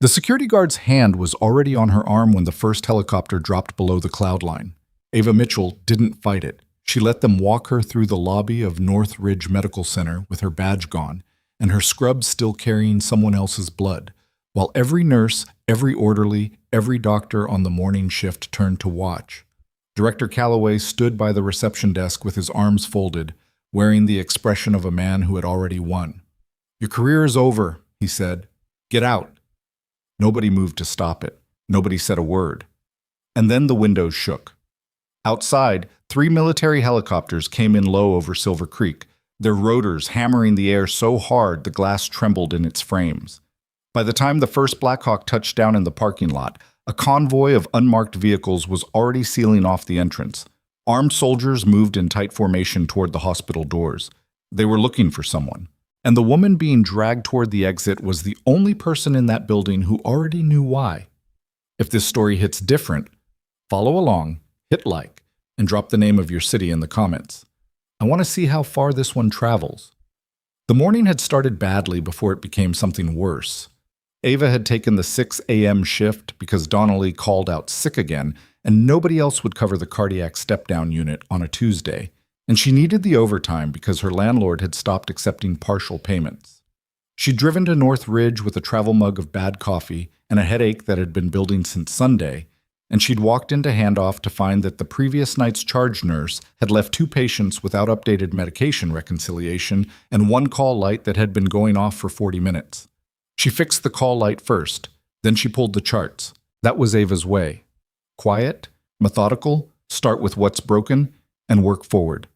The security guard's hand was already on her arm when the first helicopter dropped below the cloud line. Ava Mitchell didn't fight it. She let them walk her through the lobby of North Ridge Medical Center with her badge gone and her scrubs still carrying someone else's blood, while every nurse, every orderly, every doctor on the morning shift turned to watch. Director Calloway stood by the reception desk with his arms folded, wearing the expression of a man who had already won. "Your career is over," he said. "Get out." Nobody moved to stop it. Nobody said a word. And then the windows shook. Outside, 3 military helicopters came in low over Silver Creek, their rotors hammering the air so hard the glass trembled in its frames. By the time the first Blackhawk touched down in the parking lot, a convoy of unmarked vehicles was already sealing off the entrance. Armed soldiers moved in tight formation toward the hospital doors. They were looking for someone. And the woman being dragged toward the exit was the only person in that building who already knew why. If this story hits different, follow along, hit like, and drop the name of your city in the comments. I want to see how far this one travels. The morning had started badly before it became something worse. Ava had taken the 6 a.m. shift because Donnelly called out sick again, and nobody else would cover the cardiac step-down unit on a Tuesday, and she needed the overtime because her landlord had stopped accepting partial payments. She'd driven to North Ridge with a travel mug of bad coffee and a headache that had been building since Sunday, and she'd walked into handoff to find that the previous night's charge nurse had left 2 patients without updated medication reconciliation and 1 call light that had been going off for 40 minutes. She fixed the call light first, then she pulled the charts. That was Ava's way. Quiet, methodical, start with what's broken, and work forward.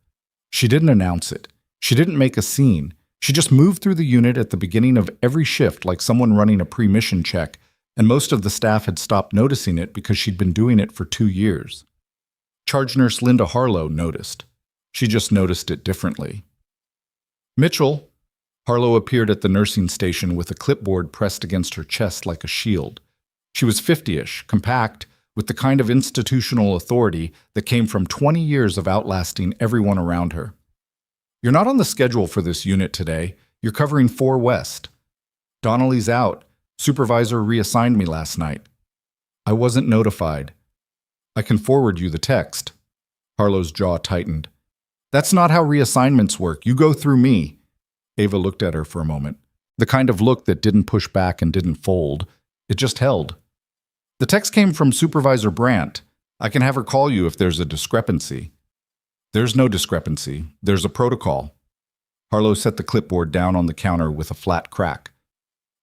She didn't announce it. She didn't make a scene. She just moved through the unit at the beginning of every shift like someone running a pre-mission check, and most of the staff had stopped noticing it because she'd been doing it for 2 years. Charge nurse Linda Harlow noticed. She just noticed it differently. "Mitchell." Harlow appeared at the nursing station with a clipboard pressed against her chest like a shield. She was 50-ish, compact, with the kind of institutional authority that came from 20 years of outlasting everyone around her. "You're not on the schedule for this unit today. You're covering 4 West. Donnelly's out. Supervisor reassigned me last night." "I wasn't notified." "I can forward you the text." Harlow's jaw tightened. "That's not how reassignments work. You go through me." Ava looked at her for a moment. The kind of look that didn't push back and didn't fold. It just held. "The text came from Supervisor Brandt. I can have her call you if there's a discrepancy." "There's no discrepancy. There's a protocol." Harlow set the clipboard down on the counter with a flat crack.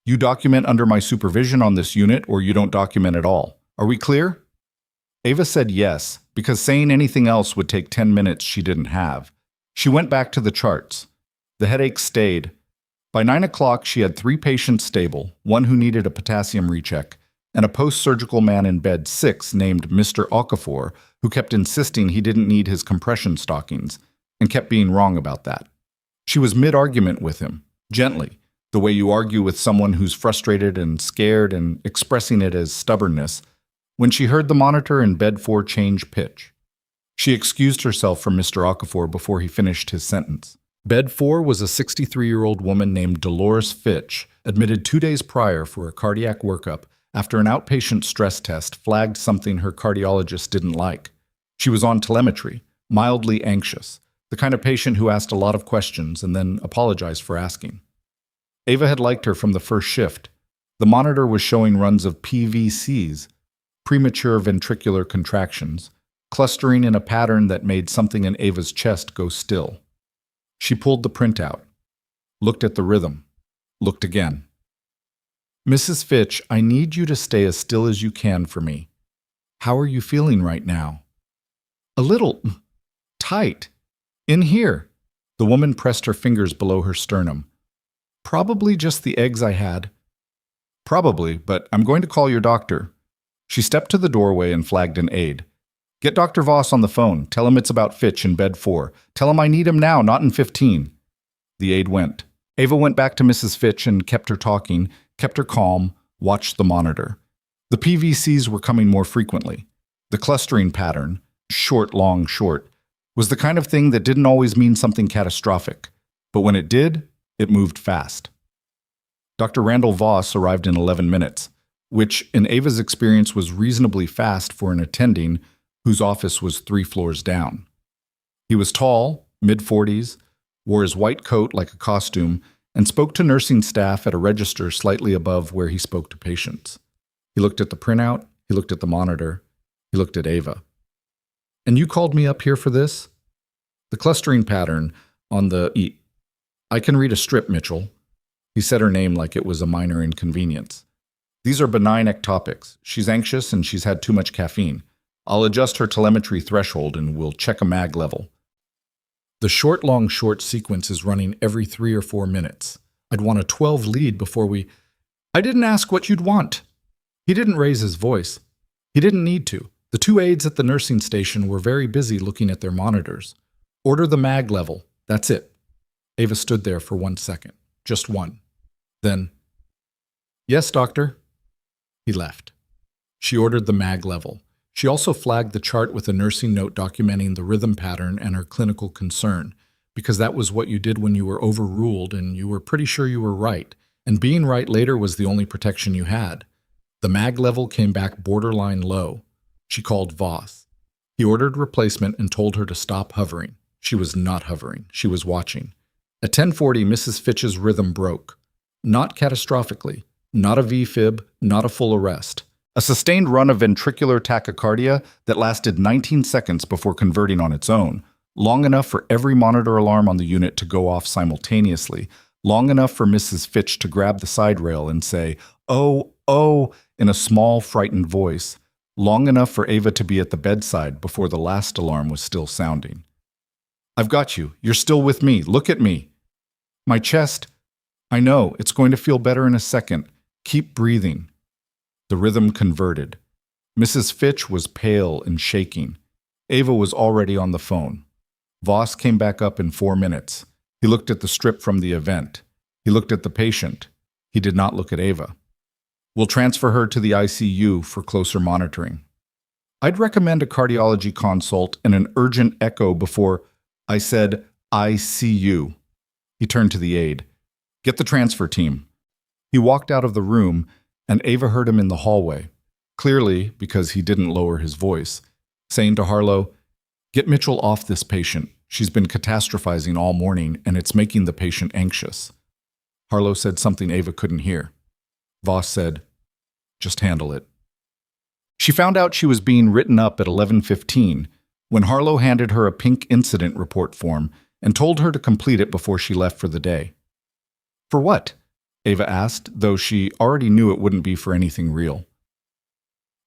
"You document under my supervision on this unit, or you don't document at all. Are we clear?" Ava said yes, because saying anything else would take 10 minutes she didn't have. She went back to the charts. The headache stayed. By 9 o'clock, she had 3 patients stable, 1 who needed a potassium recheck, and a post-surgical man in bed 6 named Mr. Okafor, who kept insisting he didn't need his compression stockings, and kept being wrong about that. She was mid-argument with him, gently, the way you argue with someone who's frustrated and scared and expressing it as stubbornness, when she heard the monitor in bed 4 change pitch. She excused herself from Mr. Okafor before he finished his sentence. Bed 4 was a 63-year-old woman named Dolores Fitch, admitted 2 days prior for a cardiac workup after an outpatient stress test flagged something her cardiologist didn't like. She was on telemetry, mildly anxious, the kind of patient who asked a lot of questions and then apologized for asking. Ava had liked her from the first shift. The monitor was showing runs of PVCs, premature ventricular contractions, clustering in a pattern that made something in Ava's chest go still. She pulled the printout, looked at the rhythm, looked again. "Mrs. Fitch, I need you to stay as still as you can for me. How are you feeling right now?" "A little tight. In here." The woman pressed her fingers below her sternum. "Probably just the eggs I had." "Probably, but I'm going to call your doctor." She stepped to the doorway and flagged an aide. "Get Dr. Voss on the phone. Tell him it's about Fitch in bed 4. Tell him I need him now, not in 15. The aide went. Ava went back to Mrs. Fitch and kept her talking, kept her calm, watched the monitor. The PVCs were coming more frequently. The clustering pattern, short, long, short, was the kind of thing that didn't always mean something catastrophic. But when it did, it moved fast. Dr. Randall Voss arrived in 11 minutes. which in Ava's experience was reasonably fast for an attending whose office was 3 floors down. He was tall, mid-40s, wore his white coat like a costume, and spoke to nursing staff at a register slightly above where he spoke to patients. He looked at the printout, he looked at the monitor, he looked at Ava. "And you called me up here for this?" The clustering pattern on the E. "I can read a strip, Mitchell." He said her name like it was a minor inconvenience. "These are benign ectopics. She's anxious and she's had too much caffeine. I'll adjust her telemetry threshold and we'll check a mag level." The short sequence is running every 3 or 4 minutes. I'd want a 12 lead before we... "I didn't ask what you'd want." He didn't raise his voice. He didn't need to. The 2 aides at the nursing station were very busy looking at their monitors. "Order the mag level. That's it." Ava stood there for 1 second. Just one. Then, "Yes, doctor." He left. She ordered the mag level. She also flagged the chart with a nursing note documenting the rhythm pattern and her clinical concern, because that was what you did when you were overruled and you were pretty sure you were right, and being right later was the only protection you had. The mag level came back borderline low. She called Voss. He ordered replacement and told her to stop hovering. She was not hovering. She was watching. At 10:40, Mrs. Fitch's rhythm broke. Not catastrophically. Not a V-fib, not a full arrest. A sustained run of ventricular tachycardia that lasted 19 seconds before converting on its own, long enough for every monitor alarm on the unit to go off simultaneously, long enough for Mrs. Fitch to grab the side rail and say, "Oh, oh," in a small, frightened voice, long enough for Ava to be at the bedside before the last alarm was still sounding. "I've got you. You're still with me. Look at me." "My chest." "I know. It's going to feel better in a second. Keep breathing." The rhythm converted. Mrs. Fitch was pale and shaking. Ava was already on the phone. Voss came back up in 4 minutes. He looked at the strip from the event. He looked at the patient. He did not look at Ava. "We'll transfer her to the ICU for closer monitoring. I'd recommend a cardiology consult and an urgent echo before..." "I said ICU." He turned to the aide. "Get the transfer team." He walked out of the room, and Ava heard him in the hallway, clearly because he didn't lower his voice, saying to Harlow, "Get Mitchell off this patient. She's been catastrophizing all morning, and it's making the patient anxious." Harlow said something Ava couldn't hear. Voss said, "Just handle it." She found out she was being written up at 11:15 when Harlow handed her a pink incident report form and told her to complete it before she left for the day. "For what?" Ava asked, though she already knew it wouldn't be for anything real.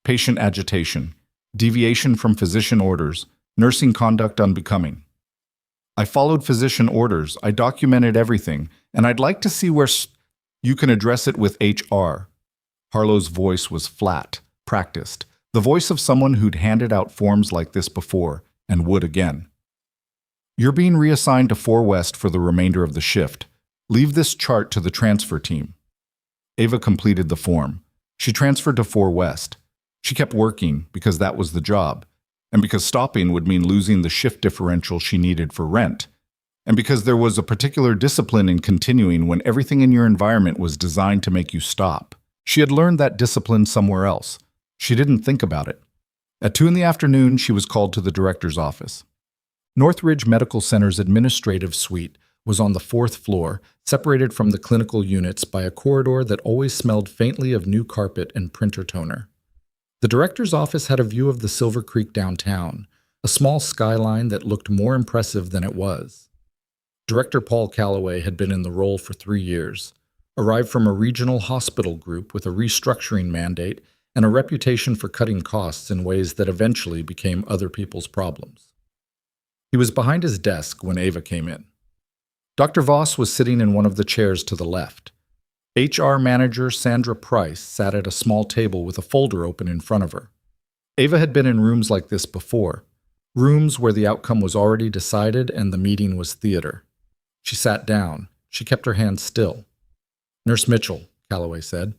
"Patient agitation, deviation from physician orders, nursing conduct unbecoming." "I followed physician orders, I documented everything, and I'd like to see where you can address it with HR." Harlow's voice was flat, practiced, the voice of someone who'd handed out forms like this before and would again. "You're being reassigned to 4 West for the remainder of the shift. Leave this chart to the transfer team." Ava completed the form. She transferred to 4 West. She kept working because that was the job, and because stopping would mean losing the shift differential she needed for rent, and because there was a particular discipline in continuing when everything in your environment was designed to make you stop. She had learned that discipline somewhere else. She didn't think about it. At 2 in the afternoon, she was called to the director's office. Northridge Medical Center's administrative suite was on the 4th floor, separated from the clinical units by a corridor that always smelled faintly of new carpet and printer toner. The director's office had a view of the Silver Creek downtown, a small skyline that looked more impressive than it was. Director Paul Calloway had been in the role for 3 years, arrived from a regional hospital group with a restructuring mandate and a reputation for cutting costs in ways that eventually became other people's problems. He was behind his desk when Ava came in. Dr. Voss was sitting in one of the chairs to the left. HR manager Sandra Price sat at a small table with a folder open in front of her. Ava had been in rooms like this before, rooms where the outcome was already decided and the meeting was theater. She sat down. She kept her hands still. "Nurse Mitchell," Calloway said,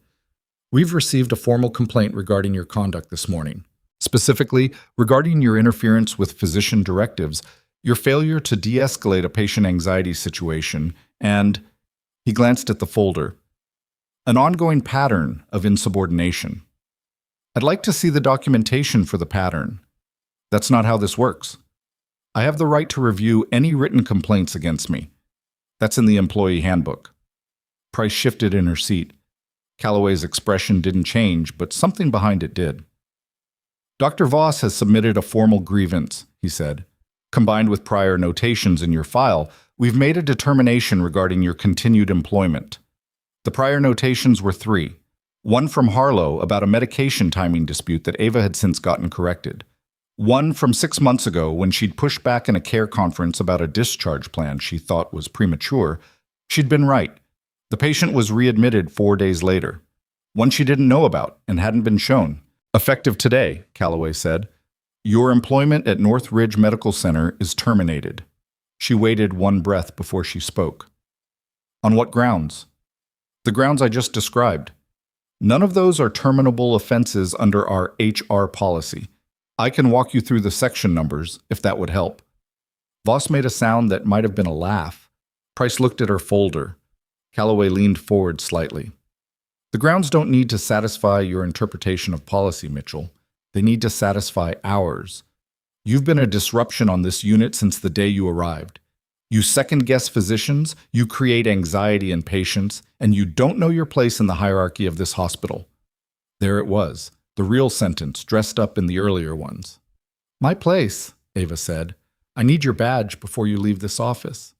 "we've received a formal complaint regarding your conduct this morning. Specifically, regarding your interference with physician directives, your failure to de-escalate a patient anxiety situation, and..." He glanced at the folder. an ongoing pattern of insubordination. I'd like to see the documentation for the pattern. That's not how this works. I have the right to review any written complaints against me. That's in the employee handbook. Price shifted in her seat. Calloway's expression didn't change, but something behind it did. Dr. Voss has submitted a formal grievance, he said. Combined with prior notations in your file, we've made a determination regarding your continued employment. The prior notations were 3. One from Harlow about a medication timing dispute that Ava had since gotten corrected. One from 6 months ago when she'd pushed back in a care conference about a discharge plan she thought was premature. She'd been right. The patient was readmitted 4 days later. One she didn't know about and hadn't been shown. Effective today, Calloway said. Your employment at North Ridge Medical Center is terminated. She waited one breath before she spoke. On what grounds? The grounds I just described. None of those are terminable offenses under our HR policy. I can walk you through the section numbers, if that would help. Voss made a sound that might have been a laugh. Price looked at her folder. Calloway leaned forward slightly. The grounds don't need to satisfy your interpretation of policy, Mitchell. They need to satisfy ours. You've been a disruption on this unit since the day you arrived. You second-guess physicians, you create anxiety in patients, and you don't know your place in the hierarchy of this hospital. There it was, the real sentence, dressed up in the earlier ones. My place, Ava said. I need your badge before you leave this office.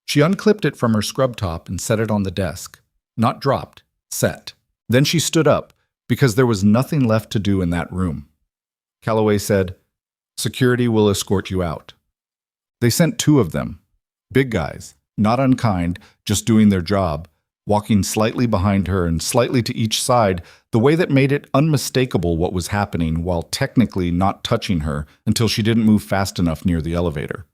She unclipped it from her scrub top and set it on the desk. Not dropped, set. Then she stood up, because there was nothing left to do in that room. Calloway said, Security will escort you out. They sent 2 of them. Big guys, not unkind, just doing their job, walking slightly behind her and slightly to each side, the way that made it unmistakable what was happening while technically not touching her until she didn't move fast enough near the elevator.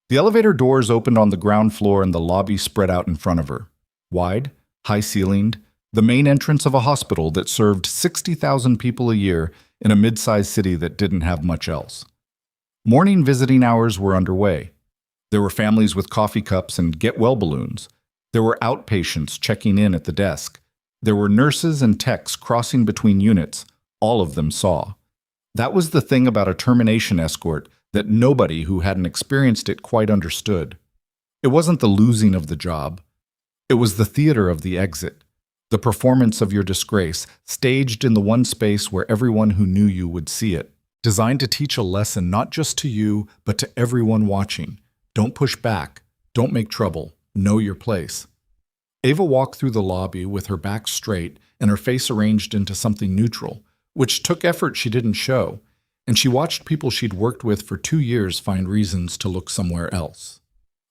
The elevator doors opened on the ground floor and the lobby spread out in front of her. Wide, high-ceilinged, the main entrance of a hospital that served 60,000 people a year in a mid-sized city that didn't have much else. Morning visiting hours were underway. There were families with coffee cups and get-well balloons. There were outpatients checking in at the desk. There were nurses and techs crossing between units. All of them saw. That was the thing about a termination escort that nobody who hadn't experienced it quite understood. It wasn't the losing of the job. It was the theater of the exit, the performance of your disgrace, staged in the one space where everyone who knew you would see it, designed to teach a lesson not just to you, but to everyone watching. Don't push back. Don't make trouble. Know your place. Ava walked through the lobby with her back straight and her face arranged into something neutral, which took effort she didn't show, and she watched people she'd worked with for 2 years find reasons to look somewhere else.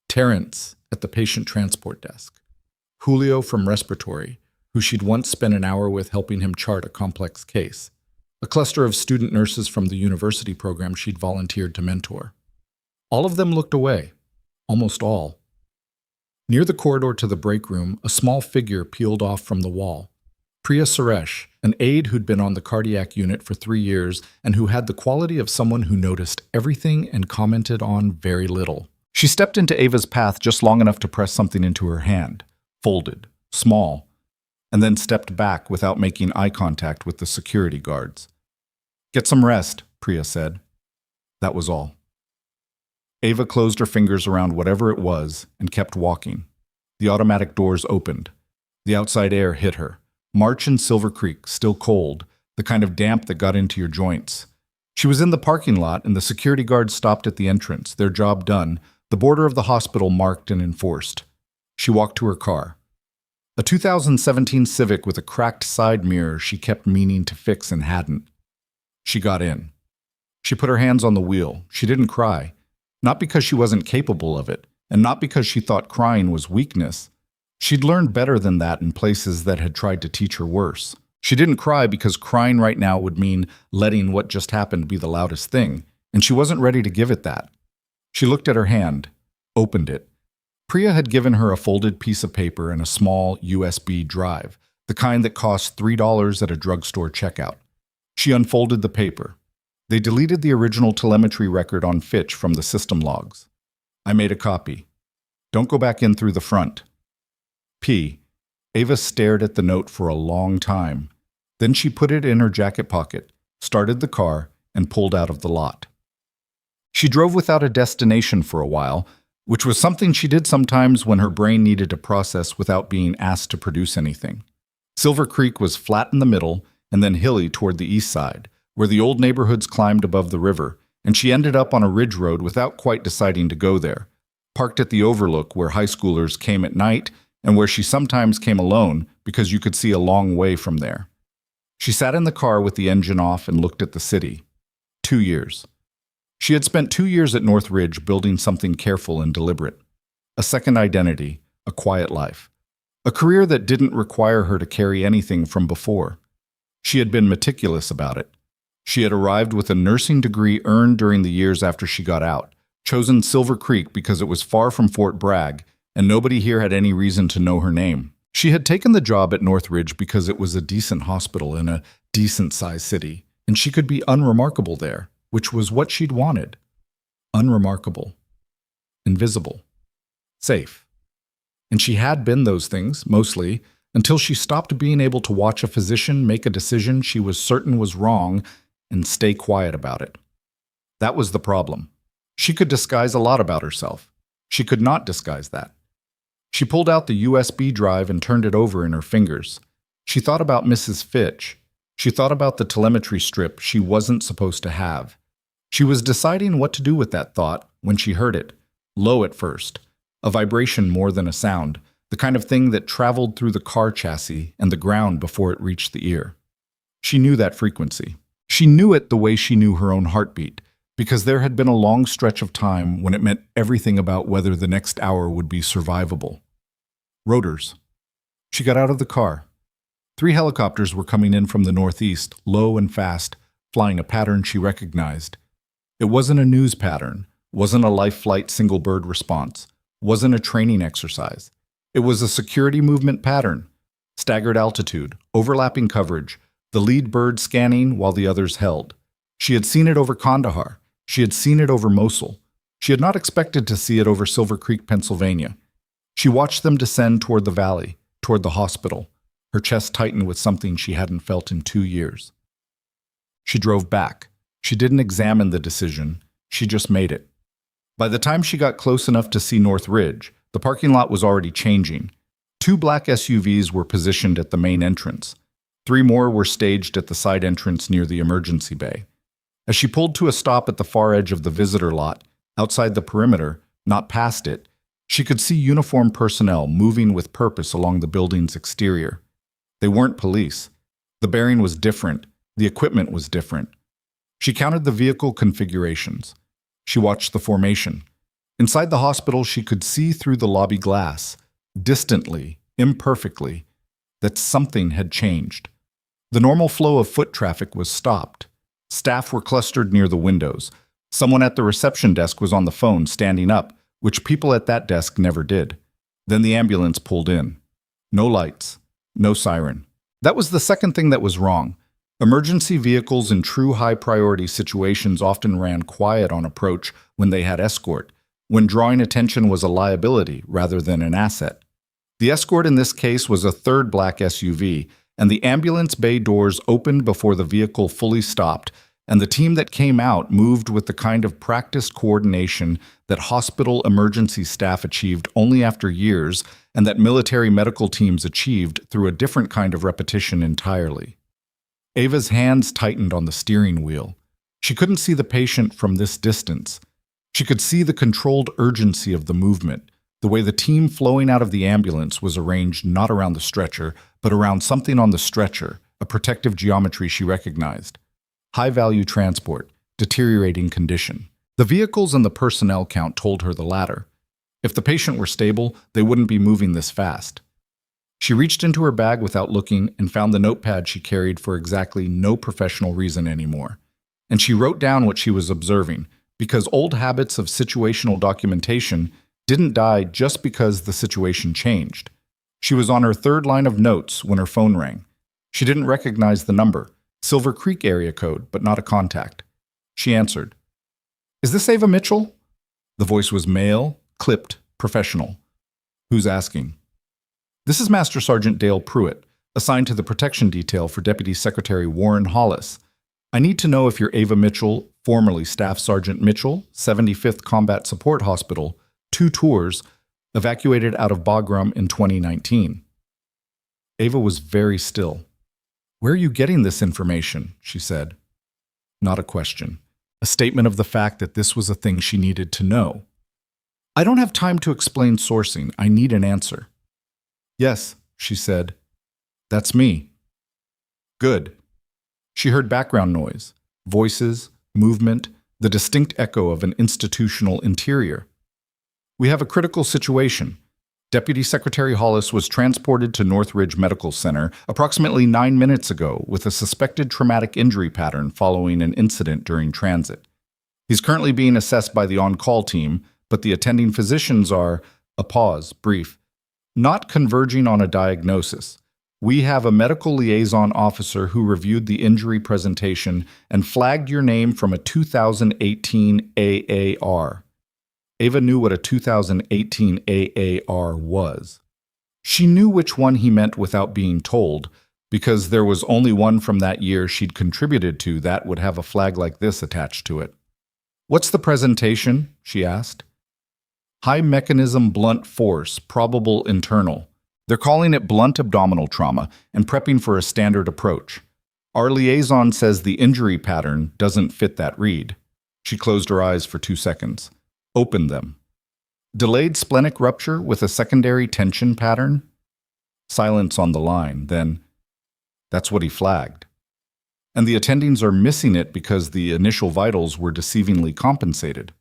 Terrence at the patient transport desk. Julio from respiratory, who she'd once spent an hour with helping him chart a complex case. A cluster of student nurses from the university program she'd volunteered to mentor. All of them looked away. Almost all. Near the corridor to the break room, a small figure peeled off from the wall. Priya Suresh, an aide who'd been on the cardiac unit for 3 years and who had the quality of someone who noticed everything and commented on very little. She stepped into Ava's path just long enough to press something into her hand, folded, small, and then stepped back without making eye contact with the security guards. Get some rest, Priya said. That was all. Ava closed her fingers around whatever it was and kept walking. The automatic doors opened. The outside air hit her. March in Silver Creek, still cold, the kind of damp that got into your joints. She was in the parking lot and the security guards stopped at the entrance, their job done, the border of the hospital marked and enforced. She walked to her car. A 2017 Civic with a cracked side mirror she kept meaning to fix and hadn't. She got in. She put her hands on the wheel. She didn't cry. Not because she wasn't capable of it, and not because she thought crying was weakness. She'd learned better than that in places that had tried to teach her worse. She didn't cry because crying right now would mean letting what just happened be the loudest thing, and she wasn't ready to give it that. She looked at her hand, opened it. Priya had given her a folded piece of paper and a small USB drive, the kind that cost $3 at a drugstore checkout. She unfolded the paper. They deleted the original telemetry record on Fitch from the system logs. I made a copy. Don't go back in through the front. P. Ava stared at the note for a long time. Then she put it in her jacket pocket, started the car, and pulled out of the lot. She drove without a destination for a while, which was something she did sometimes when her brain needed to process without being asked to produce anything. Silver Creek was flat in the middle and then hilly toward the east side, where the old neighborhoods climbed above the river, and she ended up on a ridge road without quite deciding to go there, parked at the overlook where high schoolers came at night and where she sometimes came alone because you could see a long way from there. She sat in the car with the engine off and looked at the city. 2 years. She had spent 2 years at North Ridge building something careful and deliberate. A second identity, a quiet life. A career that didn't require her to carry anything from before. She had been meticulous about it. She had arrived with a nursing degree earned during the years after she got out, chosen Silver Creek because it was far from Fort Bragg, and nobody here had any reason to know her name. She had taken the job at North Ridge because it was a decent hospital in a decent-sized city, and she could be unremarkable there, which was what she'd wanted. Unremarkable. Invisible. Safe. And she had been those things, mostly, until she stopped being able to watch a physician make a decision she was certain was wrong and stay quiet about it. That was the problem. She could disguise a lot about herself. She could not disguise that. She pulled out the USB drive and turned it over in her fingers. She thought about Mrs. Fitch. She thought about the telemetry strip she wasn't supposed to have. She was deciding what to do with that thought when she heard it, low at first, a vibration more than a sound, the kind of thing that traveled through the car chassis and the ground before it reached the ear. She knew that frequency. She knew it the way she knew her own heartbeat, because there had been a long stretch of time when it meant everything about whether the next hour would be survivable. Rotors. She got out of the car. 3 helicopters were coming in from the northeast, low and fast, flying a pattern she recognized. It wasn't a news pattern, wasn't a life flight single bird response, wasn't a training exercise. It was a security movement pattern. Staggered altitude, overlapping coverage, the lead bird scanning while the others held. She had seen it over Kandahar. She had seen it over Mosul. She had not expected to see it over Silver Creek, Pennsylvania. She watched them descend toward the valley, toward the hospital. Her chest tightened with something she hadn't felt in 2 years. She drove back. She didn't examine the decision. She just made it. By the time she got close enough to see North Ridge, the parking lot was already changing. 2 black SUVs were positioned at the main entrance. 3 more were staged at the side entrance near the emergency bay. As she pulled to a stop at the far edge of the visitor lot, outside the perimeter, not past it, she could see uniformed personnel moving with purpose along the building's exterior. They weren't police. The bearing was different. The equipment was different. She counted the vehicle configurations. She watched the formation. Inside the hospital, she could see through the lobby glass, distantly, imperfectly, that something had changed. The normal flow of foot traffic was stopped. Staff were clustered near the windows. Someone at the reception desk was on the phone, standing up, which people at that desk never did. Then the ambulance pulled in. No lights. No siren. That was the second thing that was wrong. Emergency vehicles in true high-priority situations often ran quiet on approach when they had escort, when drawing attention was a liability rather than an asset. The escort in this case was a 3rd black SUV, and the ambulance bay doors opened before the vehicle fully stopped, and the team that came out moved with the kind of practiced coordination that hospital emergency staff achieved only after years and that military medical teams achieved through a different kind of repetition entirely. Ava's hands tightened on the steering wheel. She couldn't see the patient from this distance. She could see the controlled urgency of the movement, the way the team flowing out of the ambulance was arranged not around the stretcher, but around something on the stretcher, a protective geometry she recognized. High-value transport, deteriorating condition. The vehicles and the personnel count told her the latter. If the patient were stable, they wouldn't be moving this fast. She reached into her bag without looking and found the notepad she carried for exactly no professional reason anymore. And she wrote down what she was observing, because old habits of situational documentation didn't die just because the situation changed. She was on her 3rd line of notes when her phone rang. She didn't recognize the number, Silver Creek area code, but not a contact. She answered. "Is this Ava Mitchell?" The voice was male, clipped, professional. "Who's asking?" This is Master Sergeant Dale Pruitt, assigned to the protection detail for Deputy Secretary Warren Hollis. I need to know if you're Ava Mitchell, formerly Staff Sergeant Mitchell, 75th Combat Support Hospital, 2 tours, evacuated out of Bagram in 2019. Ava was very still. Where are you getting this information? She said. Not a question. A statement of the fact that this was a thing she needed to know. I don't have time to explain sourcing. I need an answer. Yes, she said. That's me. Good. She heard background noise, voices, movement, the distinct echo of an institutional interior. We have a critical situation. Deputy Secretary Hollis was transported to Northridge Medical Center approximately 9 minutes ago with a suspected traumatic injury pattern following an incident during transit. He's currently being assessed by the on-call team, but the attending physicians are, a pause, brief, not converging on a diagnosis. We have a medical liaison officer who reviewed the injury presentation and flagged your name from a 2018 AAR. Ava knew what a 2018 AAR was. She knew which one he meant without being told, because there was only one from that year she'd contributed to that would have a flag like this attached to it. What's the presentation? She asked. High mechanism blunt force, probable internal. They're calling it blunt abdominal trauma and prepping for a standard approach. Our liaison says the injury pattern doesn't fit that read. She closed her eyes for 2 seconds. Opened them. Delayed splenic rupture with a secondary tension pattern? Silence on the line, then, that's what he flagged. And the attendings are missing it because the initial vitals were deceivingly compensated.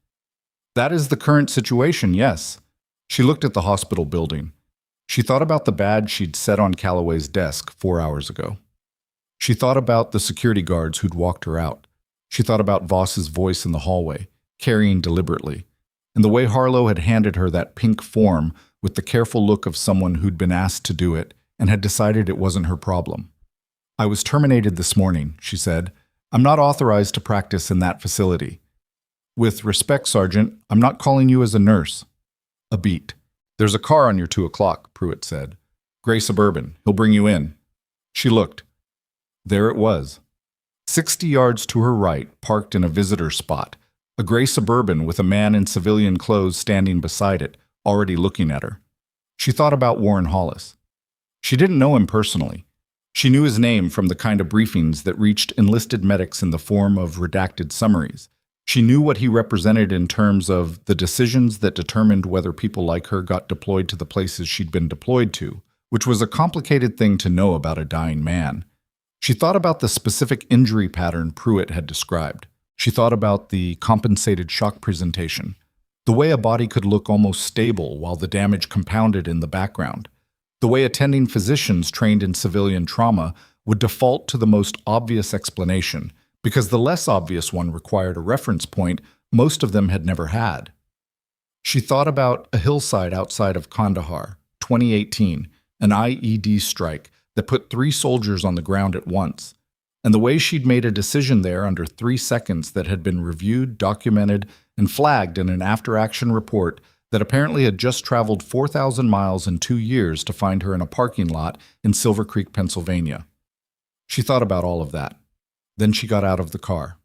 That is the current situation, yes. She looked at the hospital building. She thought about the badge she'd set on Calloway's desk 4 hours ago. She thought about the security guards who'd walked her out. She thought about Voss's voice in the hallway, carrying deliberately, and the way Harlow had handed her that pink form with the careful look of someone who'd been asked to do it and had decided it wasn't her problem. I was terminated this morning, she said. I'm not authorized to practice in that facility. With respect, Sergeant, I'm not calling you as a nurse. A beat. There's a car on your 2 o'clock, Pruitt said. Gray Suburban. He'll bring you in. She looked. There it was. 60 yards to her right, parked in a visitor spot. A gray Suburban with a man in civilian clothes standing beside it, already looking at her. She thought about Warren Hollis. She didn't know him personally. She knew his name from the kind of briefings that reached enlisted medics in the form of redacted summaries. She knew what he represented in terms of the decisions that determined whether people like her got deployed to the places she'd been deployed to, which was a complicated thing to know about a dying man. She thought about the specific injury pattern Pruitt had described. She thought about the compensated shock presentation, the way a body could look almost stable while the damage compounded in the background, the way attending physicians trained in civilian trauma would default to the most obvious explanation, because the less obvious one required a reference point most of them had never had. She thought about a hillside outside of Kandahar, 2018, an IED strike that put 3 soldiers on the ground at once, and the way she'd made a decision there under 3 seconds that had been reviewed, documented, and flagged in an after-action report that apparently had just traveled 4,000 miles in 2 years to find her in a parking lot in Silver Creek, Pennsylvania. She thought about all of that. Then she got out of the car.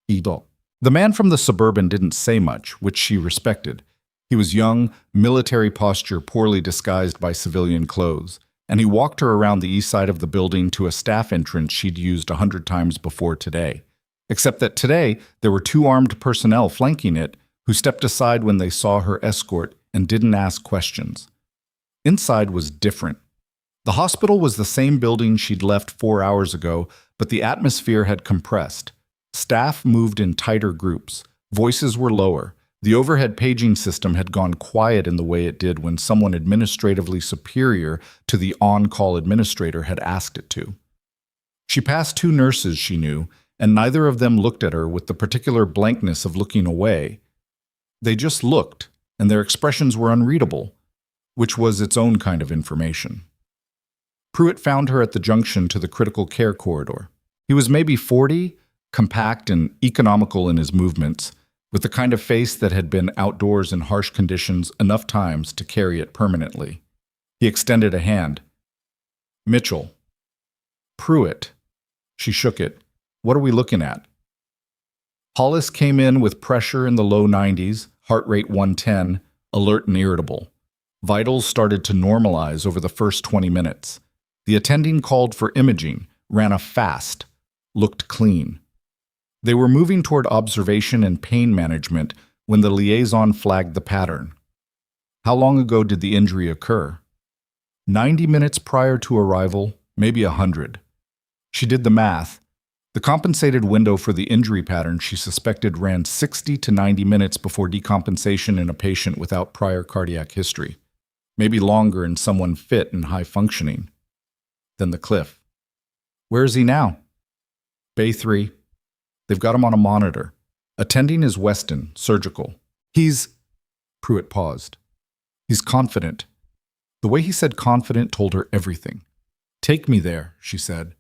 The man from the Suburban didn't say much, which she respected. He was young, military posture poorly disguised by civilian clothes, and he walked her around the east side of the building to a staff entrance she'd used 100 times before today. Except that today, there were 2 armed personnel flanking it who stepped aside when they saw her escort and didn't ask questions. Inside was different. The hospital was the same building she'd left 4 hours ago, but the atmosphere had compressed. Staff moved in tighter groups. Voices were lower. The overhead paging system had gone quiet in the way it did when someone administratively superior to the on-call administrator had asked it to. She passed 2 nurses she knew, and neither of them looked at her with the particular blankness of looking away. They just looked, and their expressions were unreadable, which was its own kind of information. Pruitt found her at the junction to the critical care corridor. He was maybe 40, compact and economical in his movements, with the kind of face that had been outdoors in harsh conditions enough times to carry it permanently. He extended a hand. Mitchell. Pruitt. She shook it. What are we looking at? Hollis came in with pressure in the low 90s, heart rate 110, alert and irritable. Vitals started to normalize over the first 20 minutes. The attending called for imaging, ran a fast, looked clean. They were moving toward observation and pain management when the liaison flagged the pattern. How long ago did the injury occur? 90 minutes prior to arrival, maybe 100. She did the math. The compensated window for the injury pattern she suspected ran 60 to 90 minutes before decompensation in a patient without prior cardiac history, maybe longer in someone fit and high-functioning. Then the cliff. Where is he now? Bay 3. They've got him on a monitor. Attending is Weston, surgical. He's... Pruitt paused. He's confident. The way he said confident told her everything. Take me there, she said.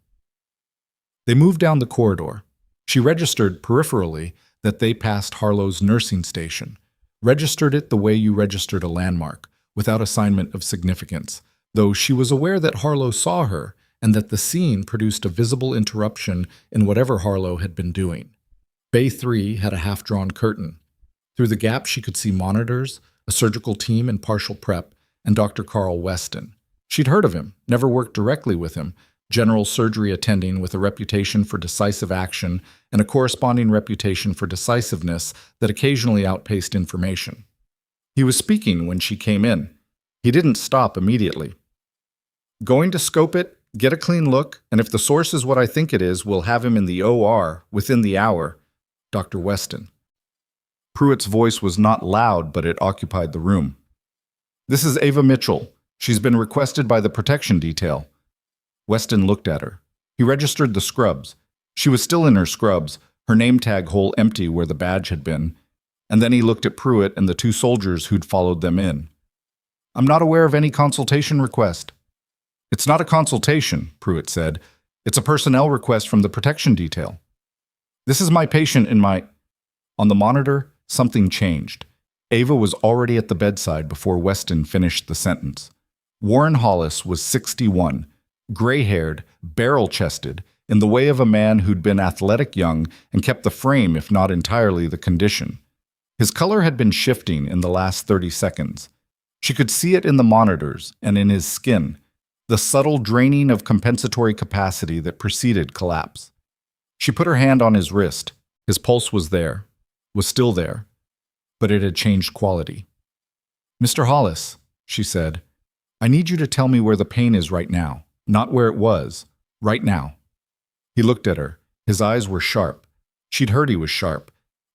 They moved down the corridor. She registered peripherally that they passed Harlow's nursing station, registered it the way you registered a landmark, without assignment of significance, though she was aware that Harlow saw her and that the scene produced a visible interruption in whatever Harlow had been doing. Bay 3 had a half-drawn curtain. Through the gap she could see monitors, a surgical team in partial prep, and Dr. Carl Weston. She'd heard of him, never worked directly with him, general surgery attending with a reputation for decisive action and a corresponding reputation for decisiveness that occasionally outpaced information. He was speaking when she came in. He didn't stop immediately. Going to scope it, get a clean look, and if the source is what I think it is, we'll have him in the OR within the hour. Dr. Weston. Pruitt's voice was not loud, but it occupied the room. This is Ava Mitchell. She's been requested by the protection detail. Weston looked at her. He registered the scrubs. She was still in her scrubs, her name tag hole empty where the badge had been. And then he looked at Pruitt and the two soldiers who'd followed them in. I'm not aware of any consultation request. It's not a consultation, Pruitt said. It's a personnel request from the protection detail. This is my patient in my... On the monitor, something changed. Ava was already at the bedside before Weston finished the sentence. Warren Hollis was 61, gray-haired, barrel-chested, in the way of a man who'd been athletic young and kept the frame, if not entirely the condition. His color had been shifting in the last 30 seconds. She could see it in the monitors and in his skin, the subtle draining of compensatory capacity that preceded collapse. She put her hand on his wrist. His pulse was there, was still there, but it had changed quality. Mr. Hollis, she said, I need you to tell me where the pain is right now, not where it was, right now. He looked at her. His eyes were sharp. She'd heard he was sharp,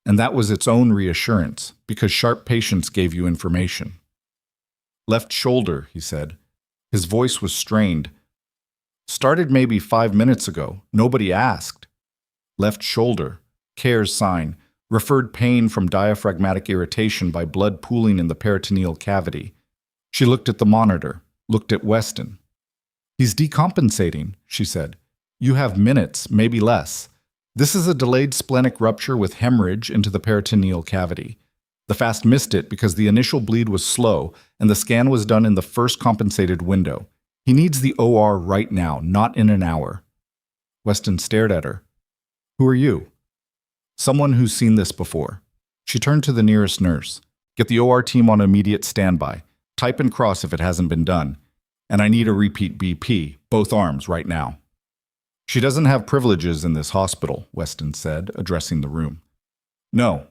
and that was its own reassurance, because sharp patients gave you information. Left shoulder, he said. His voice was strained. Started maybe 5 minutes ago. Nobody asked. Left shoulder, CARES sign, referred pain from diaphragmatic irritation by blood pooling in the peritoneal cavity. She looked at the monitor, looked at Weston. He's decompensating, she said. You have minutes, maybe less. This is a delayed splenic rupture with hemorrhage into the peritoneal cavity. The fast missed it because the initial bleed was slow and the scan was done in the first compensated window. He needs the OR right now, not in an hour. Weston stared at her. Who are you? Someone who's seen this before. She turned to the nearest nurse. Get the OR team on immediate standby. Type and cross if it hasn't been done. And I need a repeat BP, both arms, right now. She doesn't have privileges in this hospital, Weston said, addressing the room. No.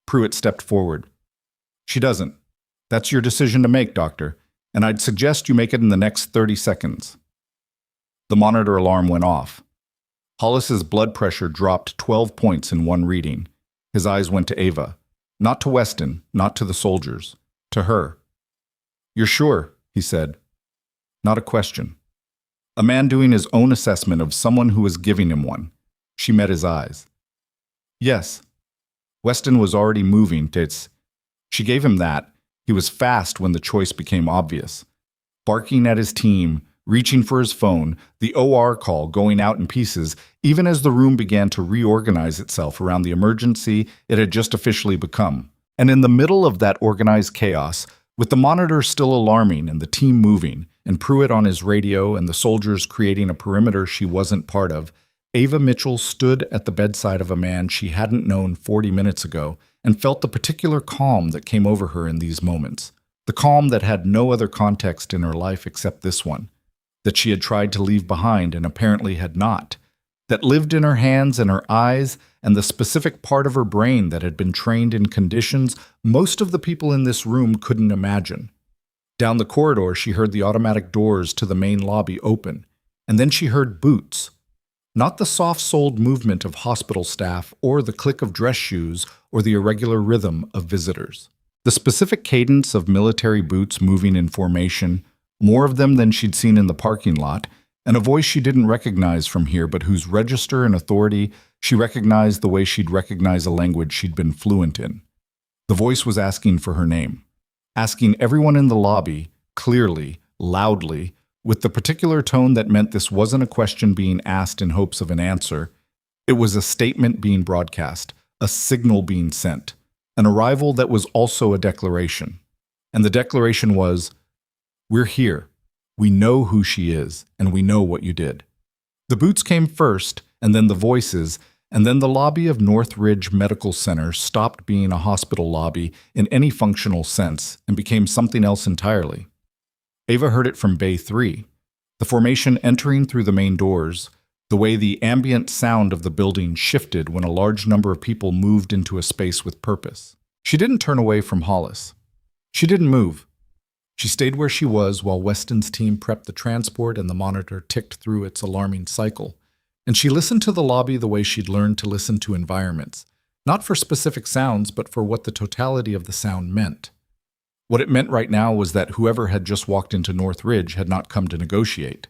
Pruitt stepped forward. She doesn't. That's your decision to make, doctor, and I'd suggest you make it in the next 30 seconds. The monitor alarm went off. Hollis's blood pressure dropped 12 points in one reading. His eyes went to Ava. Not to Weston, not to the soldiers. To her. You're sure, he said. Not a question. A man doing his own assessment of someone who was giving him one. She met his eyes. Yes. Weston was already moving, tits. She gave him that. He was fast when the choice became obvious. Barking at his team, reaching for his phone, the OR call going out in pieces, even as the room began to reorganize itself around the emergency it had just officially become. And in the middle of that organized chaos, with the monitor still alarming and the team moving, and Pruitt on his radio and the soldiers creating a perimeter she wasn't part of, Ava Mitchell stood at the bedside of a man she hadn't known 40 minutes ago and felt the particular calm that came over her in these moments. The calm that had no other context in her life except this one, that she had tried to leave behind and apparently had not, that lived in her hands and her eyes and the specific part of her brain that had been trained in conditions most of the people in this room couldn't imagine. Down the corridor, she heard the automatic doors to the main lobby open, and then she heard boots. Not the soft-soled movement of hospital staff or the click of dress shoes or the irregular rhythm of visitors. The specific cadence of military boots moving in formation, more of them than she'd seen in the parking lot, and a voice she didn't recognize from here but whose register and authority she recognized the way she'd recognize a language she'd been fluent in. The voice was asking for her name, asking everyone in the lobby, clearly, loudly, with the particular tone that meant this wasn't a question being asked in hopes of an answer. It was a statement being broadcast, a signal being sent, an arrival that was also a declaration. And the declaration was, "We're here. We know who she is, and we know what you did." The boots came first, and then the voices, and then the lobby of Northridge Medical Center stopped being a hospital lobby in any functional sense and became something else entirely. Ava heard it from Bay 3, the formation entering through the main doors, the way the ambient sound of the building shifted when a large number of people moved into a space with purpose. She didn't turn away from Hollis. She didn't move. She stayed where she was while Weston's team prepped the transport and the monitor ticked through its alarming cycle. And she listened to the lobby the way she'd learned to listen to environments, not for specific sounds, but for what the totality of the sound meant. What it meant right now was that whoever had just walked into Northridge had not come to negotiate.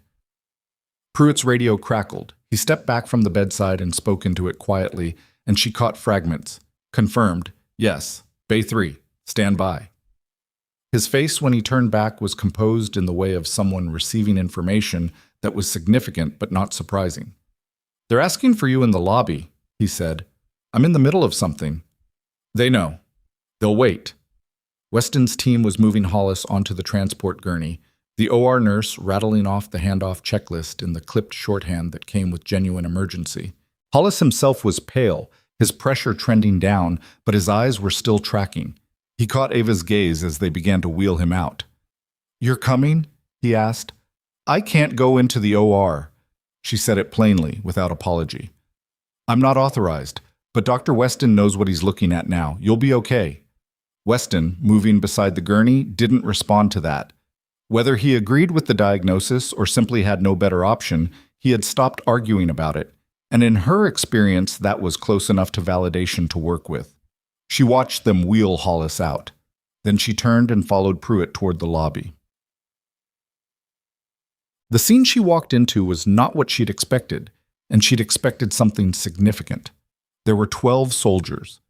Pruitt's radio crackled. He stepped back from the bedside and spoke into it quietly, and she caught fragments. Confirmed, yes, Bay 3, stand by. His face when he turned back was composed in the way of someone receiving information that was significant but not surprising. "They're asking for you in the lobby," he said. "I'm in the middle of something." "They know. They'll wait." Weston's team was moving Hollis onto the transport gurney, the OR nurse rattling off the handoff checklist in the clipped shorthand that came with genuine emergency. Hollis himself was pale, his pressure trending down, but his eyes were still tracking. He caught Ava's gaze as they began to wheel him out. "You're coming?" he asked. "I can't go into the OR." She said it plainly, without apology. "I'm not authorized, but Dr. Weston knows what he's looking at now. You'll be okay." Weston, moving beside the gurney, didn't respond to that. Whether he agreed with the diagnosis or simply had no better option, he had stopped arguing about it, and in her experience that was close enough to validation to work with. She watched them wheel Hollis out. Then she turned and followed Pruitt toward the lobby. The scene she walked into was not what she'd expected, and she'd expected something significant. There were 12 soldiers.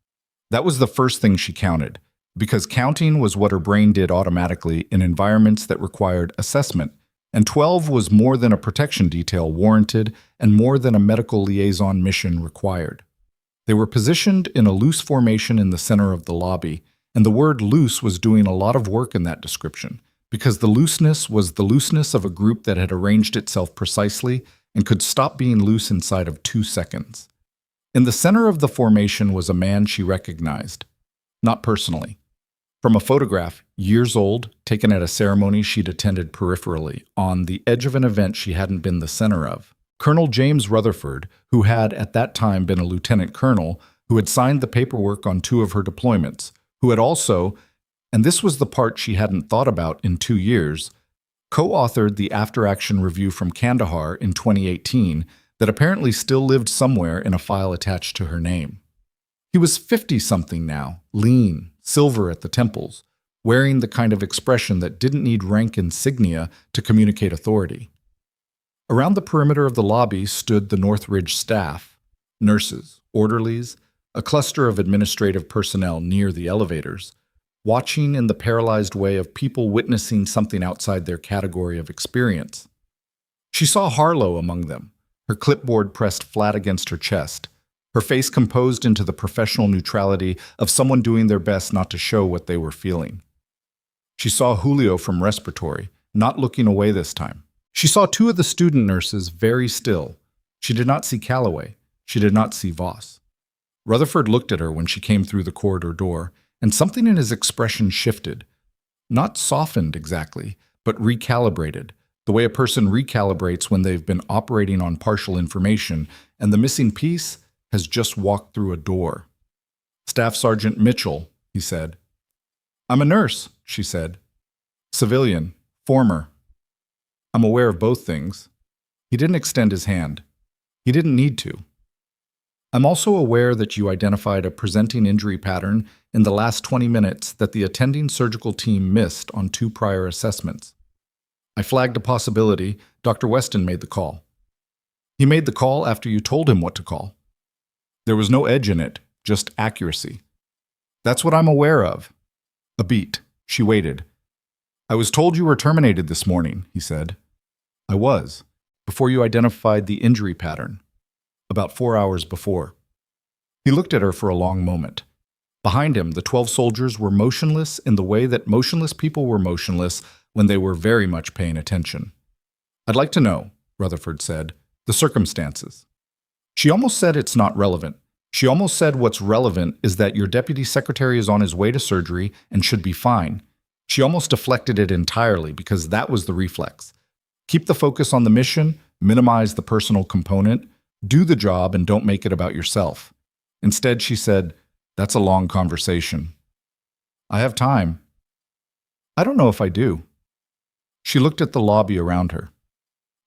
That was the first thing she counted, because counting was what her brain did automatically in environments that required assessment, and 12 was more than a protection detail warranted and more than a medical liaison mission required. They were positioned in a loose formation in the center of the lobby, and the word loose was doing a lot of work in that description, because the looseness was the looseness of a group that had arranged itself precisely and could stop being loose inside of 2 seconds. In the center of the formation was a man she recognized, not personally. From a photograph, years old, taken at a ceremony she'd attended peripherally, on the edge of an event she hadn't been the center of. Colonel James Rutherford, who had at that time been a lieutenant colonel, who had signed the paperwork on 2 of her deployments, who had also, and this was the part she hadn't thought about in 2 years, co-authored the after-action review from Kandahar in 2018 that apparently still lived somewhere in a file attached to her name. He was 50-something now, lean, silver at the temples, wearing the kind of expression that didn't need rank insignia to communicate authority. Around the perimeter of the lobby stood the Northridge staff, nurses, orderlies, a cluster of administrative personnel near the elevators, watching in the paralyzed way of people witnessing something outside their category of experience. She saw Harlow among them, her clipboard pressed flat against her chest, her face composed into the professional neutrality of someone doing their best not to show what they were feeling. She saw Julio from respiratory, not looking away this time. She saw two of the student nurses very still. She did not see Calloway. She did not see Voss. Rutherford looked at her when she came through the corridor door, and something in his expression shifted. Not softened exactly, but recalibrated, the way a person recalibrates when they've been operating on partial information and the missing piece has just walked through a door. "Staff Sergeant Mitchell," he said. "I'm a nurse," she said. "Civilian, former." "I'm aware of both things." He didn't extend his hand. He didn't need to. "I'm also aware that you identified a presenting injury pattern in the last 20 minutes that the attending surgical team missed on 2 prior assessments. I flagged a possibility. Dr. Weston made the call." "He made the call after you told him what to call." "There was no edge in it, just accuracy." "That's what I'm aware of." A beat. She waited. "I was told you were terminated this morning," he said. "I was, before you identified the injury pattern. About 4 hours before." He looked at her for a long moment. Behind him, the 12 soldiers were motionless in the way that motionless people were motionless when they were very much paying attention. "I'd like to know," Rutherford said, "the circumstances." She almost said it's not relevant. She almost said what's relevant is that your deputy secretary is on his way to surgery and should be fine. She almost deflected it entirely because that was the reflex. Keep the focus on the mission, minimize the personal component, do the job and don't make it about yourself. Instead, she said, "That's a long conversation." "I have time." "I don't know if I do." She looked at the lobby around her.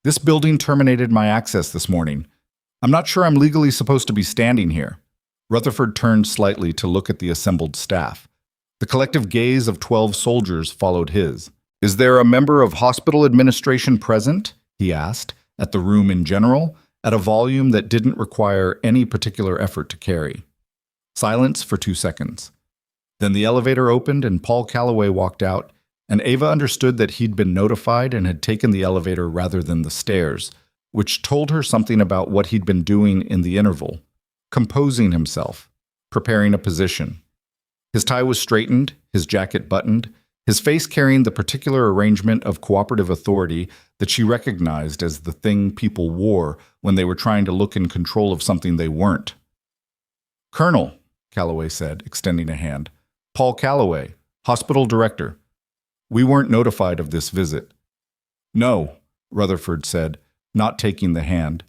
"This building terminated my access this morning. I'm not sure I'm legally supposed to be standing here." Rutherford turned slightly to look at the assembled staff. The collective gaze of 12 soldiers followed his. "Is there a member of hospital administration present?" he asked, at the room in general, at a volume that didn't require any particular effort to carry. Silence for 2 seconds. Then the elevator opened and Paul Calloway walked out, and Ava understood that he'd been notified and had taken the elevator rather than the stairs, which told her something about what he'd been doing in the interval. Composing himself, preparing a position. His tie was straightened, his jacket buttoned, his face carrying the particular arrangement of cooperative authority that she recognized as the thing people wore when they were trying to look in control of something they weren't. "Colonel," Calloway said, extending a hand. "Paul Calloway, hospital director. We weren't notified of this visit." "No," Rutherford said, not taking the hand.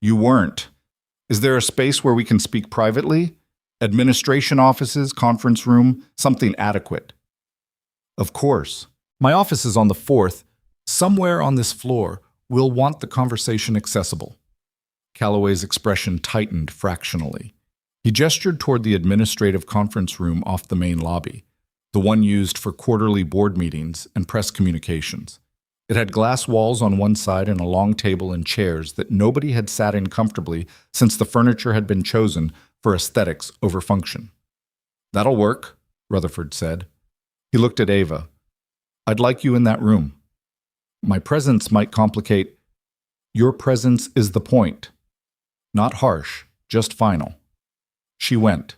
"You weren't. Is there a space where we can speak privately? Administration offices, conference room, something adequate." "Of course. My office is on the 4th. Somewhere on this floor. We'll want the conversation accessible." Calloway's expression tightened fractionally. He gestured toward the administrative conference room off the main lobby, the one used for quarterly board meetings and press communications. It had glass walls on one side and a long table and chairs that nobody had sat in comfortably since the furniture had been chosen for aesthetics over function. "That'll work," Rutherford said. He looked at Ava. "I'd like you in that room. My presence might complicate—" "Your presence is the point. Not harsh, just final." She went.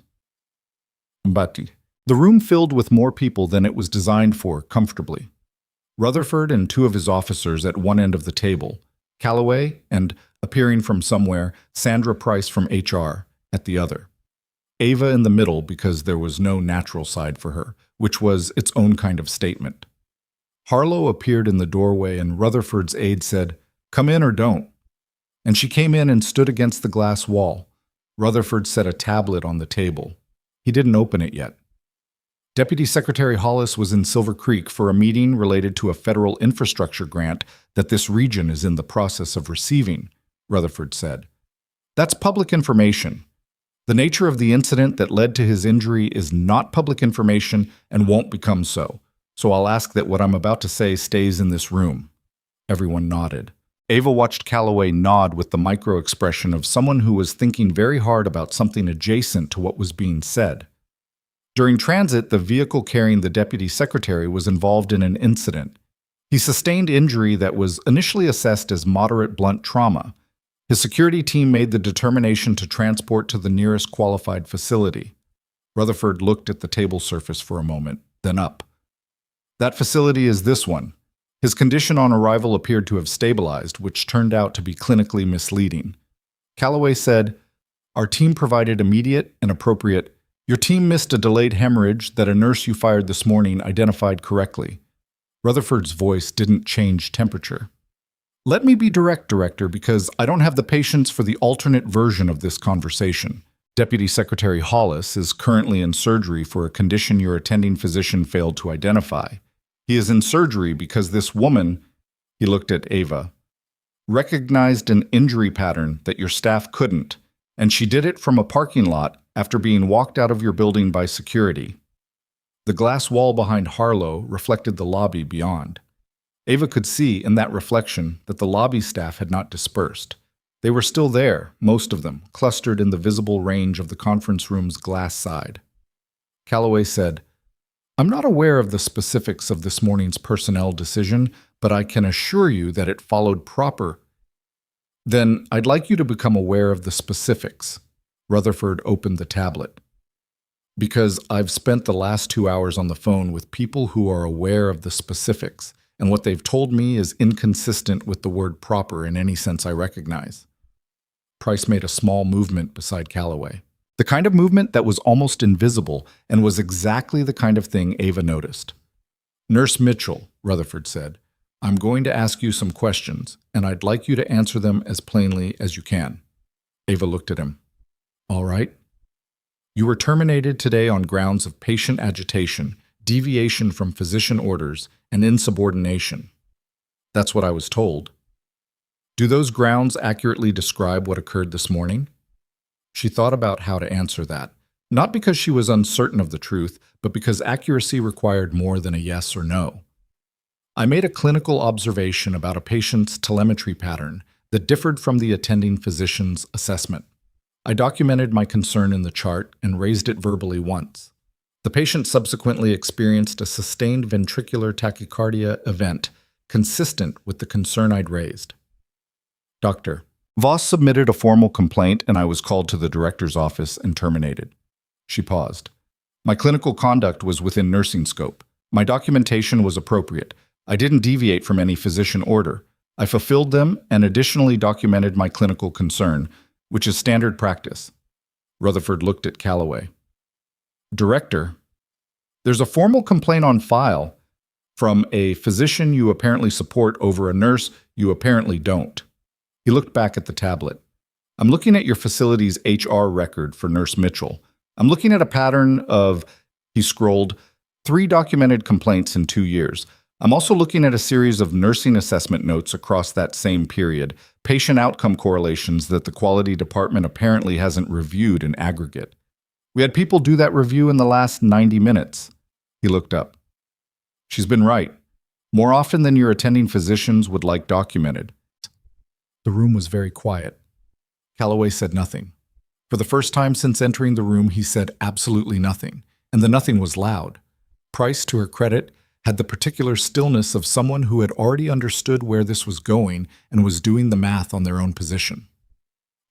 Mbati. The room filled with more people than it was designed for, comfortably. Rutherford and 2 of his officers at one end of the table, Calloway and, appearing from somewhere, Sandra Price from HR at the other. Ava in the middle because there was no natural side for her, which was its own kind of statement. Harlow appeared in the doorway and Rutherford's aide said, "Come in or don't." And she came in and stood against the glass wall. Rutherford set a tablet on the table. He didn't open it yet. Deputy Secretary Hollis was in Silver Creek for a meeting related to a federal infrastructure grant that this region is in the process of receiving, Rutherford said. "That's public information. The nature of the incident that led to his injury is not public information and won't become so. So I'll ask that what I'm about to say stays in this room." Everyone nodded. Ava watched Calloway nod with the micro-expression of someone who was thinking very hard about something adjacent to what was being said. During transit, the vehicle carrying the deputy secretary was involved in an incident. He sustained injury that was initially assessed as moderate blunt trauma. His security team made the determination to transport to the nearest qualified facility. Rutherford looked at the table surface for a moment, then up. That facility is this one. His condition on arrival appeared to have stabilized, which turned out to be clinically misleading. Calloway said, "Our team provided immediate and appropriate. Your team missed a delayed hemorrhage that a nurse you fired this morning identified correctly." Rutherford's voice didn't change temperature. "Let me be direct, Director, because I don't have the patience for the alternate version of this conversation. Deputy Secretary Hollis is currently in surgery for a condition your attending physician failed to identify. He is in surgery because this woman," he looked at Ava, "recognized an injury pattern that your staff couldn't, and she did it from a parking lot after being walked out of your building by security." The glass wall behind Harlow reflected the lobby beyond. Ava could see in that reflection that the lobby staff had not dispersed. They were still there, most of them, clustered in the visible range of the conference room's glass side. Calloway said, "I'm not aware of the specifics of this morning's personnel decision, but I can assure you that it followed proper." "Then I'd like you to become aware of the specifics." Rutherford opened the tablet. "Because I've spent the last 2 hours on the phone with people who are aware of the specifics, and what they've told me is inconsistent with the word proper in any sense I recognize." Price made a small movement beside Calloway. The kind of movement that was almost invisible and was exactly the kind of thing Ava noticed. "Nurse Mitchell," Rutherford said, "I'm going to ask you some questions, and I'd like you to answer them as plainly as you can." Ava looked at him. "All right." "You were terminated today on grounds of patient agitation, deviation from physician orders, and insubordination." "That's what I was told." "Do those grounds accurately describe what occurred this morning?" She thought about how to answer that, not because she was uncertain of the truth, but because accuracy required more than a yes or no. "I made a clinical observation about a patient's telemetry pattern that differed from the attending physician's assessment. I documented my concern in the chart and raised it verbally once. The patient subsequently experienced a sustained ventricular tachycardia event consistent with the concern I'd raised." "Doctor, Voss submitted a formal complaint and I was called to the director's office and terminated." She paused. "My clinical conduct was within nursing scope. My documentation was appropriate. I didn't deviate from any physician order. I fulfilled them and additionally documented my clinical concern, which is standard practice." Rutherford looked at Calloway. "Director, there's a formal complaint on file from a physician you apparently support over a nurse you apparently don't." He looked back at the tablet. "I'm looking at your facility's HR record for Nurse Mitchell. I'm looking at a pattern of," he scrolled, "3 documented complaints in 2 years. I'm also looking at a series of nursing assessment notes across that same period, patient outcome correlations that the quality department apparently hasn't reviewed in aggregate. We had people do that review in the last 90 minutes. He looked up. "She's been right. More often than your attending physicians would like documented." The room was very quiet. Calloway said nothing. For the first time since entering the room, he said absolutely nothing, and the nothing was loud. Price, to her credit, had the particular stillness of someone who had already understood where this was going and was doing the math on their own position.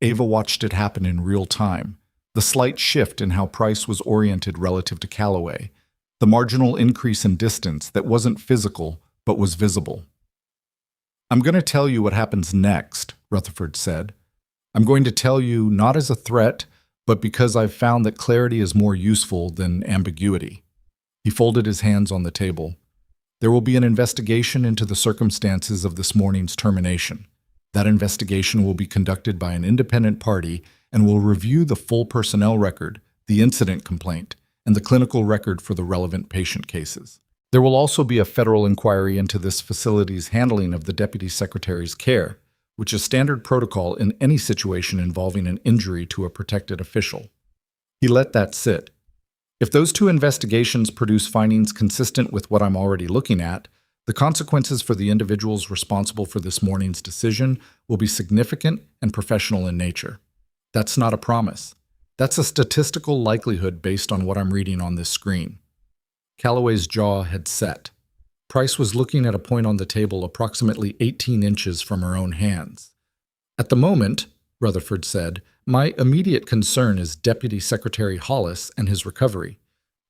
Ava watched it happen in real time, the slight shift in how Price was oriented relative to Calloway, the marginal increase in distance that wasn't physical but was visible. "I'm going to tell you what happens next," Rutherford said. "I'm going to tell you not as a threat, but because I've found that clarity is more useful than ambiguity." He folded his hands on the table. "There will be an investigation into the circumstances of this morning's termination. That investigation will be conducted by an independent party and will review the full personnel record, the incident complaint, and the clinical record for the relevant patient cases. There will also be a federal inquiry into this facility's handling of the Deputy Secretary's care, which is standard protocol in any situation involving an injury to a protected official." He let that sit. "If those 2 investigations produce findings consistent with what I'm already looking at, the consequences for the individuals responsible for this morning's decision will be significant and professional in nature. That's not a promise. That's a statistical likelihood based on what I'm reading on this screen." Calloway's jaw had set. Price was looking at a point on the table approximately 18 inches from her own hands. At the moment, Rutherford said, my immediate concern is Deputy Secretary Hollis and his recovery.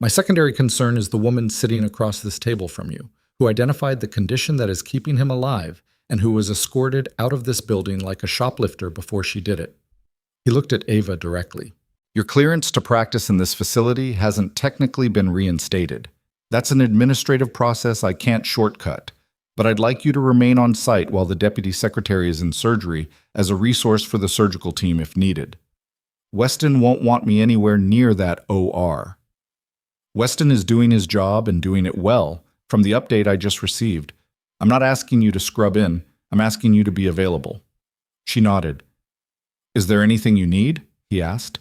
My secondary concern is the woman sitting across this table from you, who identified the condition that is keeping him alive and who was escorted out of this building like a shoplifter before she did it. He looked at Ava directly. Your clearance to practice in this facility hasn't technically been reinstated. That's an administrative process I can't shortcut, but I'd like you to remain on site while the Deputy Secretary is in surgery as a resource for the surgical team if needed. Weston won't want me anywhere near that OR. Weston is doing his job and doing it well, from the update I just received. I'm not asking you to scrub in, I'm asking you to be available. She nodded. Is there anything you need? He asked.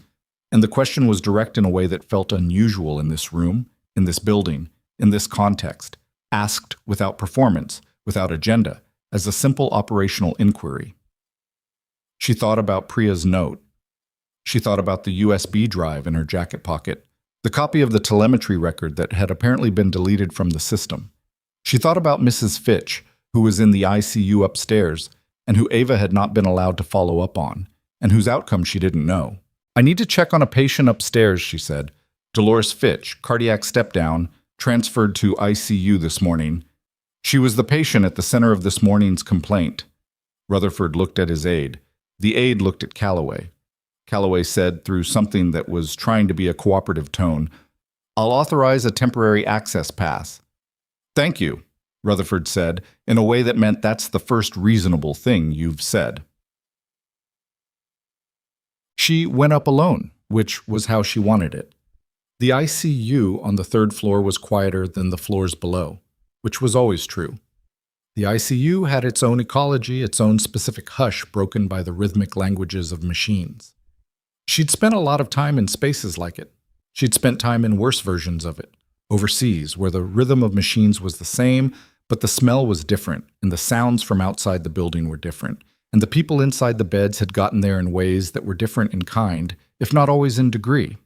And the question was direct in a way that felt unusual in this room, in this building, in this context, asked without performance, without agenda, as a simple operational inquiry. She thought about Priya's note. She thought about the USB drive in her jacket pocket, the copy of the telemetry record that had apparently been deleted from the system. She thought about Mrs. Fitch, who was in the ICU upstairs, and who Ava had not been allowed to follow up on, and whose outcome she didn't know. I need to check on a patient upstairs, she said. Dolores Fitch, cardiac step-down, transferred to ICU this morning. She was the patient at the center of this morning's complaint. Rutherford looked at his aide. The aide looked at Calloway. Calloway said, through something that was trying to be a cooperative tone, I'll authorize a temporary access pass. Thank you, Rutherford said, in a way that meant that's the first reasonable thing you've said. She went up alone, which was how she wanted it. The ICU on the third floor was quieter than the floors below, which was always true. The ICU had its own ecology, its own specific hush broken by the rhythmic languages of machines. She'd spent a lot of time in spaces like it. She'd spent time in worse versions of it, overseas, where the rhythm of machines was the same, but the smell was different, and the sounds from outside the building were different, and the people inside the beds had gotten there in ways that were different in kind, if not always in degree.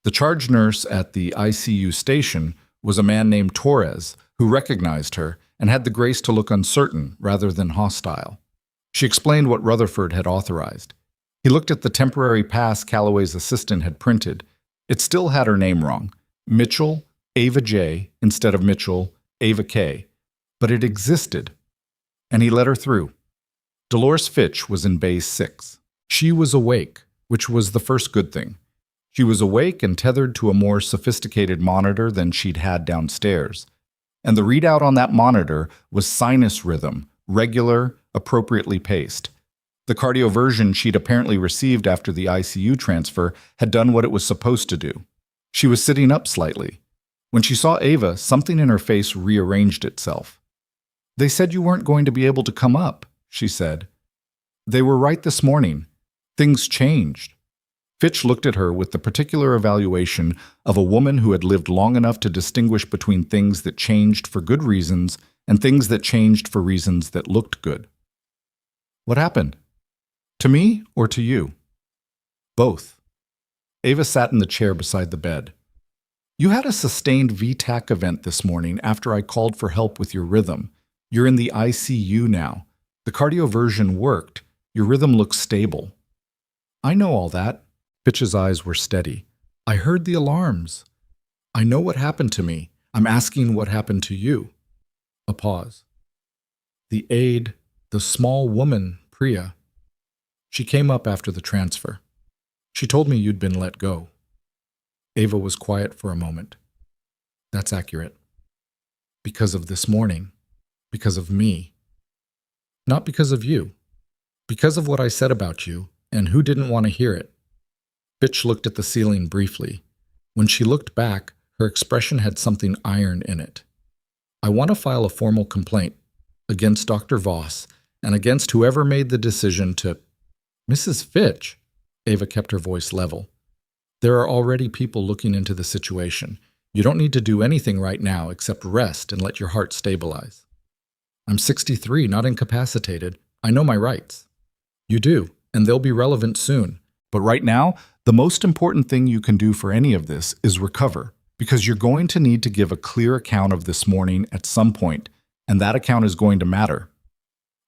The charge nurse at the ICU station was a man named Torres, who recognized her and had the grace to look uncertain rather than hostile. She explained what Rutherford had authorized. He looked at the temporary pass Calloway's assistant had printed. It still had her name wrong. Mitchell, Ava J, instead of Mitchell, Ava K. But it existed. And he let her through. Dolores Fitch was in Bay 6. She was awake, which was the first good thing. She was awake and tethered to a more sophisticated monitor than she'd had downstairs. And the readout on that monitor was sinus rhythm, regular, appropriately paced. The cardioversion she'd apparently received after the ICU transfer had done what it was supposed to do. She was sitting up slightly. When she saw Ava, something in her face rearranged itself. They said you weren't going to be able to come up, she said. They were right this morning. Things changed. Fitch looked at her with the particular evaluation of a woman who had lived long enough to distinguish between things that changed for good reasons and things that changed for reasons that looked good. What happened? To me or to you? Both. Ava sat in the chair beside the bed. You had a sustained VTAC event this morning after I called for help with your rhythm. You're in the ICU now. The cardioversion worked. Your rhythm looks stable. I know all that. Fitch's eyes were steady. I heard the alarms. I know what happened to me. I'm asking what happened to you. A pause. The aide, the small woman, Priya. She came up after the transfer. She told me you'd been let go. Ava was quiet for a moment. That's accurate. Because of this morning. Because of me. Not because of you. Because of what I said about you, and who didn't want to hear it. Fitch looked at the ceiling briefly. When she looked back, her expression had something iron in it. I want to file a formal complaint against Dr. Voss and against whoever made the decision to... Mrs. Fitch, Ava kept her voice level. There are already people looking into the situation. You don't need to do anything right now except rest and let your heart stabilize. I'm 63, not incapacitated. I know my rights. You do, and they'll be relevant soon. But right now, the most important thing you can do for any of this is recover, Because you're going to need to give a clear account of this morning at some point, and that account is going to matter.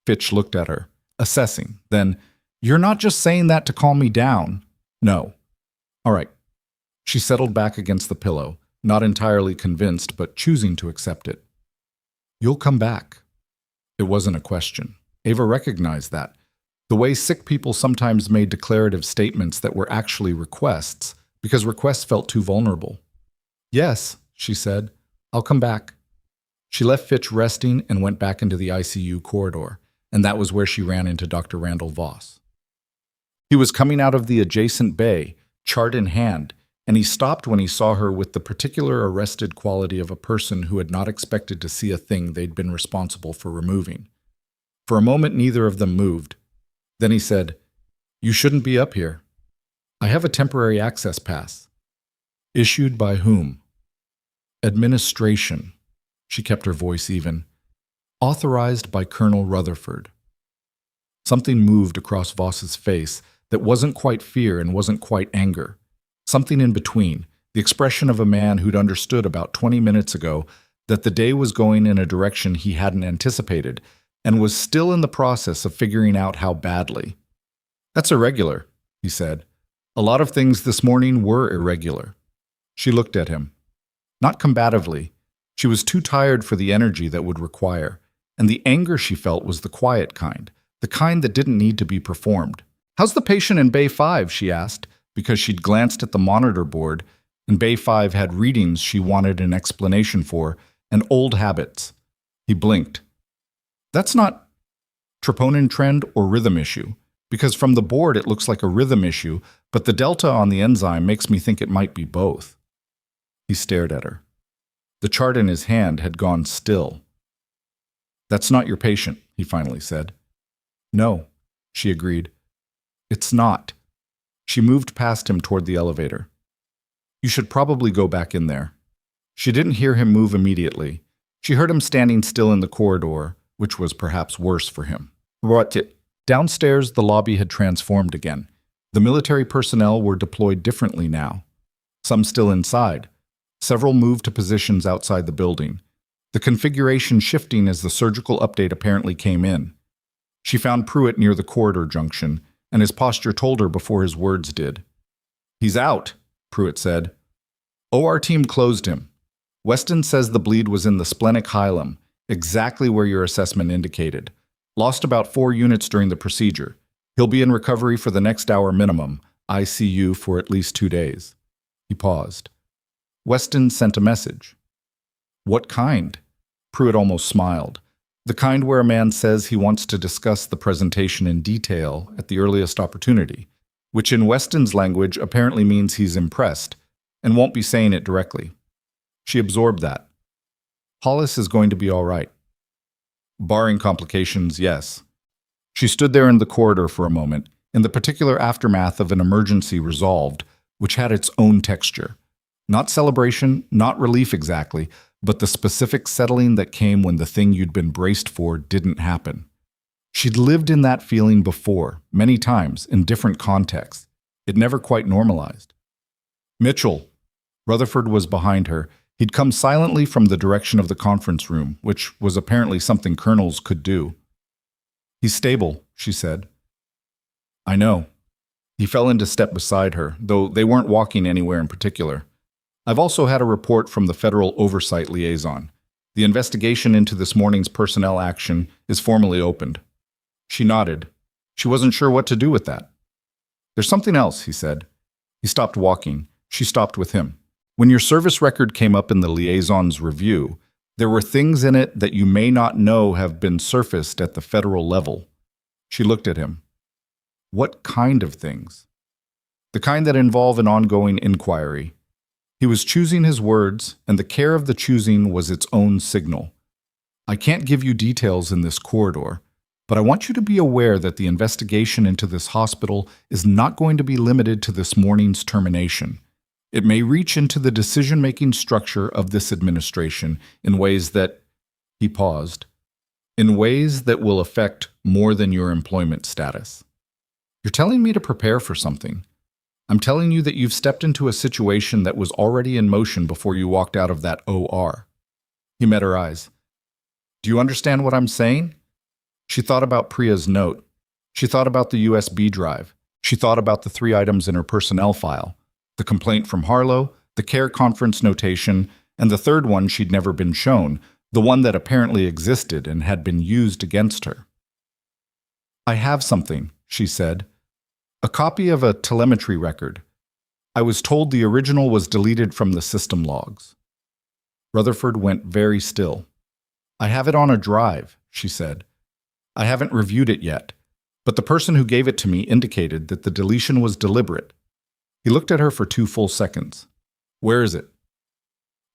Fitch looked at her, assessing. Then, you're not just saying that to calm me down. No. All right. She settled back against the pillow, not entirely convinced, but choosing to accept it. You'll come back. It wasn't a question. Ava recognized that. The way sick people sometimes made declarative statements that were actually requests, because requests felt too vulnerable. Yes, she said. I'll come back. She left Fitch resting and went back into the ICU corridor, and that was where she ran into Dr. Randall Voss. He was coming out of the adjacent bay, chart in hand, and he stopped when he saw her with the particular arrested quality of a person who had not expected to see a thing they'd been responsible for removing. For a moment, neither of them moved. Then he said, "You shouldn't be up here. I have a temporary access pass." "Issued by whom?" "Administration." She kept her voice even. "Authorized by Colonel Rutherford." Something moved across Voss's face that wasn't quite fear and wasn't quite anger. Something in between, the expression of a man who'd understood about 20 minutes ago that the day was going in a direction he hadn't anticipated and was still in the process of figuring out how badly. "That's irregular," he said. "A lot of things this morning were irregular." She looked at him. Not combatively. She was too tired for the energy that would require, and the anger she felt was the quiet kind, the kind that didn't need to be performed. "How's the patient in Bay 5?" she asked, because she'd glanced at the monitor board, and Bay 5 had readings she wanted an explanation for, and old habits. He blinked. "That's not troponin trend or rhythm issue, because from the board it looks like a rhythm issue, but the delta on the enzyme makes me think it might be both." He stared at her. The chart in his hand had gone still. "That's not your patient," he finally said. "No," she agreed. "It's not." She moved past him toward the elevator. "You should probably go back in there." She didn't hear him move immediately. She heard him standing still in the corridor, which was perhaps worse for him. Downstairs, the lobby had transformed again. The military personnel were deployed differently now. Some still inside. Several moved to positions outside the building. The configuration shifting as the surgical update apparently came in. She found Pruitt near the corridor junction, and his posture told her before his words did. "He's out," Pruitt said. "OR team closed him. Weston says the bleed was in the splenic hilum, exactly where your assessment indicated. Lost about 4 units during the procedure. He'll be in recovery for the next hour minimum, ICU for at least 2 days." He paused. Weston sent a message. "What kind?" Pruitt almost smiled. "The kind where a man says he wants to discuss the presentation in detail at the earliest opportunity, which in Weston's language apparently means he's impressed and won't be saying it directly." She absorbed that. "Hollis is going to be all right." "Barring complications, yes." She stood there in the corridor for a moment, in the particular aftermath of an emergency resolved, which had its own texture. Not celebration, not relief exactly, but the specific settling that came when the thing you'd been braced for didn't happen. She'd lived in that feeling before, many times, in different contexts. It never quite normalized. "Mitchell." Rutherford was behind her. He'd come silently from the direction of the conference room, which was apparently something colonels could do. "He's stable," she said. "I know." He fell into step beside her, though they weren't walking anywhere in particular. "I've also had a report from the Federal Oversight Liaison. The investigation into this morning's personnel action is formally opened." She nodded. She wasn't sure what to do with that. "There's something else," he said. He stopped walking. She stopped with him. "When your service record came up in the liaison's review, there were things in it that you may not know have been surfaced at the federal level." She looked at him. "What kind of things?" "The kind that involve an ongoing inquiry." He was choosing his words, and the care of the choosing was its own signal. "I can't give you details in this corridor, but I want you to be aware that the investigation into this hospital is not going to be limited to this morning's termination. It may reach into the decision-making structure of this administration in ways that—" He paused. "In ways that will affect more than your employment status." "You're telling me to prepare for something." I'm telling you that you've stepped into a situation that was already in motion before you walked out of that OR. He met her eyes. Do you understand what I'm saying? She thought about Priya's note. She thought about the USB drive. She thought about the 3 items in her personnel file: the complaint from Harlow, the care conference notation, and the third one she'd never been shown, the one that apparently existed and had been used against her. I have something, she said. A copy of a telemetry record. I was told the original was deleted from the system logs. Rutherford went very still. I have it on a drive, she said. I haven't reviewed it yet, but the person who gave it to me indicated that the deletion was deliberate. He looked at her for 2 full seconds. Where is it?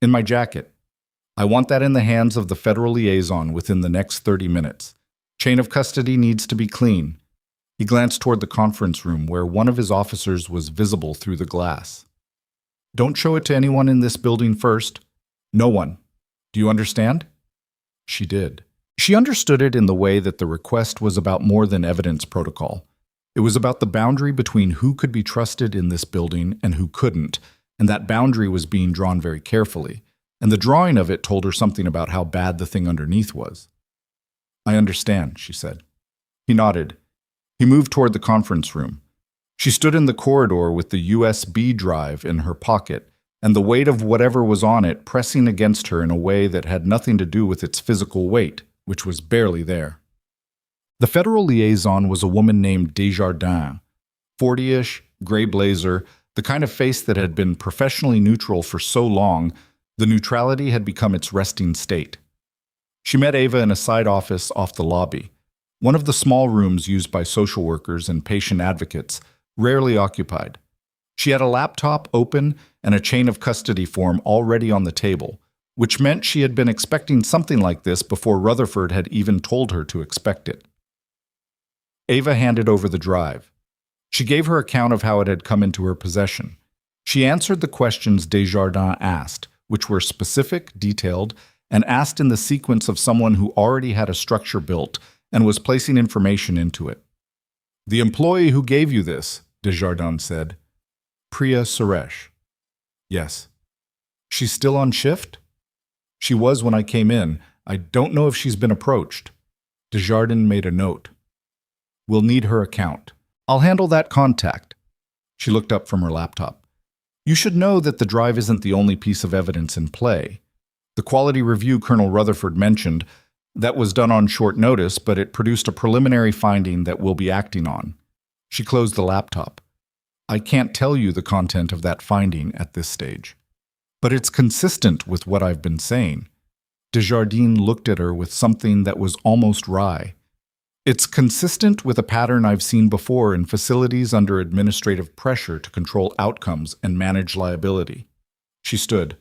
In my jacket. I want that in the hands of the federal liaison within the next 30 minutes. Chain of custody needs to be clean. He glanced toward the conference room where one of his officers was visible through the glass. Don't show it to anyone in this building first. No one. Do you understand? She did. She understood it in the way that the request was about more than evidence protocol. It was about the boundary between who could be trusted in this building and who couldn't, and that boundary was being drawn very carefully, and the drawing of it told her something about how bad the thing underneath was. I understand, she said. He nodded. He moved toward the conference room. She stood in the corridor with the USB drive in her pocket, and the weight of whatever was on it pressing against her in a way that had nothing to do with its physical weight, which was barely there. The federal liaison was a woman named Desjardins, 40-ish, gray blazer, the kind of face that had been professionally neutral for so long, the neutrality had become its resting state. She met Ava in a side office off the lobby, one of the small rooms used by social workers and patient advocates, rarely occupied. She had a laptop open and a chain of custody form already on the table, which meant she had been expecting something like this before Rutherford had even told her to expect it. Ava handed over the drive. She gave her account of how it had come into her possession. She answered the questions Desjardins asked, which were specific, detailed, and asked in the sequence of someone who already had a structure built and was placing information into it. The employee who gave you this, Desjardins said. Priya Suresh. Yes. She's still on shift? She was when I came in. I don't know if she's been approached. Desjardins made a note. We'll need her account. I'll handle that contact. She looked up from her laptop. You should know that the drive isn't the only piece of evidence in play. The quality review Colonel Rutherford mentioned, that was done on short notice, but it produced a preliminary finding that we'll be acting on. She closed the laptop. I can't tell you the content of that finding at this stage. But it's consistent with what I've been saying. Desjardins looked at her with something that was almost wry. It's consistent with a pattern I've seen before in facilities under administrative pressure to control outcomes and manage liability. She stood.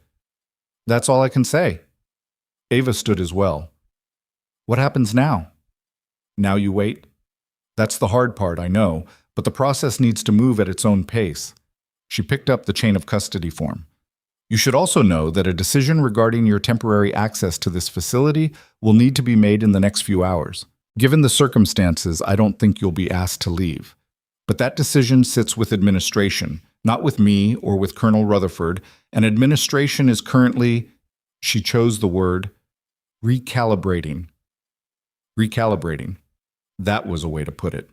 That's all I can say. Ava stood as well. What happens now? Now you wait? That's the hard part, I know, but the process needs to move at its own pace. She picked up the chain of custody form. You should also know that a decision regarding your temporary access to this facility will need to be made in the next few hours. Given the circumstances, I don't think you'll be asked to leave. But that decision sits with administration, not with me or with Colonel Rutherford, and administration is currently, she chose the word, recalibrating. Recalibrating. That was a way to put it.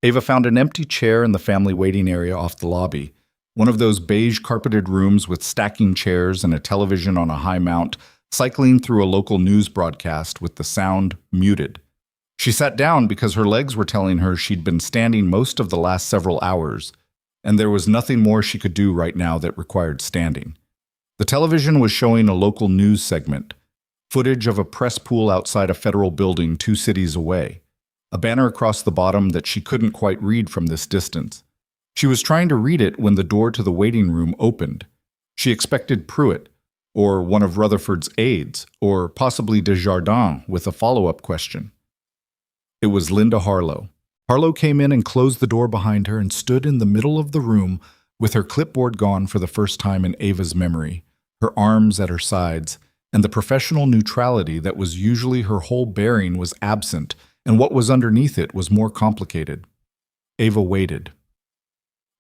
Ava found an empty chair in the family waiting area off the lobby, one of those beige carpeted rooms with stacking chairs and a television on a high mount, cycling through a local news broadcast with the sound muted. She sat down because her legs were telling her she'd been standing most of the last several hours, and there was nothing more she could do right now that required standing. The television was showing a local news segment, footage of a press pool outside a federal building 2 cities away, a banner across the bottom that she couldn't quite read from this distance. She was trying to read it when the door to the waiting room opened. She expected Pruitt, or one of Rutherford's aides, or possibly Desjardins with a follow-up question. It was Linda Harlow. Harlow came in and closed the door behind her and stood in the middle of the room with her clipboard gone for the first time in Ava's memory, her arms at her sides, and the professional neutrality that was usually her whole bearing was absent, and what was underneath it was more complicated. Ava waited.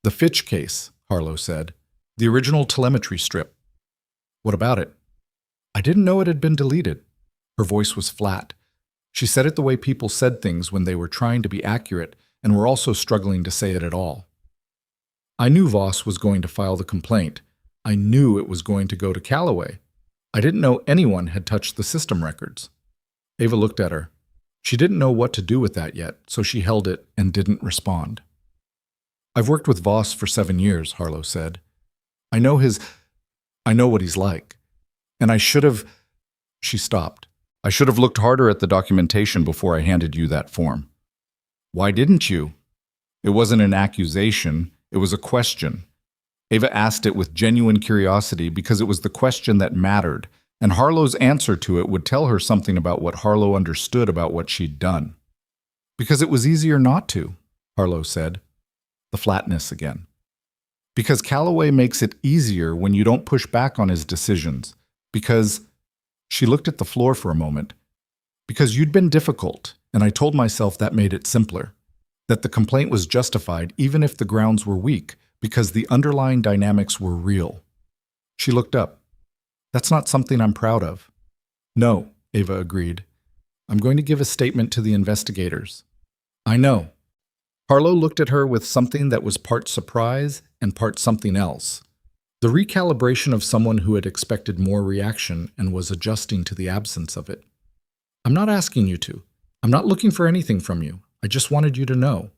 The Fitch case, Harlow said. The original telemetry strip. What about it? I didn't know it had been deleted. Her voice was flat. She said it the way people said things when they were trying to be accurate and were also struggling to say it at all. I knew Voss was going to file the complaint. I knew it was going to go to Callaway. I didn't know anyone had touched the system records. Ava looked at her. She didn't know what to do with that yet, so she held it and didn't respond. I've worked with Voss for 7 years, Harlow said. I know what he's like. And I should have... She stopped. I should have looked harder at the documentation before I handed you that form. Why didn't you? It wasn't an accusation, it was a question. Ava asked it with genuine curiosity because it was the question that mattered, and Harlow's answer to it would tell her something about what Harlow understood about what she'd done. Because it was easier not to, Harlow said. The flatness again. Because Callaway makes it easier when you don't push back on his decisions. Because... She looked at the floor for a moment. Because you'd been difficult, and I told myself that made it simpler. That the complaint was justified even if the grounds were weak, because the underlying dynamics were real. She looked up. That's not something I'm proud of. No, Ava agreed. I'm going to give a statement to the investigators. I know. Harlow looked at her with something that was part surprise and part something else. The recalibration of someone who had expected more reaction and was adjusting to the absence of it. I'm not asking you to. I'm not looking for anything from you. I just wanted you to know.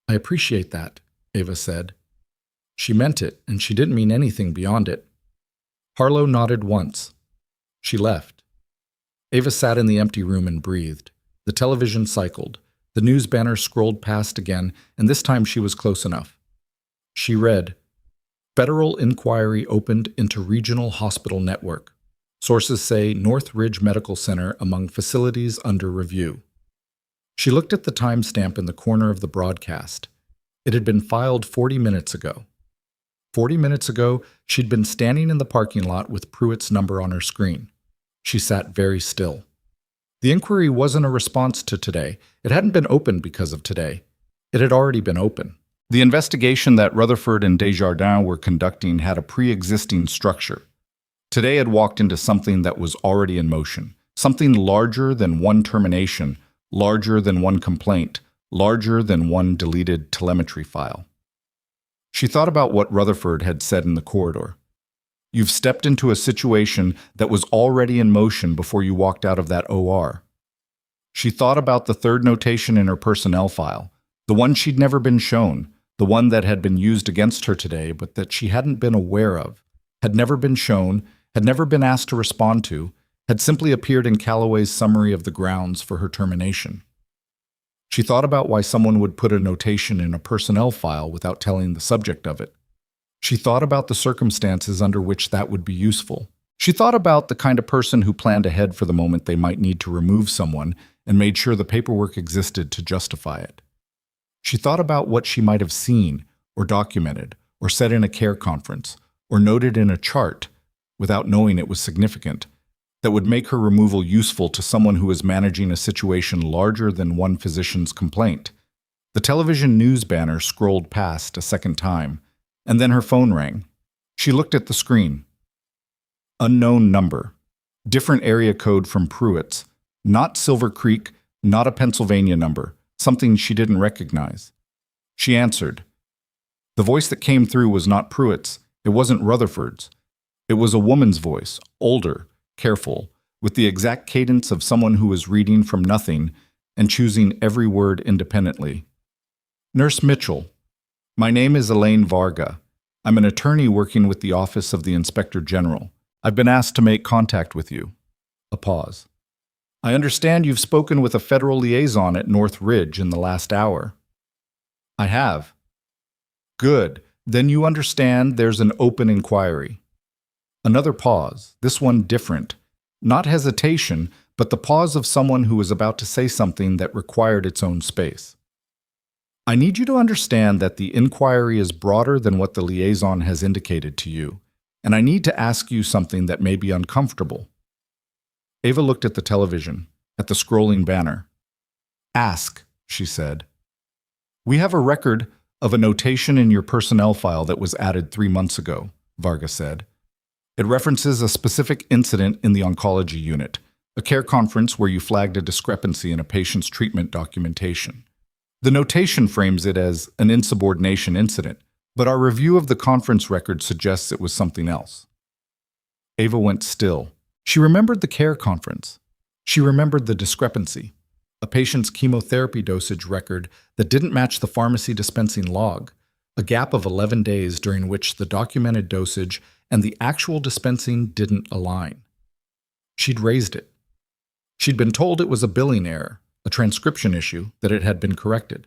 I appreciate that, Ava said. She meant it, and she didn't mean anything beyond it. Harlow nodded once. She left. Ava sat in the empty room and breathed. The television cycled. The news banner scrolled past again, and this time she was close enough. She read, Federal inquiry opened into regional hospital network. Sources say North Ridge Medical Center among facilities under review. She looked at the timestamp in the corner of the broadcast. It had been filed 40 minutes ago. 40 minutes ago, she'd been standing in the parking lot with Pruitt's number on her screen. She sat very still. The inquiry wasn't a response to today. It hadn't been opened because of today. It had already been open. The investigation that Rutherford and Desjardins were conducting had a pre-existing structure. Today had walked into something that was already in motion, something larger than one termination, larger than one complaint, larger than one deleted telemetry file. She thought about what Rutherford had said in the corridor. You've stepped into a situation that was already in motion before you walked out of that OR. She thought about the third notation in her personnel file, the one she'd never been shown, the one that had been used against her today but that she hadn't been aware of, had never been shown, had never been asked to respond to, had simply appeared in Callaway's summary of the grounds for her termination. She thought about why someone would put a notation in a personnel file without telling the subject of it. She thought about the circumstances under which that would be useful. She thought about the kind of person who planned ahead for the moment they might need to remove someone and made sure the paperwork existed to justify it. She thought about what she might have seen, or documented, or said in a care conference, or noted in a chart, without knowing it was significant, that would make her removal useful to someone who is managing a situation larger than one physician's complaint. The television news banner scrolled past a second time, and then her phone rang. She looked at the screen. Unknown number. Different area code from Pruitt's. Not Silver Creek, not a Pennsylvania number. Something she didn't recognize. She answered. The voice that came through was not Pruitt's. It wasn't Rutherford's. It was a woman's voice, older, careful, with the exact cadence of someone who was reading from nothing and choosing every word independently. Nurse Mitchell. My name is Elaine Varga. I'm an attorney working with the Office of the Inspector General. I've been asked to make contact with you. A pause. I understand you've spoken with a federal liaison at North Ridge in the last hour. I have. Good. Then you understand there's an open inquiry. Another pause, this one different. Not hesitation, but the pause of someone who was about to say something that required its own space. I need you to understand that the inquiry is broader than what the liaison has indicated to you, and I need to ask you something that may be uncomfortable. Ava looked at the television, at the scrolling banner. Ask, she said. We have a record Of a notation in your personnel file that was added 3 months ago, Varga said. It references a specific incident in the oncology unit, a care conference where you flagged a discrepancy in a patient's treatment documentation. The notation frames it as an insubordination incident, but our review of the conference record suggests it was something else. Ava went still. She remembered the care conference. She remembered the discrepancy, a patient's chemotherapy dosage record that didn't match the pharmacy dispensing log, a gap of 11 days during which the documented dosage and the actual dispensing didn't align. She'd raised it. She'd been told it was a billing error, a transcription issue, that it had been corrected.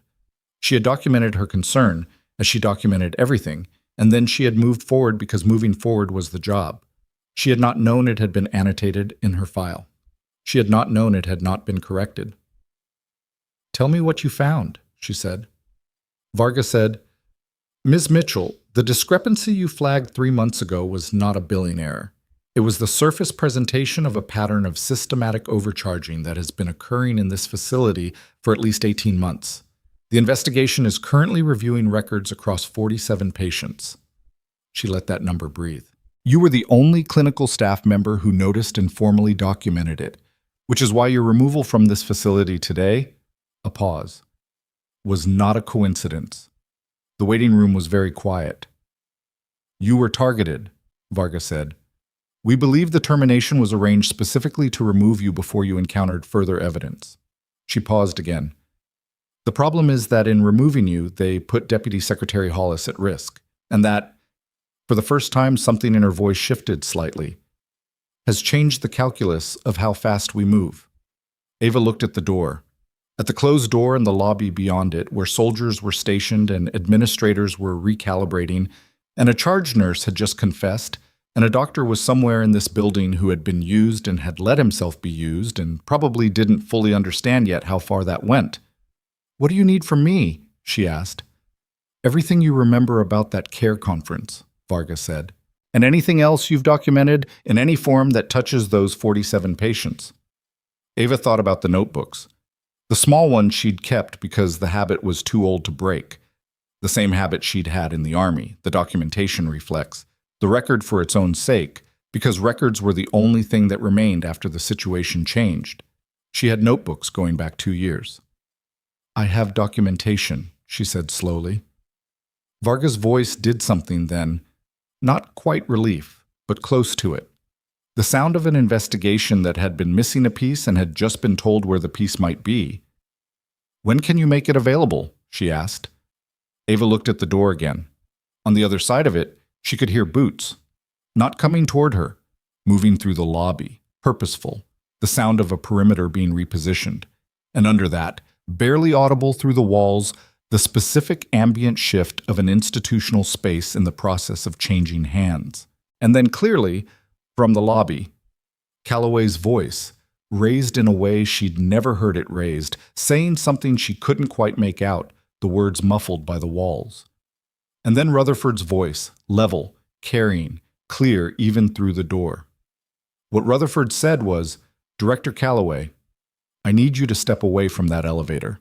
She had documented her concern, as she documented everything, and then she had moved forward because moving forward was the job. She had not known it had been annotated in her file. She had not known it had not been corrected. "Tell me what you found," she said. Varga said, "Ms. Mitchell, the discrepancy you flagged 3 months ago was not a billing error. It was the surface presentation of a pattern of systematic overcharging that has been occurring in this facility for at least 18 months. The investigation is currently reviewing records across 47 patients." She let that number breathe. "You were the only clinical staff member who noticed and formally documented it, which is why your removal from this facility today," a pause, "was not a coincidence. The waiting room was very quiet." "You were targeted," Varga said. "We believe the termination was arranged specifically to remove you before you encountered further evidence." She paused again. "The problem is that in removing you, they put Deputy Secretary Hollis at risk, and that, for the first time something in her voice shifted slightly, has changed the calculus of how fast we move." Ava looked at the door. At the closed door in the lobby beyond it, where soldiers were stationed and administrators were recalibrating, and a charge nurse had just confessed, and a doctor was somewhere in this building who had been used and had let himself be used and probably didn't fully understand yet how far that went. "What do you need from me?" she asked. "Everything you remember about that care conference," Varga said, "and anything else you've documented in any form that touches those 47 patients." Ava thought about the notebooks. The small one she'd kept because the habit was too old to break. The same habit she'd had in the Army, the documentation reflex, the record for its own sake, because records were the only thing that remained after the situation changed. She had notebooks going back 2 years. "I have documentation," she said slowly. Varga's voice did something then, not quite relief, but close to it. The sound of an investigation that had been missing a piece and had just been told where the piece might be. "When can you make it available?" she asked. Ava looked at the door again. On the other side of it, she could hear boots, not coming toward her, moving through the lobby, purposeful, the sound of a perimeter being repositioned. And under that, barely audible through the walls, the specific ambient shift of an institutional space in the process of changing hands. And then clearly, from the lobby, Calloway's voice, raised in a way she'd never heard it raised, saying something she couldn't quite make out, the words muffled by the walls. And then Rutherford's voice, level, carrying, clear even through the door. What Rutherford said was, "Director Calloway, I need you to step away from that elevator."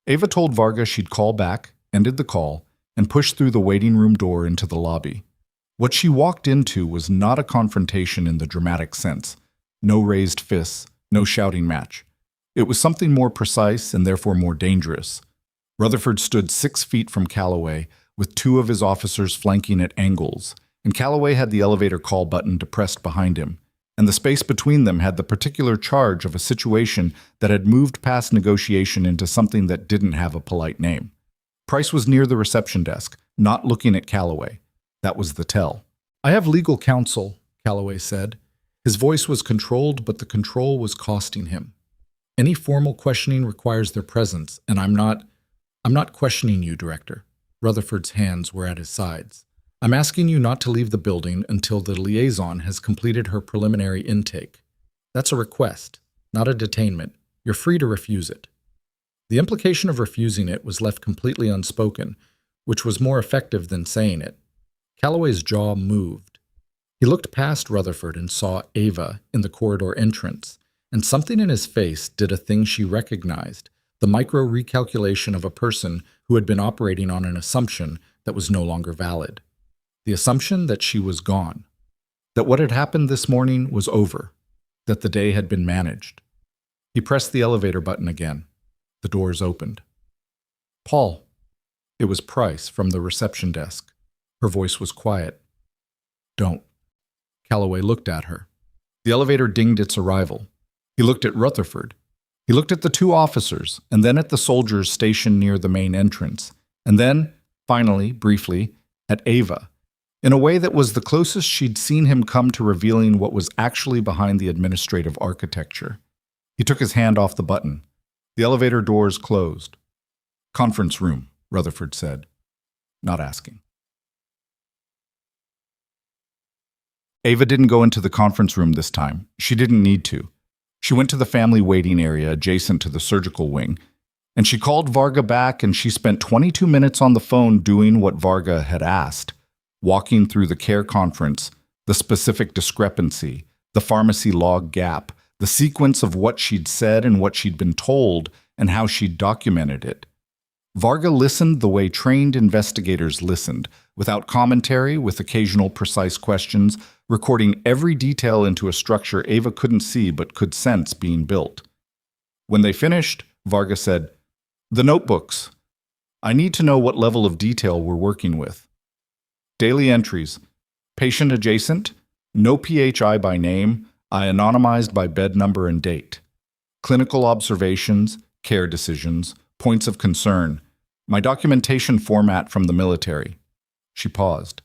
Ava told Varga she'd call back, ended the call, and pushed through the waiting room door into the lobby. What she walked into was not a confrontation in the dramatic sense. No raised fists, no shouting match. It was something more precise and therefore more dangerous. Rutherford stood 6 feet from Calloway, with 2 of his officers flanking at angles, and Calloway had the elevator call button depressed behind him, and the space between them had the particular charge of a situation that had moved past negotiation into something that didn't have a polite name. Price was near the reception desk, not looking at Calloway. That was the tell. "I have legal counsel," Calloway said. His voice was controlled, but the control was costing him. "Any formal questioning requires their presence, and I'm not questioning you, Director." Rutherford's hands were at his sides. "I'm asking you not to leave the building until the liaison has completed her preliminary intake. That's a request, not a detainment. You're free to refuse it." The implication of refusing it was left completely unspoken, which was more effective than saying it. Calloway's jaw moved. He looked past Rutherford and saw Ava in the corridor entrance, and something in his face did a thing she recognized, the micro-recalculation of a person who had been operating on an assumption that was no longer valid. The assumption that she was gone, that what had happened this morning was over, that the day had been managed. He pressed the elevator button again. The doors opened. "Paul." It was Price from the reception desk. Her voice was quiet. "Don't." Calloway looked at her. The elevator dinged its arrival. He looked at Rutherford. He looked at the two officers, and then at the soldiers stationed near the main entrance, and then, finally, briefly, at Ava, in a way that was the closest she'd seen him come to revealing what was actually behind the administrative architecture. He took his hand off the button. The elevator doors closed. "Conference room," Rutherford said, not asking. Ava didn't go into the conference room this time. She didn't need to. She went to the family waiting area adjacent to the surgical wing, and she called Varga back, and she spent 22 minutes on the phone doing what Varga had asked, walking through the care conference, the specific discrepancy, the pharmacy log gap, the sequence of what she'd said and what she'd been told, and how she'd documented it. Varga listened the way trained investigators listened, without commentary, with occasional precise questions, recording every detail into a structure Ava couldn't see but could sense being built. When they finished, Varga said, "The notebooks. I need to know what level of detail we're working with. Daily entries. Patient adjacent. No PHI by name. I anonymized by bed number and date. Clinical observations, care decisions, points of concern. My documentation format from the military." She paused.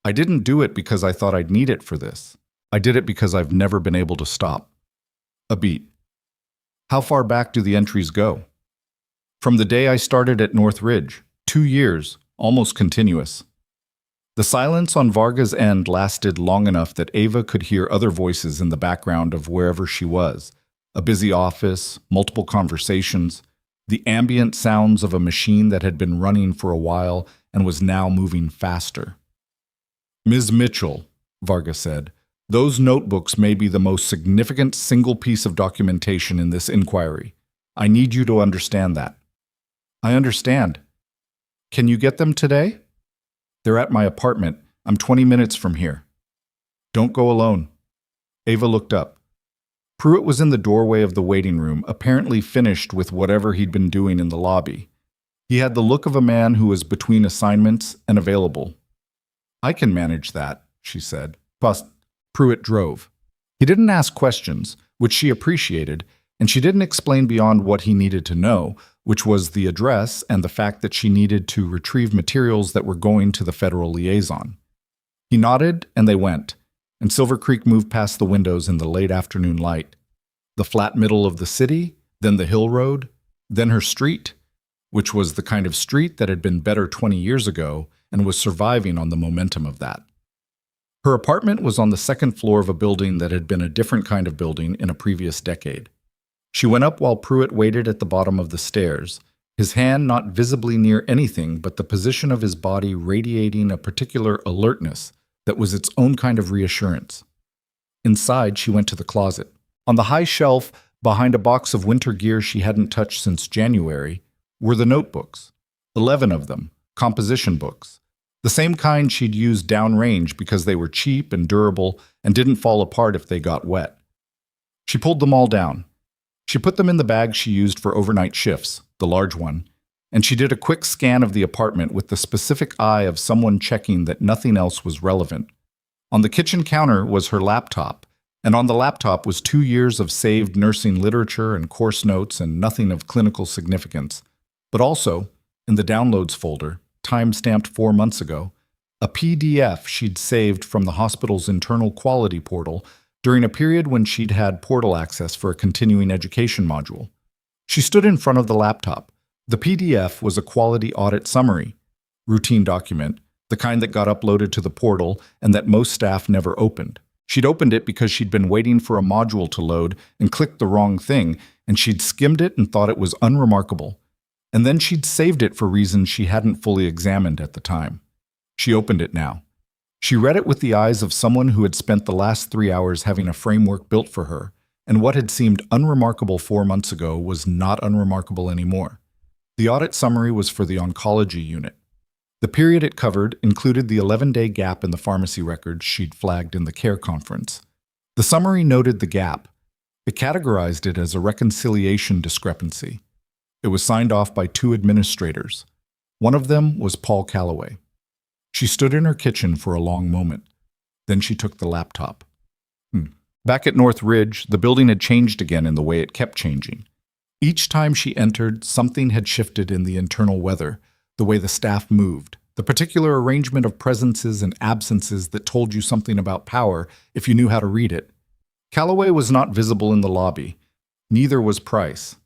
"I didn't do it because I thought I'd need it for this. I did it because I've never been able to stop." A beat. "How far back do the entries go?" "From the day I started at North Ridge. 2 years, almost continuous." The silence on Varga's end lasted long enough that Ava could hear other voices in the background of wherever she was. A busy office, multiple conversations, the ambient sounds of a machine that had been running for a while and was now moving faster. "Ms. Mitchell," Varga said, "those notebooks may be the most significant single piece of documentation in this inquiry. I need you to understand that." "I understand. Can you get them today?" "They're at my apartment. I'm 20 minutes from here." "Don't go alone." Ava looked up. Pruitt was in the doorway of the waiting room, apparently finished with whatever he'd been doing in the lobby. He had the look of a man who was between assignments and available. "I can manage that," she said. Plus, Pruitt drove. He didn't ask questions, which she appreciated, and she didn't explain beyond what he needed to know, which was the address and the fact that she needed to retrieve materials that were going to the federal liaison. He nodded, and they went, and Silver Creek moved past the windows in the late afternoon light. The flat middle of the city, then the hill road, then her street, which was the kind of street that had been better 20 years ago and was surviving on the momentum of that. Her apartment was on the second floor of a building that had been a different kind of building in a previous decade. She went up while Pruitt waited at the bottom of the stairs, his hand not visibly near anything but the position of his body radiating a particular alertness that was its own kind of reassurance. Inside, she went to the closet. On the high shelf, behind a box of winter gear she hadn't touched since January, were the notebooks. 11 of them, composition books. The same kind she'd used downrange because they were cheap and durable and didn't fall apart if they got wet. She pulled them all down. She put them in the bag she used for overnight shifts, the large one, and she did a quick scan of the apartment with the specific eye of someone checking that nothing else was relevant. On the kitchen counter was her laptop, and on the laptop was 2 years of saved nursing literature and course notes and nothing of clinical significance. But also, in the downloads folder, time-stamped 4 months ago, a PDF she'd saved from the hospital's internal quality portal during a period when she'd had portal access for a continuing education module. She stood in front of the laptop. The PDF was a quality audit summary, routine document, the kind that got uploaded to the portal and that most staff never opened. She'd opened it because she'd been waiting for a module to load and clicked the wrong thing, and she'd skimmed it and thought it was unremarkable. And then she'd saved it for reasons she hadn't fully examined at the time. She opened it now. She read it with the eyes of someone who had spent the last 3 hours having a framework built for her, and what had seemed unremarkable 4 months ago was not unremarkable anymore. The audit summary was for the oncology unit. The period it covered included the 11-day gap in the pharmacy records she'd flagged in the care conference. The summary noted the gap. It categorized it as a reconciliation discrepancy. It was signed off by 2 administrators. One of them was Paul Calloway. She stood in her kitchen for a long moment. Then she took the laptop. Back at North Ridge, the building had changed again in the way it kept changing. Each time she entered, something had shifted in the internal weather, the way the staff moved, the particular arrangement of presences and absences that told you something about power if you knew how to read it. Calloway was not visible in the lobby. Neither was Price.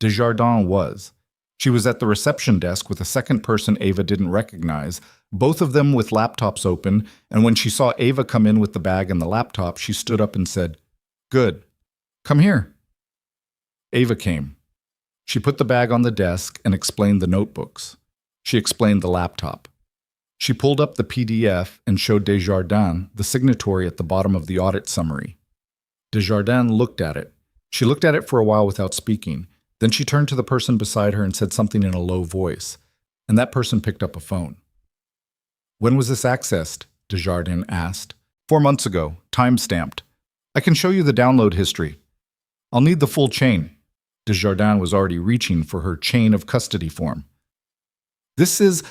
Desjardins was. She was at the reception desk with a second person Ava didn't recognize, both of them with laptops open, and when she saw Ava come in with the bag and the laptop, she stood up and said, "Good. Come here." Ava came. She put the bag on the desk and explained the notebooks. She explained the laptop. She pulled up the PDF and showed Desjardins the signatory at the bottom of the audit summary. Desjardins looked at it. She looked at it for a while without speaking. Then she turned to the person beside her and said something in a low voice, and that person picked up a phone. "When was this accessed?" Desjardins asked. 4 months ago, time-stamped. I can show you the download history. I'll need the full chain." Desjardins was already reaching for her chain of custody form. This is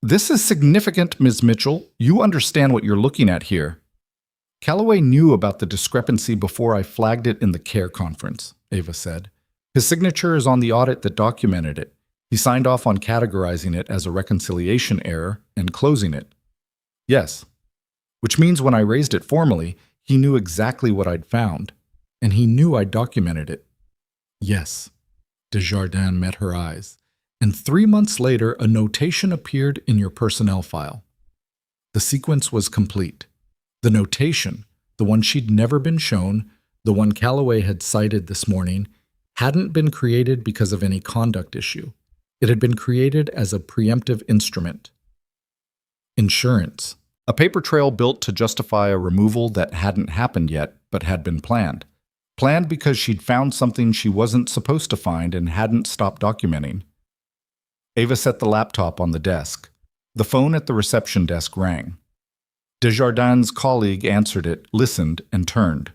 significant, Ms. Mitchell. You understand what you're looking at here." "Calloway knew about the discrepancy before I flagged it in the care conference," Ava said. "His signature is on the audit that documented it. He signed off on categorizing it as a reconciliation error and closing it." "Yes. Which means when I raised it formally, he knew exactly what I'd found. And he knew I'd documented it." "Yes." Desjardins met her eyes. "And 3 months later, a notation appeared in your personnel file." The sequence was complete. The notation, the one she'd never been shown, the one Calloway had cited this morning, hadn't been created because of any conduct issue. It had been created as a preemptive instrument. Insurance. A paper trail built to justify a removal that hadn't happened yet, but had been planned. Planned because she'd found something she wasn't supposed to find and hadn't stopped documenting. Ava set the laptop on the desk. The phone at the reception desk rang. Desjardins' colleague answered it, listened, and turned.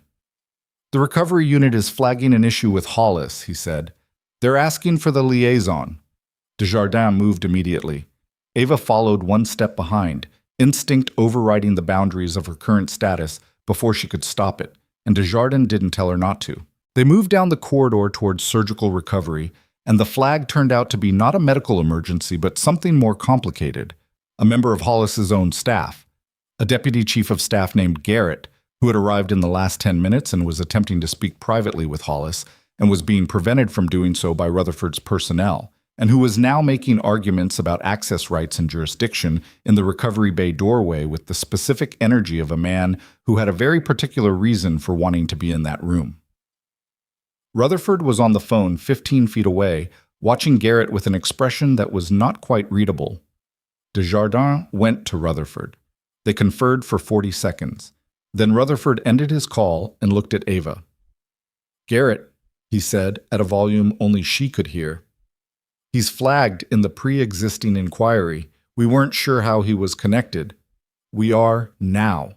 "The recovery unit is flagging an issue with Hollis," he said. "They're asking for the liaison." Desjardins moved immediately. Ava followed one step behind, instinct overriding the boundaries of her current status before she could stop it, and Desjardins didn't tell her not to. They moved down the corridor towards surgical recovery, and the flag turned out to be not a medical emergency but something more complicated. A member of Hollis's own staff, a deputy chief of staff named Garrett, who had arrived in the last 10 minutes and was attempting to speak privately with Hollis and was being prevented from doing so by Rutherford's personnel, and who was now making arguments about access rights and jurisdiction in the recovery bay doorway with the specific energy of a man who had a very particular reason for wanting to be in that room. Rutherford was on the phone 15 feet away, watching Garrett with an expression that was not quite readable. Desjardins went to Rutherford. They conferred for 40 seconds. Then Rutherford ended his call and looked at Ava. "Garrett," he said at a volume only she could hear. "He's flagged in the pre-existing inquiry. We weren't sure how he was connected. We are now."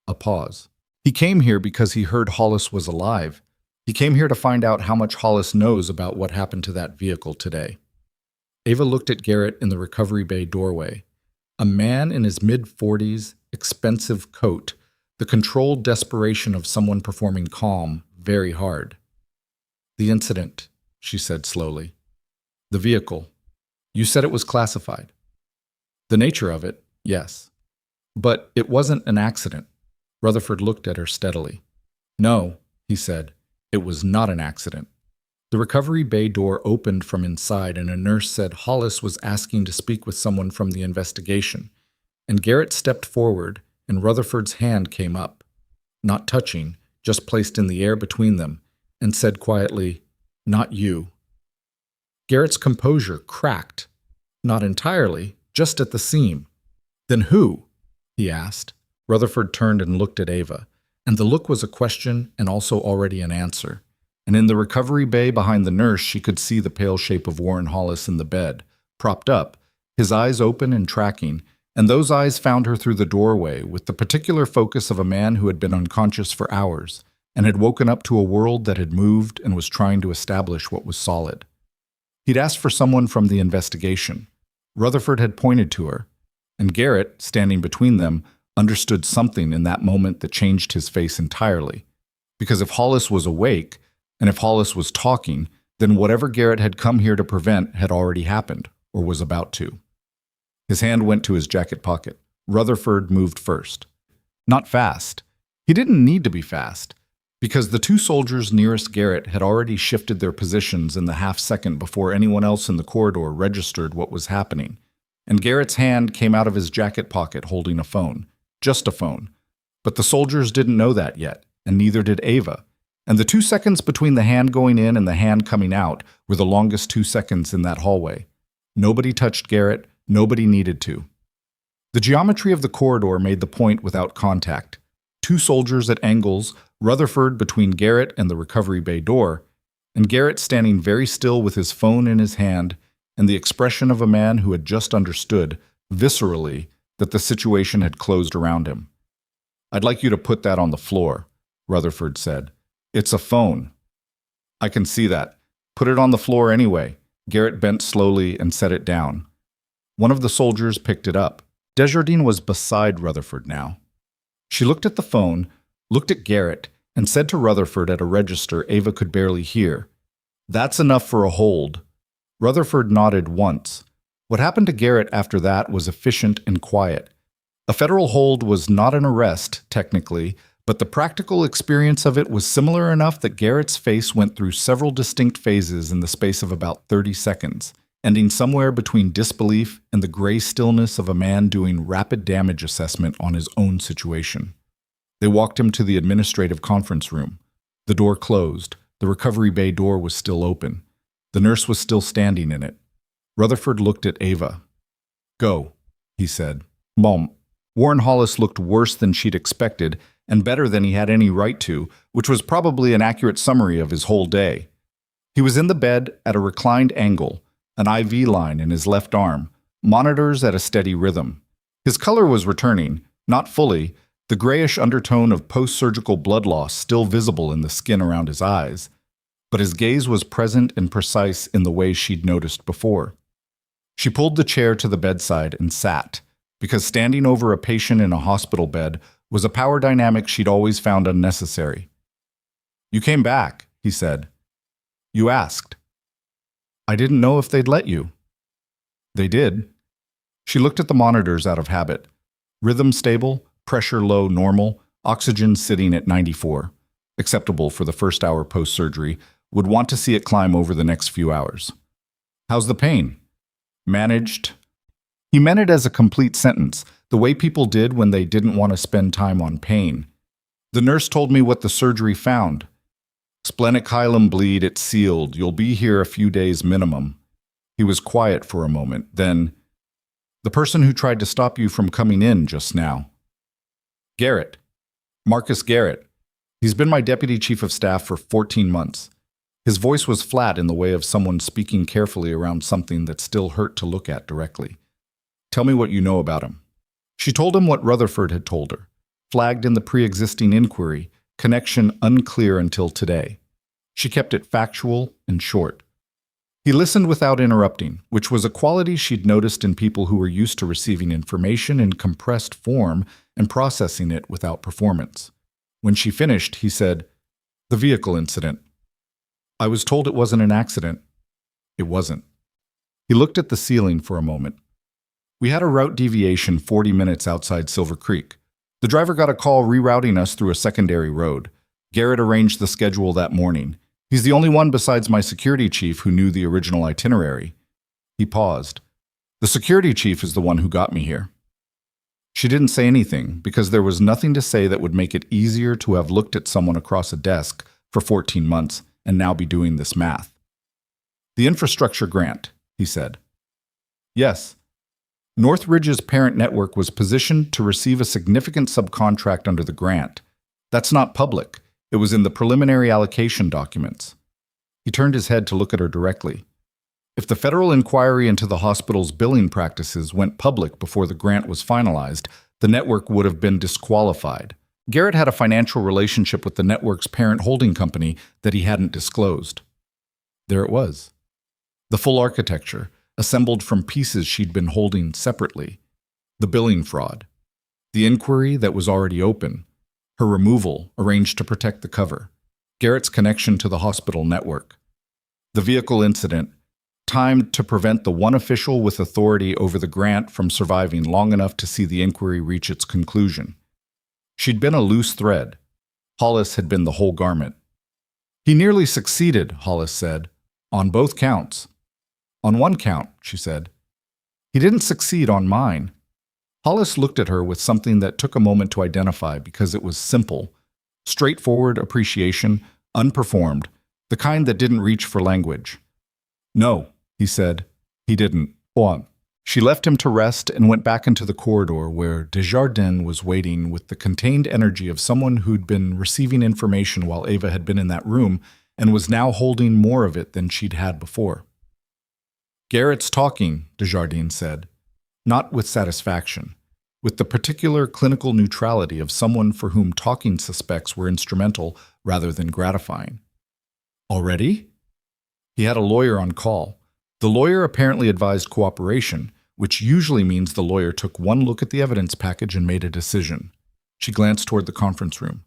A pause. "He came here because he heard Hollis was alive. He came here to find out how much Hollis knows about what happened to that vehicle today." Ava looked at Garrett in the recovery bay doorway. A man in his mid-40s, expensive coat, the controlled desperation of someone performing calm very hard. "The incident," she said slowly. "The vehicle. You said it was classified." "The nature of it, yes. But it wasn't an accident." Rutherford looked at her steadily. "No," he said, "it was not an accident." The recovery bay door opened from inside and a nurse said Hollis was asking to speak with someone from the investigation, and Garrett stepped forward and Rutherford's hand came up, not touching, just placed in the air between them, and said quietly, "Not you." Garrett's composure cracked. Not entirely, just at the seam. "Then who?" he asked. Rutherford turned and looked at Ava, And the look was a question and also already an answer. And in the recovery bay behind the nurse, she could see the pale shape of Warren Hollis in the bed, propped up, his eyes open and tracking, and those eyes found her through the doorway with the particular focus of a man who had been unconscious for hours and had woken up to a world that had moved and was trying to establish what was solid. He'd asked for someone from the investigation. Rutherford had pointed to her, and Garrett, standing between them, understood something in that moment that changed his face entirely. Because if Hollis was awake, and if Hollis was talking, then whatever Garrett had come here to prevent had already happened, or was about to. His hand went to his jacket pocket. Rutherford moved first. Not fast. He didn't need to be fast, because the two soldiers nearest Garrett had already shifted their positions in the half-second before anyone else in the corridor registered what was happening, and Garrett's hand came out of his jacket pocket holding a phone. Just a phone. But the soldiers didn't know that yet, and neither did Ava. And the 2 seconds between the hand going in and the hand coming out were the longest 2 seconds in that hallway. Nobody touched Garrett, nobody needed to. The geometry of the corridor made the point without contact. 2 soldiers at angles, Rutherford between Garrett and the recovery bay door, and Garrett standing very still with his phone in his hand and the expression of a man who had just understood, viscerally, that the situation had closed around him. "I'd like you to put that on the floor," Rutherford said. "It's a phone." "I can see that. Put it on the floor anyway." Garrett bent slowly and set it down. One of the soldiers picked it up. Desjardins was beside Rutherford now. She looked at the phone, looked at Garrett, and said to Rutherford at a register Ava could barely hear, "That's enough for a hold." Rutherford nodded once. What happened to Garrett after that was efficient and quiet. A federal hold was not an arrest, technically, but the practical experience of it was similar enough that Garrett's face went through several distinct phases in the space of about 30 seconds, ending somewhere between disbelief and the gray stillness of a man doing rapid damage assessment on his own situation. They walked him to the administrative conference room. The door closed. The recovery bay door was still open. The nurse was still standing in it. Rutherford looked at Ava. "Go," he said. Mom. Warren Hollis looked worse than she'd expected, and better than he had any right to, which was probably an accurate summary of his whole day. He was in the bed at a reclined angle, an IV line in his left arm, monitors at a steady rhythm. His color was returning, not fully, the grayish undertone of post-surgical blood loss still visible in the skin around his eyes, but his gaze was present and precise in the way she'd noticed before. She pulled the chair to the bedside and sat, because standing over a patient in a hospital bed was a power dynamic she'd always found unnecessary. "You came back," he said. "You asked." "I didn't know if they'd let you." "They did." She looked at the monitors out of habit. Rhythm stable, pressure low normal, oxygen sitting at 94. Acceptable for the first hour post-surgery, would want to see it climb over the next few hours. "How's the pain?" "Managed." He meant it as a complete sentence, the way people did when they didn't want to spend time on pain. "The nurse told me what the surgery found. Splenic hilum bleed, it's sealed. You'll be here a few days minimum." He was quiet for a moment, then, "The person who tried to stop you from coming in just now." "Garrett. Marcus Garrett. He's been my deputy chief of staff for 14 months. His voice was flat in the way of someone speaking carefully around something that still hurt to look at directly. "Tell me what you know about him." She told him what Rutherford had told her, flagged in the pre-existing inquiry, connection unclear until today. She kept it factual and short. He listened without interrupting, which was a quality she'd noticed in people who were used to receiving information in compressed form and processing it without performance. When she finished, he said, "The vehicle incident. I was told it wasn't an accident." It wasn't. He looked at the ceiling for a moment. "We had a route deviation 40 minutes outside Silver Creek. The driver got a call rerouting us through a secondary road. Garrett arranged the schedule that morning. He's the only one besides my security chief who knew the original itinerary." He paused. "The security chief is the one who got me here." She didn't say anything because there was nothing to say that would make it easier to have looked at someone across a desk for 14 months and now be doing this math. "The infrastructure grant," he said. "Yes. Northridge's parent network was positioned to receive a significant subcontract under the grant. That's not public. It was in the preliminary allocation documents. He turned his head to look at her directly. If the federal inquiry into the hospital's billing practices went public before the grant was finalized, the network would have been disqualified. Garrett had a financial relationship with the network's parent holding company that he hadn't disclosed. There it was. The full architecture, assembled from pieces she'd been holding separately. The billing fraud. The inquiry that was already open. Her removal, arranged to protect the cover. Garrett's connection to the hospital network. The vehicle incident, timed to prevent the one official with authority over the grant from surviving long enough to see the inquiry reach its conclusion. She'd been a loose thread. Hollis had been the whole garment. He nearly succeeded, Hollis said, on both counts. On one count, she said. He didn't succeed on mine. Hollis looked at her with something that took a moment to identify because it was simple, straightforward appreciation, unperformed, the kind that didn't reach for language. No, he said. He didn't. Go on. She left him to rest and went back into the corridor where Desjardins was waiting with the contained energy of someone who'd been receiving information while Ava had been in that room and was now holding more of it than she'd had before. Garrett's talking, Desjardins said, not with satisfaction, with the particular clinical neutrality of someone for whom talking suspects were instrumental rather than gratifying. Already? He had a lawyer on call. The lawyer apparently advised cooperation, which usually means the lawyer took one look at the evidence package and made a decision. She glanced toward the conference room.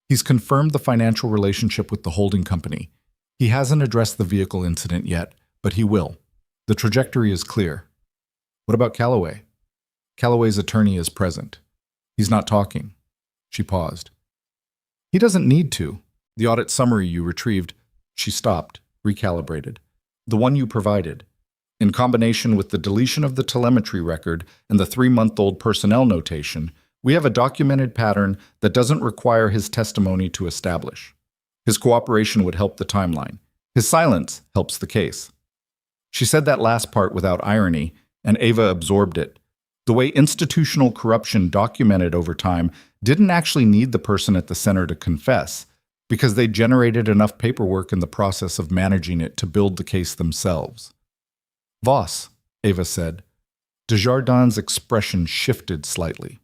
He's confirmed the financial relationship with the holding company. He hasn't addressed the vehicle incident yet, but he will. The trajectory is clear. What about Calloway? Calloway's attorney is present. He's not talking. She paused. He doesn't need to. The audit summary you retrieved. She stopped, recalibrated. The one you provided. In combination with the deletion of the telemetry record and the 3-month-old personnel notation, we have a documented pattern that doesn't require his testimony to establish. His cooperation would help the timeline. His silence helps the case. She said that last part without irony, and Ava absorbed it. The way institutional corruption documented over time didn't actually need the person at the center to confess, because they generated enough paperwork in the process of managing it to build the case themselves. Voss, Ava said. Desjardins' expression shifted slightly.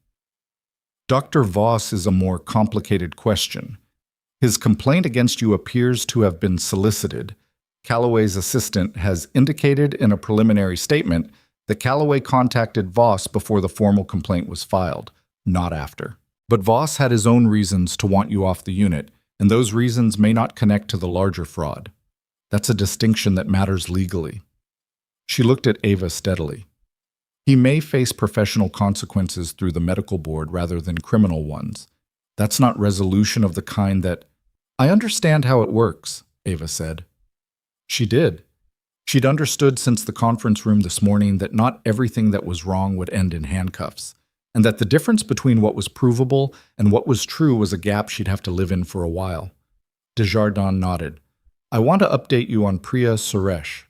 Dr. Voss is a more complicated question. His complaint against you appears to have been solicited. Calloway's assistant has indicated in a preliminary statement that Calloway contacted Voss before the formal complaint was filed, not after. But Voss had his own reasons to want you off the unit, and those reasons may not connect to the larger fraud. That's a distinction that matters legally. She looked at Ava steadily. He may face professional consequences through the medical board rather than criminal ones. That's not resolution of the kind that... I understand how it works, Ava said. She did. She'd understood since the conference room this morning that not everything that was wrong would end in handcuffs, and that the difference between what was provable and what was true was a gap she'd have to live in for a while. Desjardins nodded. I want to update you on Priya Suresh.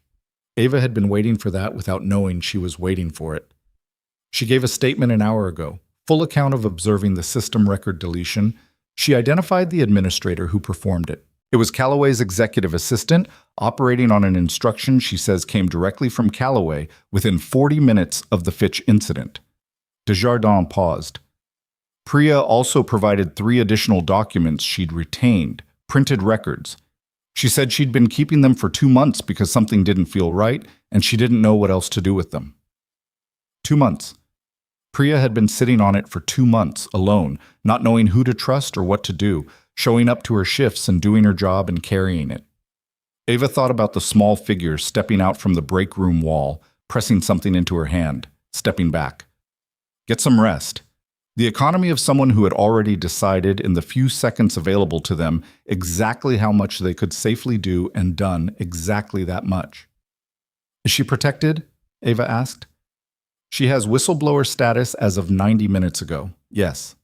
Ava had been waiting for that without knowing she was waiting for it. She gave a statement an hour ago, full account of observing the system record deletion. She identified the administrator who performed it. It was Calloway's executive assistant, operating on an instruction she says came directly from Calloway within 40 minutes of the Fitch incident. Desjardins paused. Priya also provided 3 additional documents she'd retained, printed records. She said she'd been keeping them for 2 months because something didn't feel right, and she didn't know what else to do with them. 2 months. Priya had been sitting on it for 2 months, alone, not knowing who to trust or what to do, showing up to her shifts and doing her job and carrying it. Ava thought about the small figure stepping out from the break room wall, pressing something into her hand, stepping back. Get some rest. The economy of someone who had already decided in the few seconds available to them exactly how much they could safely do and done exactly that much. Is she protected? Ava asked. She has whistleblower status as of 90 minutes ago, yes.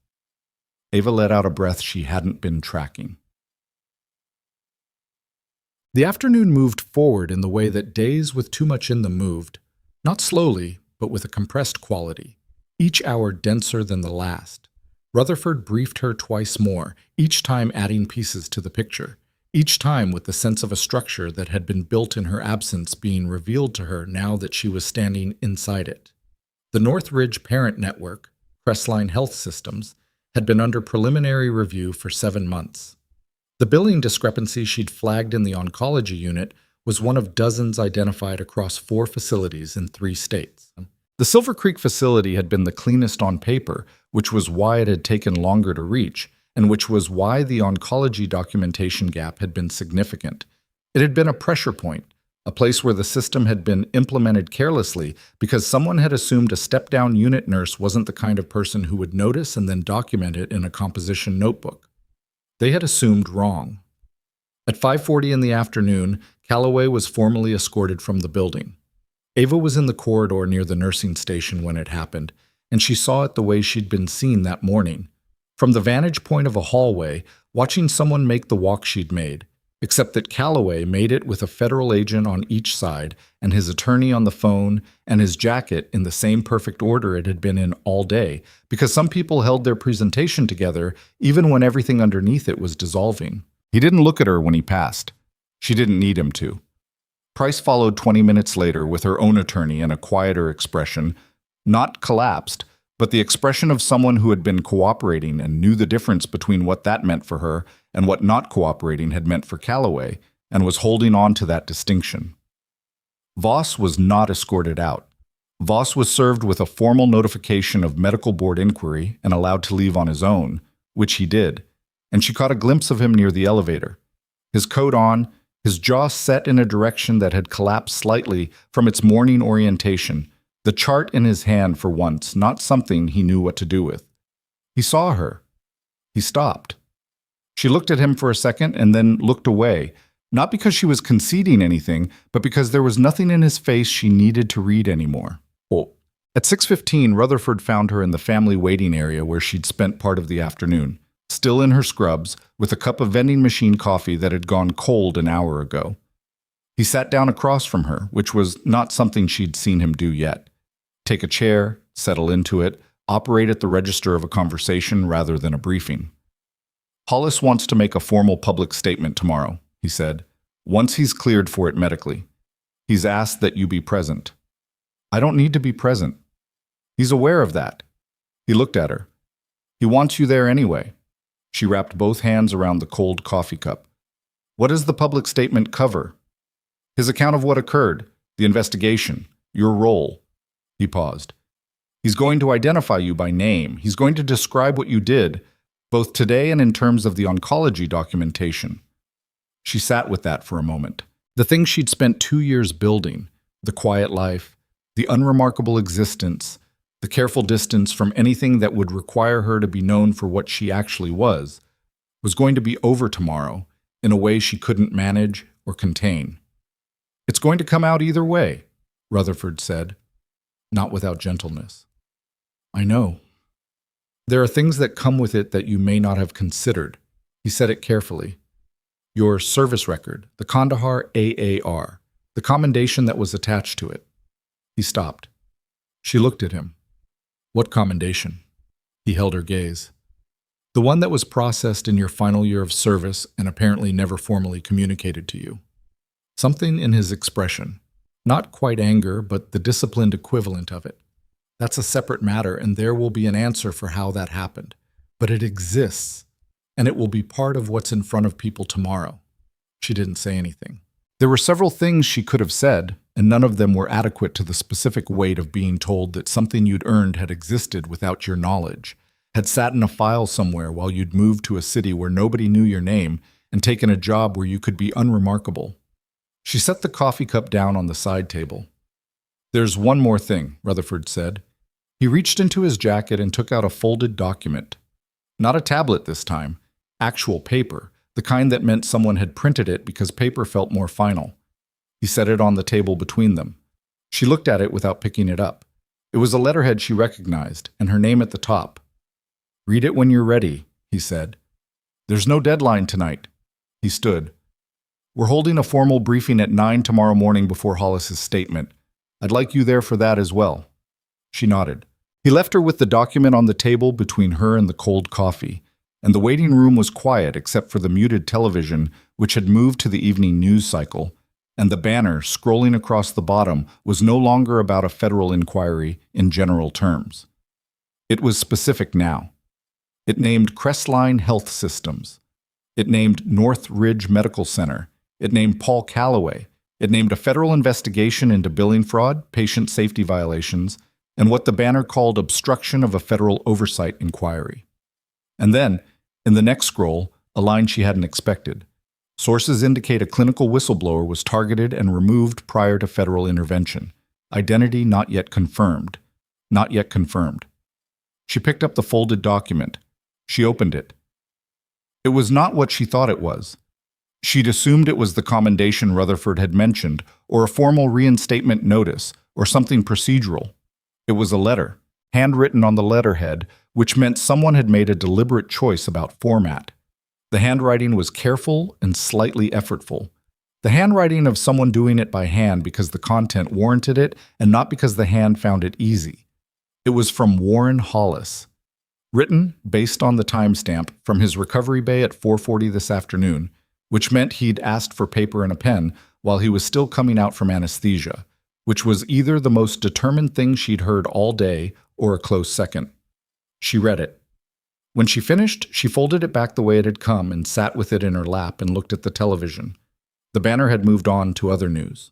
Ava let out a breath she hadn't been tracking. The afternoon moved forward in the way that days with too much in them moved, not slowly, but with a compressed quality, each hour denser than the last. Rutherford briefed her twice more, each time adding pieces to the picture, each time with the sense of a structure that had been built in her absence being revealed to her now that she was standing inside it. The Northridge parent network, Crestline Health Systems, had been under preliminary review for 7 months. The billing discrepancy she'd flagged in the oncology unit was one of dozens identified across 4 facilities in 3 states. The Silver Creek facility had been the cleanest on paper, which was why it had taken longer to reach, and which was why the oncology documentation gap had been significant. It had been a pressure point, a place where the system had been implemented carelessly because someone had assumed a step-down unit nurse wasn't the kind of person who would notice and then document it in a composition notebook. They had assumed wrong. At 5:40 in the afternoon, Calloway was formally escorted from the building. Ava was in the corridor near the nursing station when it happened, and she saw it the way she'd been seen that morning. From the vantage point of a hallway, watching someone make the walk she'd made, except that Calloway made it with a federal agent on each side and his attorney on the phone and his jacket in the same perfect order it had been in all day, because some people held their presentation together even when everything underneath it was dissolving. He didn't look at her when he passed. She didn't need him to. Price followed 20 minutes later with her own attorney and a quieter expression, not collapsed, but the expression of someone who had been cooperating and knew the difference between what that meant for her and what not cooperating had meant for Calloway, and was holding on to that distinction. Voss was not escorted out. Voss was served with a formal notification of medical board inquiry and allowed to leave on his own, which he did, and she caught a glimpse of him near the elevator. His coat on, his jaw set in a direction that had collapsed slightly from its morning orientation, the chart in his hand for once, not something he knew what to do with. He saw her. He stopped. She looked at him for a second and then looked away, not because she was conceding anything, but because there was nothing in his face she needed to read anymore. At 6:15, Rutherford found her in the family waiting area where she'd spent part of the afternoon, still in her scrubs, with a cup of vending machine coffee that had gone cold an hour ago. He sat down across from her, which was not something she'd seen him do yet. Take a chair, settle into it, operate at the register of a conversation rather than a briefing. Hollis wants to make a formal public statement tomorrow, he said, once he's cleared for it medically. He's asked that you be present. I don't need to be present. He's aware of that. He looked at her. He wants you there anyway. She wrapped both hands around the cold coffee cup. What does the public statement cover? His account of what occurred, the investigation, your role. He paused. He's going to identify you by name. He's going to describe what you did, both today and in terms of the oncology documentation. She sat with that for a moment. The thing she'd spent 2 years building, the quiet life, the unremarkable existence, the careful distance from anything that would require her to be known for what she actually was going to be over tomorrow in a way she couldn't manage or contain. It's going to come out either way, Rutherford said, not without gentleness. I know. There are things that come with it that you may not have considered. He said it carefully. Your service record, the Kandahar AAR, the commendation that was attached to it. He stopped. She looked at him. What commendation? He held her gaze. The one that was processed in your final year of service and apparently never formally communicated to you. Something in his expression, not quite anger, but the disciplined equivalent of it. That's a separate matter, and there will be an answer for how that happened. But it exists, and it will be part of what's in front of people tomorrow. She didn't say anything. There were several things she could have said, and none of them were adequate to the specific weight of being told that something you'd earned had existed without your knowledge, had sat in a file somewhere while you'd moved to a city where nobody knew your name and taken a job where you could be unremarkable. She set the coffee cup down on the side table. There's one more thing, Rutherford said. He reached into his jacket and took out a folded document. Not a tablet this time, actual paper, the kind that meant someone had printed it because paper felt more final. He set it on the table between them. She looked at it without picking it up. It was a letterhead she recognized, and her name at the top. Read it when you're ready, he said. There's no deadline tonight. He stood. We're holding a formal briefing at 9 tomorrow morning before Hollis's statement. I'd like you there for that as well. She nodded. He left her with the document on the table between her and the cold coffee, and the waiting room was quiet except for the muted television, which had moved to the evening news cycle, and the banner scrolling across the bottom was no longer about a federal inquiry in general terms. It was specific now. It named Crestline Health Systems. It named North Ridge Medical Center. It named Paul Calloway. It named a federal investigation into billing fraud, patient safety violations, and what the banner called obstruction of a federal oversight inquiry. And then, in the next scroll, a line she hadn't expected. Sources indicate a clinical whistleblower was targeted and removed prior to federal intervention. Identity not yet confirmed. Not yet confirmed. She picked up the folded document. She opened it. It was not what she thought it was. She'd assumed it was the commendation Rutherford had mentioned, or a formal reinstatement notice, or something procedural. It was a letter, handwritten on the letterhead, which meant someone had made a deliberate choice about format. The handwriting was careful and slightly effortful. The handwriting of someone doing it by hand because the content warranted it and not because the hand found it easy. It was from Warren Hollis. Written, based on the timestamp, from his recovery bay at 4:40 this afternoon, which meant he'd asked for paper and a pen while he was still coming out from anesthesia, which was either the most determined thing she'd heard all day or a close second. She read it. When she finished, she folded it back the way it had come and sat with it in her lap and looked at the television. The banner had moved on to other news.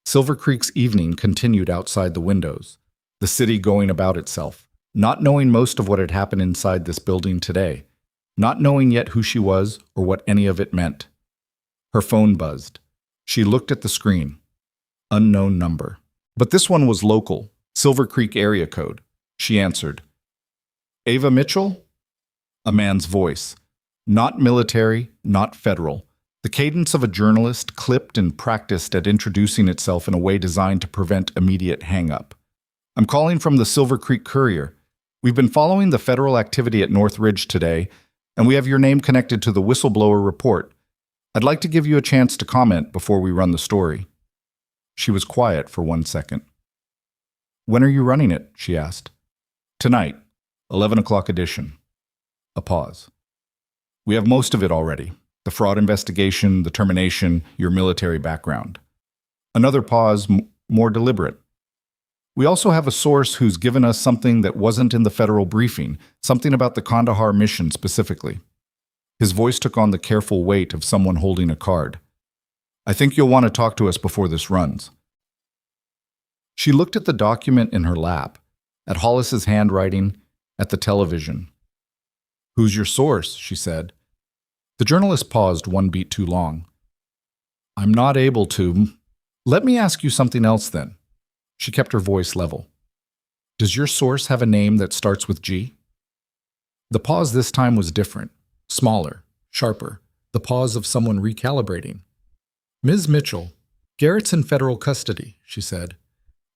Silver Creek's evening continued outside the windows, the city going about itself, not knowing most of what had happened inside this building today, not knowing yet who she was or what any of it meant. Her phone buzzed. She looked at the screen. Unknown number. But this one was local, Silver Creek area code. She answered. Ava Mitchell? A man's voice. Not military, not federal. The cadence of a journalist clipped and practiced at introducing itself in a way designed to prevent immediate hang-up. I'm calling from the Silver Creek Courier. We've been following the federal activity at North Ridge today, and we have your name connected to the whistleblower report. I'd like to give you a chance to comment before we run the story. She was quiet for 1 second. When are you running it? She asked. Tonight, 11 o'clock edition. A pause. We have most of it already. The fraud investigation, the termination, your military background. Another pause, more deliberate. We also have a source who's given us something that wasn't in the federal briefing, something about the Kandahar mission specifically. His voice took on the careful weight of someone holding a card. I think you'll want to talk to us before this runs. She looked at the document in her lap, at Hollis's handwriting, at the television. Who's your source? She said. The journalist paused 1 beat too long. I'm not able to. Let me ask you something else then. She kept her voice level. Does your source have a name that starts with G? The pause this time was different, smaller, sharper, the pause of someone recalibrating. Ms. Mitchell, Garrett's in federal custody, she said.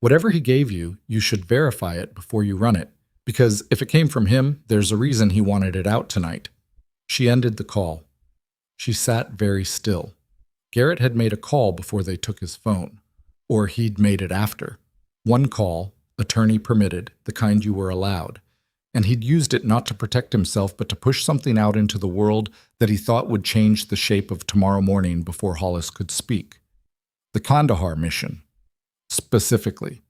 Whatever he gave you, you should verify it before you run it, because if it came from him, there's a reason he wanted it out tonight. She ended the call. She sat very still. Garrett had made a call before they took his phone, or he'd made it after. One call, attorney permitted, the kind you were allowed, and he'd used it not to protect himself but to push something out into the world that he thought would change the shape of tomorrow morning before Hollis could speak. The Kandahar mission, specifically.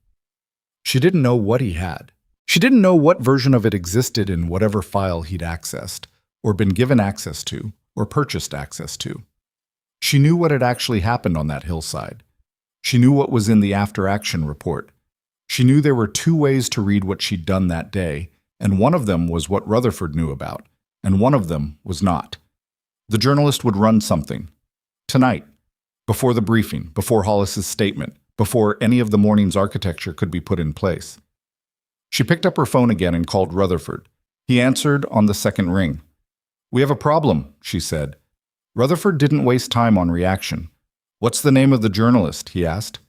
She didn't know what he had. She didn't know what version of it existed in whatever file he'd accessed, or been given access to, or purchased access to. She knew what had actually happened on that hillside. She knew what was in the after-action report. She knew there were 2 ways to read what she'd done that day, and one of them was what Rutherford knew about, and one of them was not. The journalist would run something. Tonight, before the briefing, before Hollis's statement, before any of the morning's architecture could be put in place. She picked up her phone again and called Rutherford. He answered on the second ring. We have a problem, she said. Rutherford didn't waste time on reaction. What's the name of the journalist? He asked.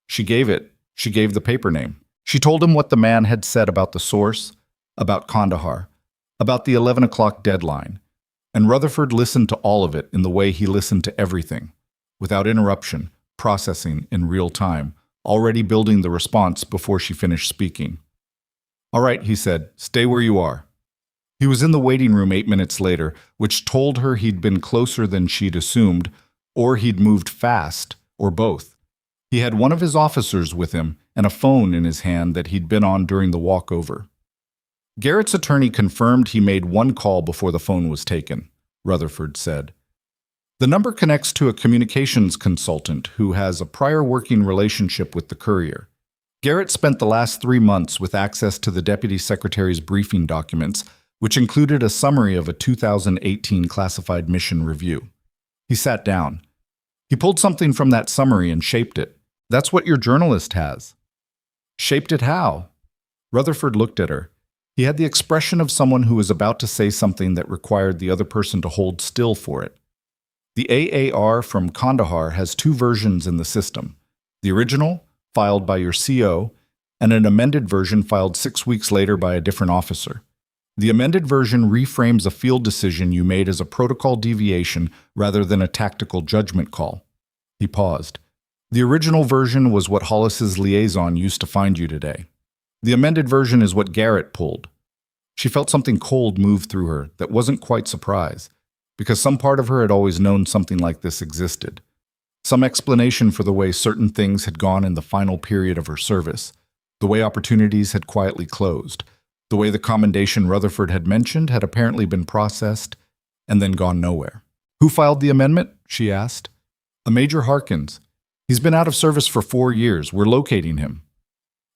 She gave it. She gave the paper name. She told him what the man had said about the source, about Kandahar, about the 11 o'clock deadline. And Rutherford listened to all of it in the way he listened to everything, without interruption, processing in real time, already building the response before she finished speaking. "All right," he said, "stay where you are." He was in the waiting room 8 minutes later, which told her he'd been closer than she'd assumed, or he'd moved fast, or both. He had one of his officers with him and a phone in his hand that he'd been on during the walk over. Garrett's attorney confirmed he made one call before the phone was taken, Rutherford said. The number connects to a communications consultant who has a prior working relationship with the courier. Garrett spent the last 3 months with access to the Deputy Secretary's briefing documents, which included a summary of a 2018 classified mission review. He sat down. He pulled something from that summary and shaped it. "That's what your journalist has." "Shaped it how?" Rutherford looked at her. He had the expression of someone who was about to say something that required the other person to hold still for it. The AAR from Kandahar has 2 versions in the system. The original, filed by your CO, and an amended version filed 6 weeks later by a different officer. The amended version reframes a field decision you made as a protocol deviation rather than a tactical judgment call. He paused. The original version was what Hollis's liaison used to find you today. The amended version is what Garrett pulled. She felt something cold move through her that wasn't quite surprise, because some part of her had always known something like this existed. Some explanation for the way certain things had gone in the final period of her service, the way opportunities had quietly closed, the way the commendation Rutherford had mentioned had apparently been processed and then gone nowhere. "Who filed the amendment?" she asked. "A Major Harkins. He's been out of service for 4 years. We're locating him."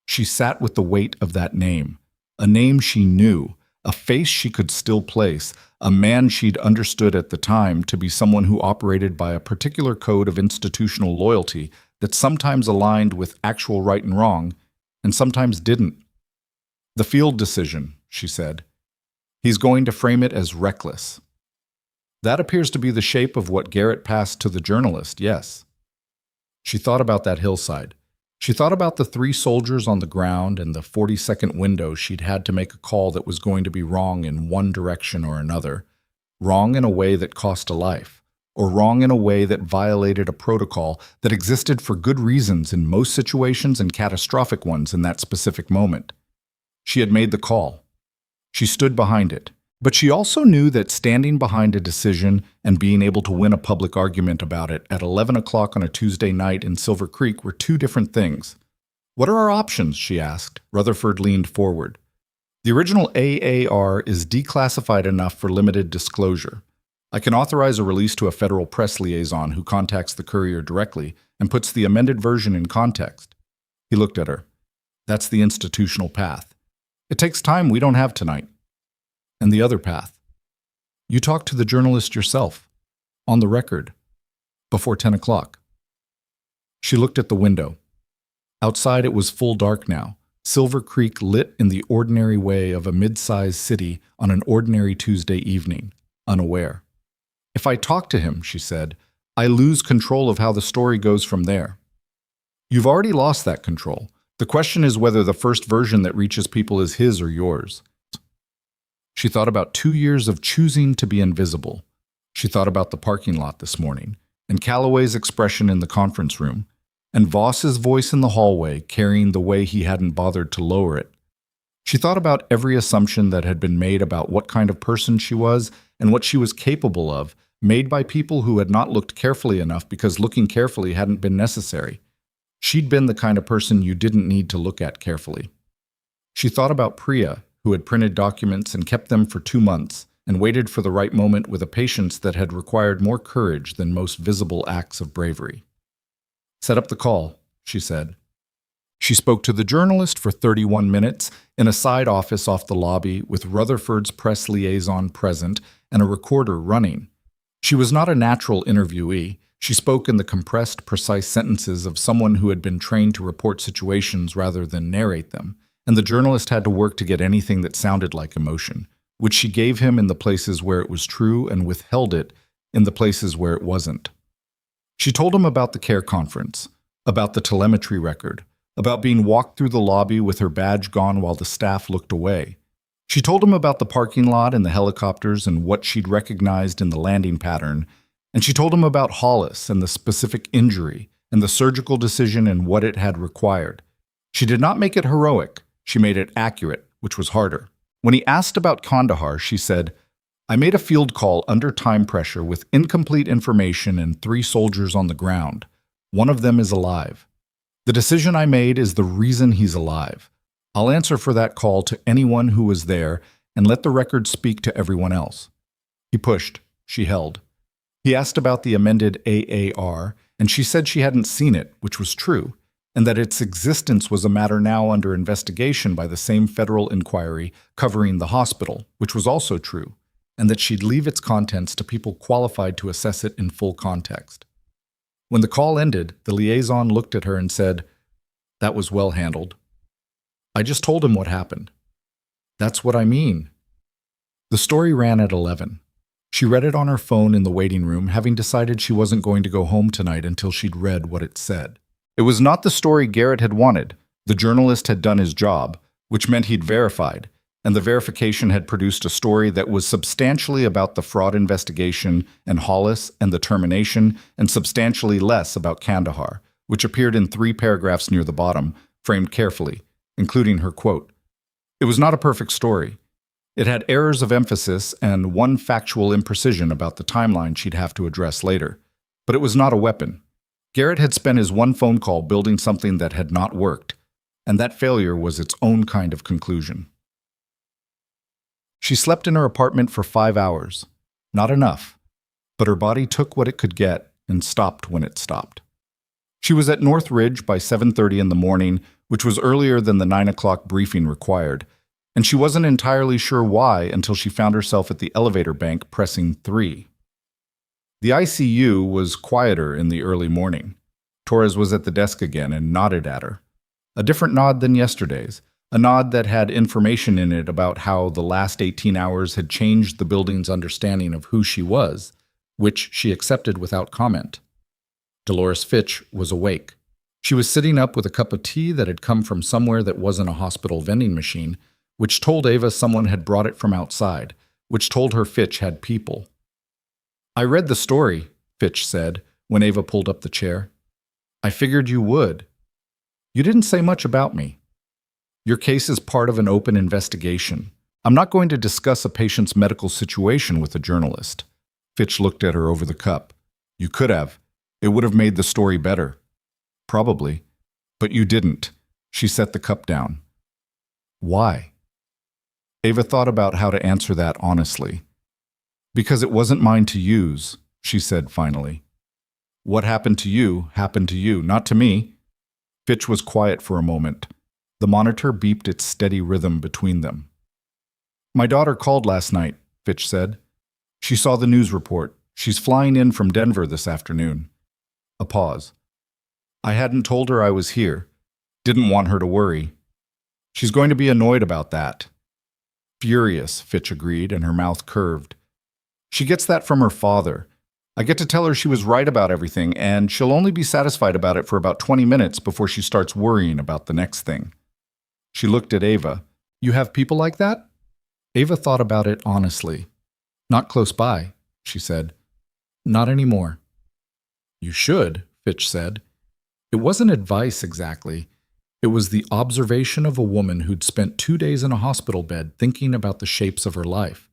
She sat with the weight of that name, a name she knew, a face she could still place, a man she'd understood at the time to be someone who operated by a particular code of institutional loyalty that sometimes aligned with actual right and wrong, and sometimes didn't. "The field decision," she said. "He's going to frame it as reckless." That appears to be the shape of what Garrett passed to the journalist, yes. She thought about that hillside. She thought about the 3 soldiers on the ground and the 40-second window she'd had to make a call that was going to be wrong in one direction or another, wrong in a way that cost a life, or wrong in a way that violated a protocol that existed for good reasons in most situations and catastrophic ones in that specific moment. She had made the call. She stood behind it. But she also knew that standing behind a decision and being able to win a public argument about it at 11 o'clock on a Tuesday night in Silver Creek were 2 different things. "What are our options?" she asked. Rutherford leaned forward. "The original AAR is declassified enough for limited disclosure. I can authorize a release to a federal press liaison who contacts the courier directly and puts the amended version in context." He looked at her. "That's the institutional path. It takes time we don't have tonight." "And the other path?" "You talk to the journalist yourself, on the record, before 10 o'clock. She looked at the window. Outside it was full dark now, Silver Creek lit in the ordinary way of a mid-sized city on an ordinary Tuesday evening, unaware. "If I talk to him," she said, "I lose control of how the story goes from there." "You've already lost that control. The question is whether the first version that reaches people is his or yours." She thought about 2 years of choosing to be invisible. She thought about the parking lot this morning, and Calloway's expression in the conference room, and Voss's voice in the hallway carrying the way he hadn't bothered to lower it. She thought about every assumption that had been made about what kind of person she was and what she was capable of, made by people who had not looked carefully enough because looking carefully hadn't been necessary. She'd been the kind of person you didn't need to look at carefully. She thought about Priya, who had printed documents and kept them for 2 months, and waited for the right moment with a patience that had required more courage than most visible acts of bravery. "Set up the call," she said. She spoke to the journalist for 31 minutes in a side office off the lobby with Rutherford's press liaison present and a recorder running. She was not a natural interviewee. She spoke in the compressed, precise sentences of someone who had been trained to report situations rather than narrate them, and the journalist had to work to get anything that sounded like emotion, which she gave him in the places where it was true and withheld it in the places where it wasn't. She told him about the care conference, about the telemetry record, about being walked through the lobby with her badge gone while the staff looked away. She told him about the parking lot and the helicopters and what she'd recognized in the landing pattern, and she told him about Hollis and the specific injury and the surgical decision and what it had required. She did not make it heroic. She made it accurate, which was harder. When he asked about Kandahar, she said, "I made a field call under time pressure with incomplete information and 3 soldiers on the ground. One of them is alive. The decision I made is the reason he's alive. I'll answer for that call to anyone who was there and let the record speak to everyone else." He pushed. She held. He asked about the amended AAR, and she said she hadn't seen it, which was true, and that its existence was a matter now under investigation by the same federal inquiry covering the hospital, which was also true, and that she'd leave its contents to people qualified to assess it in full context. When the call ended, the liaison looked at her and said, "That was well handled. I just told him what happened." "That's what I mean." The story ran at 11. She read it on her phone in the waiting room, having decided she wasn't going to go home tonight until she'd read what it said. It was not the story Garrett had wanted. The journalist had done his job, which meant he'd verified, and the verification had produced a story that was substantially about the fraud investigation and Hollis and the termination, and substantially less about Kandahar, which appeared in 3 paragraphs near the bottom, framed carefully, including her quote. It was not a perfect story. It had errors of emphasis and one factual imprecision about the timeline she'd have to address later. But it was not a weapon. Garrett had spent his one phone call building something that had not worked, and that failure was its own kind of conclusion. She slept in her apartment for 5 hours. Not enough, but her body took what it could get and stopped when it stopped. She was at North Ridge by 7:30 in the morning, which was earlier than the 9 o'clock briefing required, and she wasn't entirely sure why until she found herself at the elevator bank pressing 3. The ICU was quieter in the early morning. Torres was at the desk again and nodded at her. A different nod than yesterday's, a nod that had information in it about how the last 18 hours had changed the building's understanding of who she was, which she accepted without comment. Dolores Fitch was awake. She was sitting up with a cup of tea that had come from somewhere that wasn't a hospital vending machine, which told Ava someone had brought it from outside, which told her Fitch had people. "I read the story," Fitch said, when Ava pulled up the chair. "I figured you would. You didn't say much about me. Your case is part of an open investigation. I'm not going to discuss a patient's medical situation with a journalist." Fitch looked at her over the cup. "You could have. It would have made the story better." "Probably. But you didn't." She set the cup down. "Why?" Ava thought about how to answer that honestly. "Because it wasn't mine to use," she said finally. "What happened to you, not to me." Fitch was quiet for a moment. The monitor beeped its steady rhythm between them. "My daughter called last night," Fitch said. "She saw the news report. She's flying in from Denver this afternoon." A pause. "I hadn't told her I was here. Didn't want her to worry. She's going to be annoyed about that." "Furious," Fitch agreed, and her mouth curved. "She gets that from her father. I get to tell her she was right about everything, and she'll only be satisfied about it for about 20 minutes before she starts worrying about the next thing." She looked at Ava. "You have people like that?" Ava thought about it honestly. "Not close by," she said. "Not anymore." "You should," Fitch said. It wasn't advice exactly. It was the observation of a woman who'd spent 2 days in a hospital bed thinking about the shapes of her life.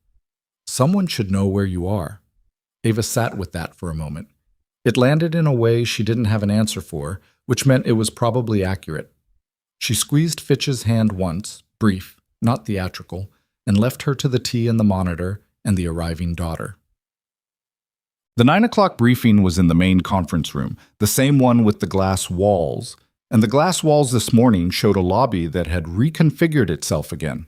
Someone should know where you are. Ava sat with that for a moment. It landed in a way she didn't have an answer for, which meant it was probably accurate. She squeezed Fitch's hand once, brief, not theatrical, and left her to the tea and the monitor and the arriving daughter. The 9 o'clock briefing was in the main conference room, the same one with the glass walls, and the glass walls this morning showed a lobby that had reconfigured itself again.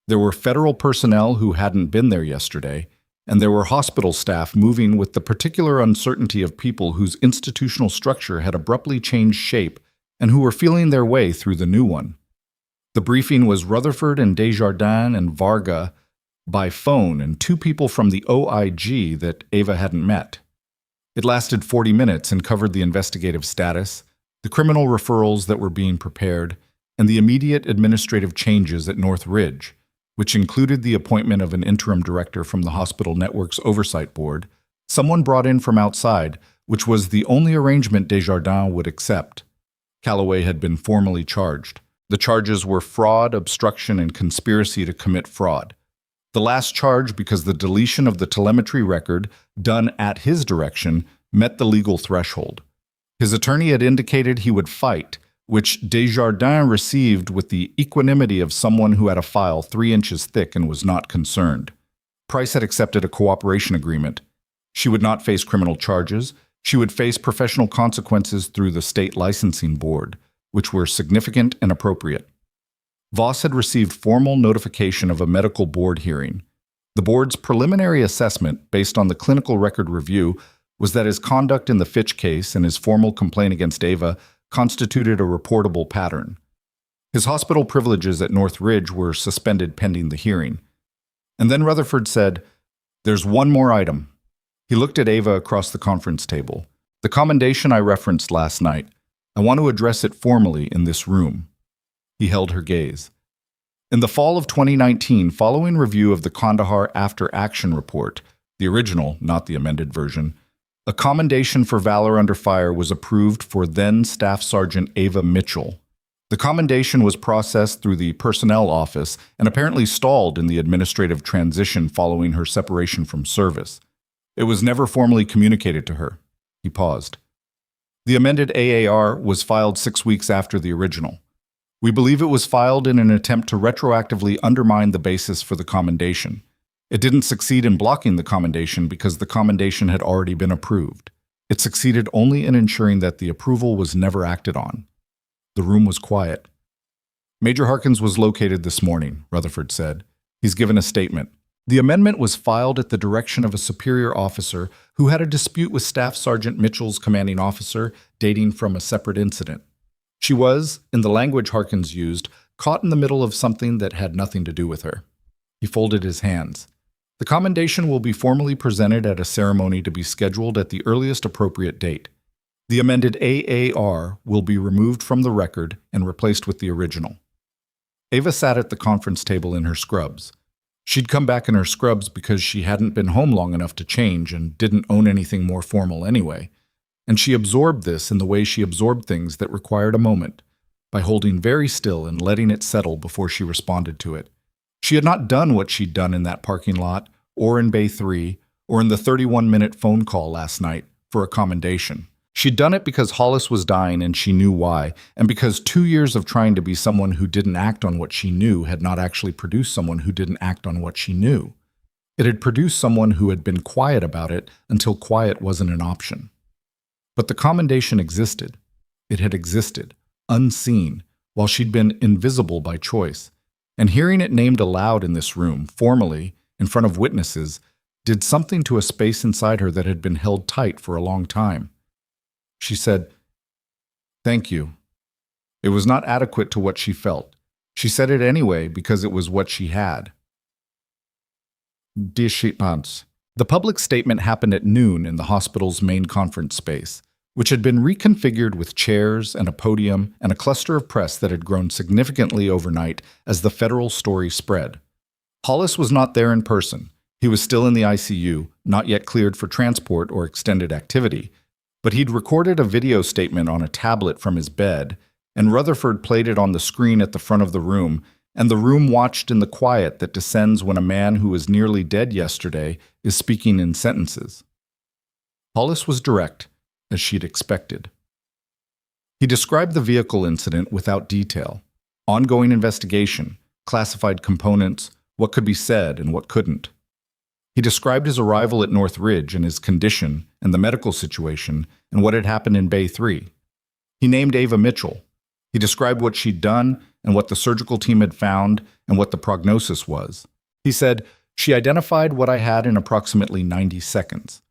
There were federal personnel who hadn't been there yesterday, and there were hospital staff moving with the particular uncertainty of people whose institutional structure had abruptly changed shape and who were feeling their way through the new one. The briefing was Rutherford and Desjardins and Varga by phone and 2 people from the OIG that Ava hadn't met. It lasted 40 minutes and covered the investigative status, the criminal referrals that were being prepared, and the immediate administrative changes at North Ridge, which included the appointment of an interim director from the hospital network's oversight board, someone brought in from outside, which was the only arrangement Desjardins would accept. Calloway had been formally charged. The charges were fraud, obstruction, and conspiracy to commit fraud. The last charge, because the deletion of the telemetry record, done at his direction, met the legal threshold. His attorney had indicated he would fight, which Desjardins received with the equanimity of someone who had a file 3 inches thick and was not concerned. Price had accepted a cooperation agreement. She would not face criminal charges. She would face professional consequences through the state licensing board, which were significant and appropriate. Voss had received formal notification of a medical board hearing. The board's preliminary assessment, based on the clinical record review, was that his conduct in the Fitch case and his formal complaint against Ava constituted a reportable pattern. His hospital privileges at North Ridge were suspended pending the hearing. And then Rutherford said, "There's one more item." He looked at Ava across the conference table. "The commendation I referenced last night. I want to address it formally in this room." He held her gaze. In the fall of 2019, following review of the Kandahar After Action Report, the original, not the amended version, a commendation for valor under fire was approved for then Staff Sergeant Ava Mitchell. The commendation was processed through the Personnel Office and apparently stalled in the administrative transition following her separation from service. It was never formally communicated to her. He paused. The amended AAR was filed 6 weeks after the original. We believe it was filed in an attempt to retroactively undermine the basis for the commendation. It didn't succeed in blocking the commendation because the commendation had already been approved. It succeeded only in ensuring that the approval was never acted on. The room was quiet. "Major Harkins was located this morning," Rutherford said. "He's given a statement. The amendment was filed at the direction of a superior officer who had a dispute with Staff Sergeant Mitchell's commanding officer dating from a separate incident. She was, in the language Harkins used, caught in the middle of something that had nothing to do with her." He folded his hands. "The commendation will be formally presented at a ceremony to be scheduled at the earliest appropriate date. The amended AAR will be removed from the record and replaced with the original." Ava sat at the conference table in her scrubs. She'd come back in her scrubs because she hadn't been home long enough to change and didn't own anything more formal anyway. And she absorbed this in the way she absorbed things that required a moment, by holding very still and letting it settle before she responded to it. She had not done what she'd done in that parking lot, or in Bay 3, or in the 31-minute phone call last night for a commendation. She'd done it because Hollis was dying and she knew why, and because 2 years of trying to be someone who didn't act on what she knew had not actually produced someone who didn't act on what she knew. It had produced someone who had been quiet about it until quiet wasn't an option. But the commendation existed. It had existed, unseen, while she'd been invisible by choice. And hearing it named aloud in this room, formally, in front of witnesses, did something to a space inside her that had been held tight for a long time. She said, "Thank you." It was not adequate to what she felt. She said it anyway because it was what she had. The public statement happened at noon in the hospital's main conference space, which had been reconfigured with chairs and a podium and a cluster of press that had grown significantly overnight as the federal story spread. Hollis was not there in person. He was still in the ICU, not yet cleared for transport or extended activity, but he'd recorded a video statement on a tablet from his bed, and Rutherford played it on the screen at the front of the room, and the room watched in the quiet that descends when a man who was nearly dead yesterday is speaking in sentences. Hollis was direct, as she'd expected. He described the vehicle incident without detail, ongoing investigation, classified components, what could be said and what couldn't. He described his arrival at North Ridge and his condition and the medical situation and what had happened in Bay 3. He named Ava Mitchell. He described what she'd done and what the surgical team had found and what the prognosis was. He said, "She identified what I had in approximately 90 seconds.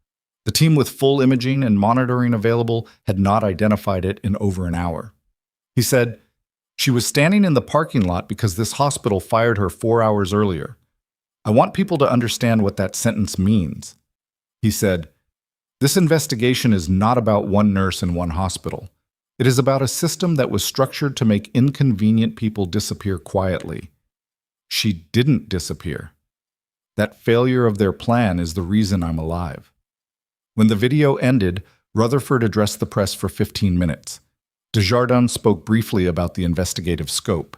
The team with full imaging and monitoring available had not identified it in over an hour." He said, "She was standing in the parking lot because this hospital fired her 4 hours earlier. I want people to understand what that sentence means." He said, "This investigation is not about one nurse in one hospital. It is about a system that was structured to make inconvenient people disappear quietly. She didn't disappear. That failure of their plan is the reason I'm alive." When the video ended, Rutherford addressed the press for 15 minutes. Desjardins spoke briefly about the investigative scope.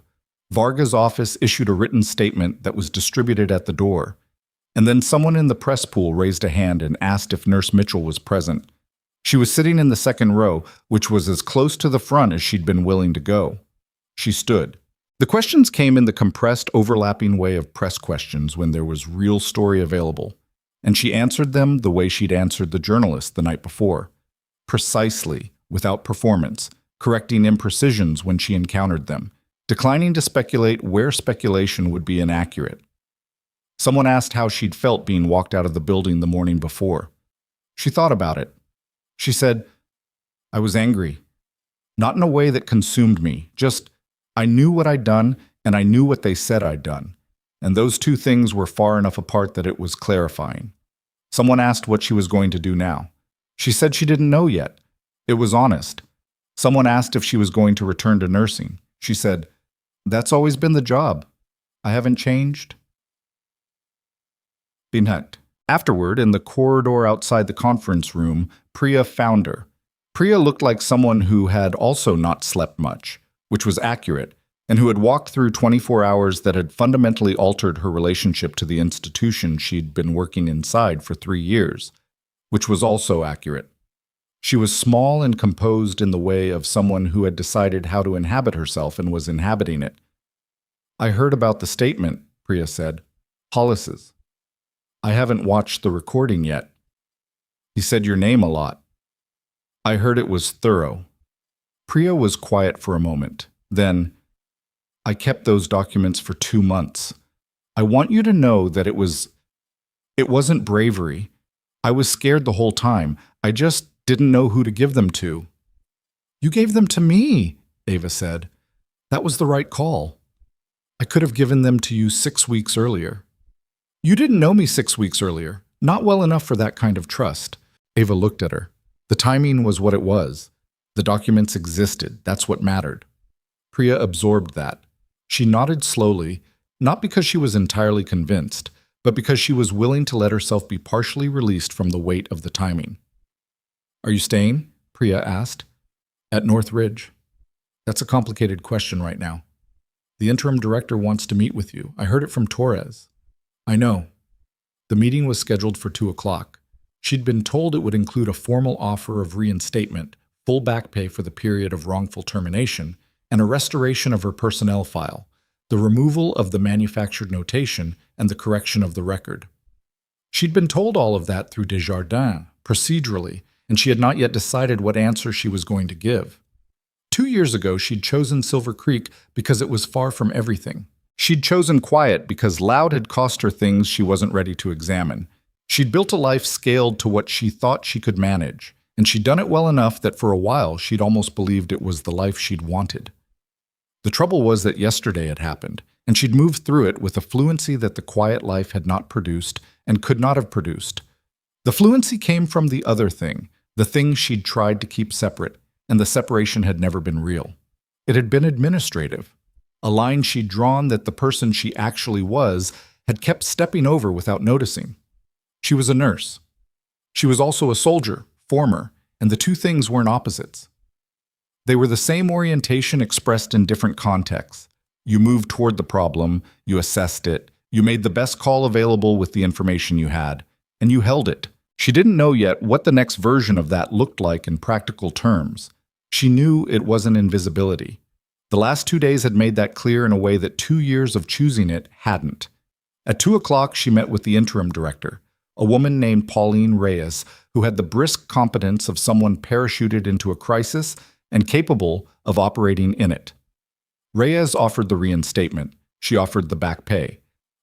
Varga's office issued a written statement that was distributed at the door, and then someone in the press pool raised a hand and asked if Nurse Mitchell was present. She was sitting in the second row, which was as close to the front as she'd been willing to go. She stood. The questions came in the compressed, overlapping way of press questions when there was real story available, and she answered them the way she'd answered the journalist the night before. Precisely, without performance, correcting imprecisions when she encountered them, declining to speculate where speculation would be inaccurate. Someone asked how she'd felt being walked out of the building the morning before. She thought about it. She said, "I was angry. Not in a way that consumed me, just I knew what I'd done and I knew what they said I'd done. And those two things were far enough apart that it was clarifying." Someone asked what she was going to do now. She said she didn't know yet. It was honest. Someone asked if she was going to return to nursing. She said, "That's always been the job. I haven't changed." Binhut. Afterward, in the corridor outside the conference room, Priya found her. Priya looked like someone who had also not slept much, which was accurate, and who had walked through 24 hours that had fundamentally altered her relationship to the institution she'd been working inside for 3 years, which was also accurate. She was small and composed in the way of someone who had decided how to inhabit herself and was inhabiting it. "I heard about the statement," Priya said. "Hollis's. I haven't watched the recording yet. He said your name a lot. I heard it was thorough." Priya was quiet for a moment. Then, "I kept those documents for 2 months. I want you to know that it wasn't bravery. I was scared the whole time. I just didn't know who to give them to." "You gave them to me," Ava said. "That was the right call. I could have given them to you 6 weeks earlier." "You didn't know me 6 weeks earlier. Not well enough for that kind of trust." Ava looked at her. The timing was what it was. The documents existed. That's what mattered. Priya absorbed that. She nodded slowly, not because she was entirely convinced, but because she was willing to let herself be partially released from the weight of the timing. "Are you staying?" Priya asked. "At North Ridge." "That's a complicated question right now. The interim director wants to meet with you. I heard it from Torres." "I know." The meeting was scheduled for 2 o'clock. She'd been told it would include a formal offer of reinstatement, full back pay for the period of wrongful termination, and a restoration of her personnel file, the removal of the manufactured notation, and the correction of the record. She'd been told all of that through Desjardins, procedurally, and she had not yet decided what answer she was going to give. 2 years ago, she'd chosen Silver Creek because it was far from everything. She'd chosen quiet because loud had cost her things she wasn't ready to examine. She'd built a life scaled to what she thought she could manage, and she'd done it well enough that for a while she'd almost believed it was the life she'd wanted. The trouble was that yesterday had happened, and she'd moved through it with a fluency that the quiet life had not produced and could not have produced. The fluency came from the other thing, the thing she'd tried to keep separate, and the separation had never been real. It had been administrative. A line she'd drawn that the person she actually was had kept stepping over without noticing. She was a nurse. She was also a soldier, former, and the two things weren't opposites. They were the same orientation expressed in different contexts. You moved toward the problem, you assessed it, you made the best call available with the information you had, and you held it. She didn't know yet what the next version of that looked like in practical terms. She knew it wasn't invisibility. The last 2 days had made that clear in a way that 2 years of choosing it hadn't. At 2 o'clock, she met with the interim director, a woman named Pauline Reyes, who had the brisk competence of someone parachuted into a crisis and capable of operating in it. Reyes offered the reinstatement. She offered the back pay.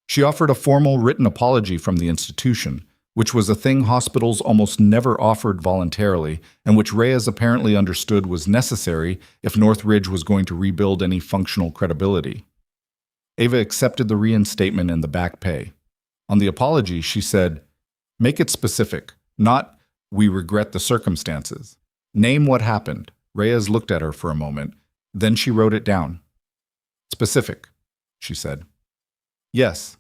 She offered a formal written apology from the institution, which was a thing hospitals almost never offered voluntarily, and which Reyes apparently understood was necessary if Northridge was going to rebuild any functional credibility. Ava accepted the reinstatement and the back pay. On the apology, she said, "Make it specific, not, 'We regret the circumstances.' Name what happened." Reyes looked at her for a moment. Then she wrote it down. "Specific," she said. "Yes."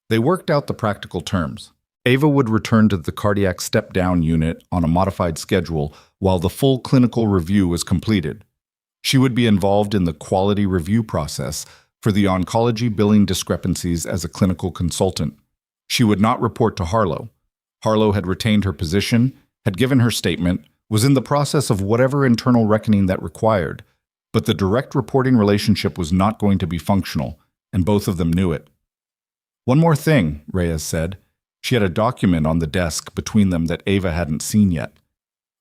They worked out the practical terms. Ava would return to the cardiac step-down unit on a modified schedule while the full clinical review was completed. She would be involved in the quality review process for the oncology billing discrepancies as a clinical consultant. She would not report to Harlow. Harlow had retained her position, had given her statement, was in the process of whatever internal reckoning that required, but the direct reporting relationship was not going to be functional, and both of them knew it. One more thing, Reyes said. She had a document on the desk between them that Ava hadn't seen yet.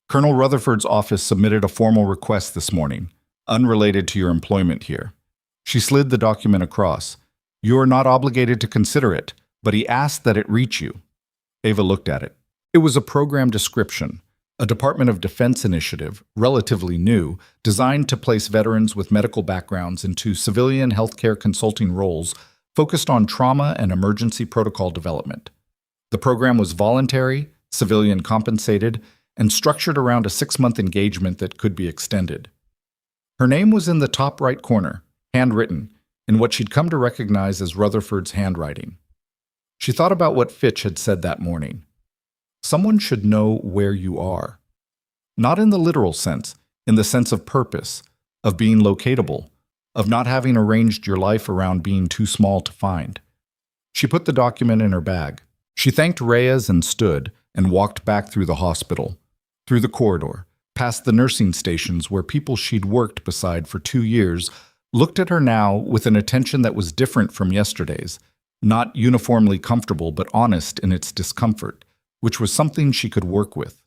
Colonel Rutherford's office submitted a formal request this morning, unrelated to your employment here. She slid the document across. You are not obligated to consider it, but he asked that it reach you. Ava looked at it. It was a program description, a Department of Defense initiative, relatively new, designed to place veterans with medical backgrounds into civilian healthcare consulting roles focused on trauma and emergency protocol development. The program was voluntary, civilian compensated, and structured around a 6-month engagement that could be extended. Her name was in the top right corner, handwritten, in what she'd come to recognize as Rutherford's handwriting. She thought about what Fitch had said that morning. Someone should know where you are. Not in the literal sense, in the sense of purpose, of being locatable, of not having arranged your life around being too small to find. She put the document in her bag. She thanked Reyes and stood and walked back through the hospital, through the corridor, past the nursing stations where people she'd worked beside for 2 years looked at her now with an attention that was different from yesterday's, not uniformly comfortable but honest in its discomfort, which was something she could work with.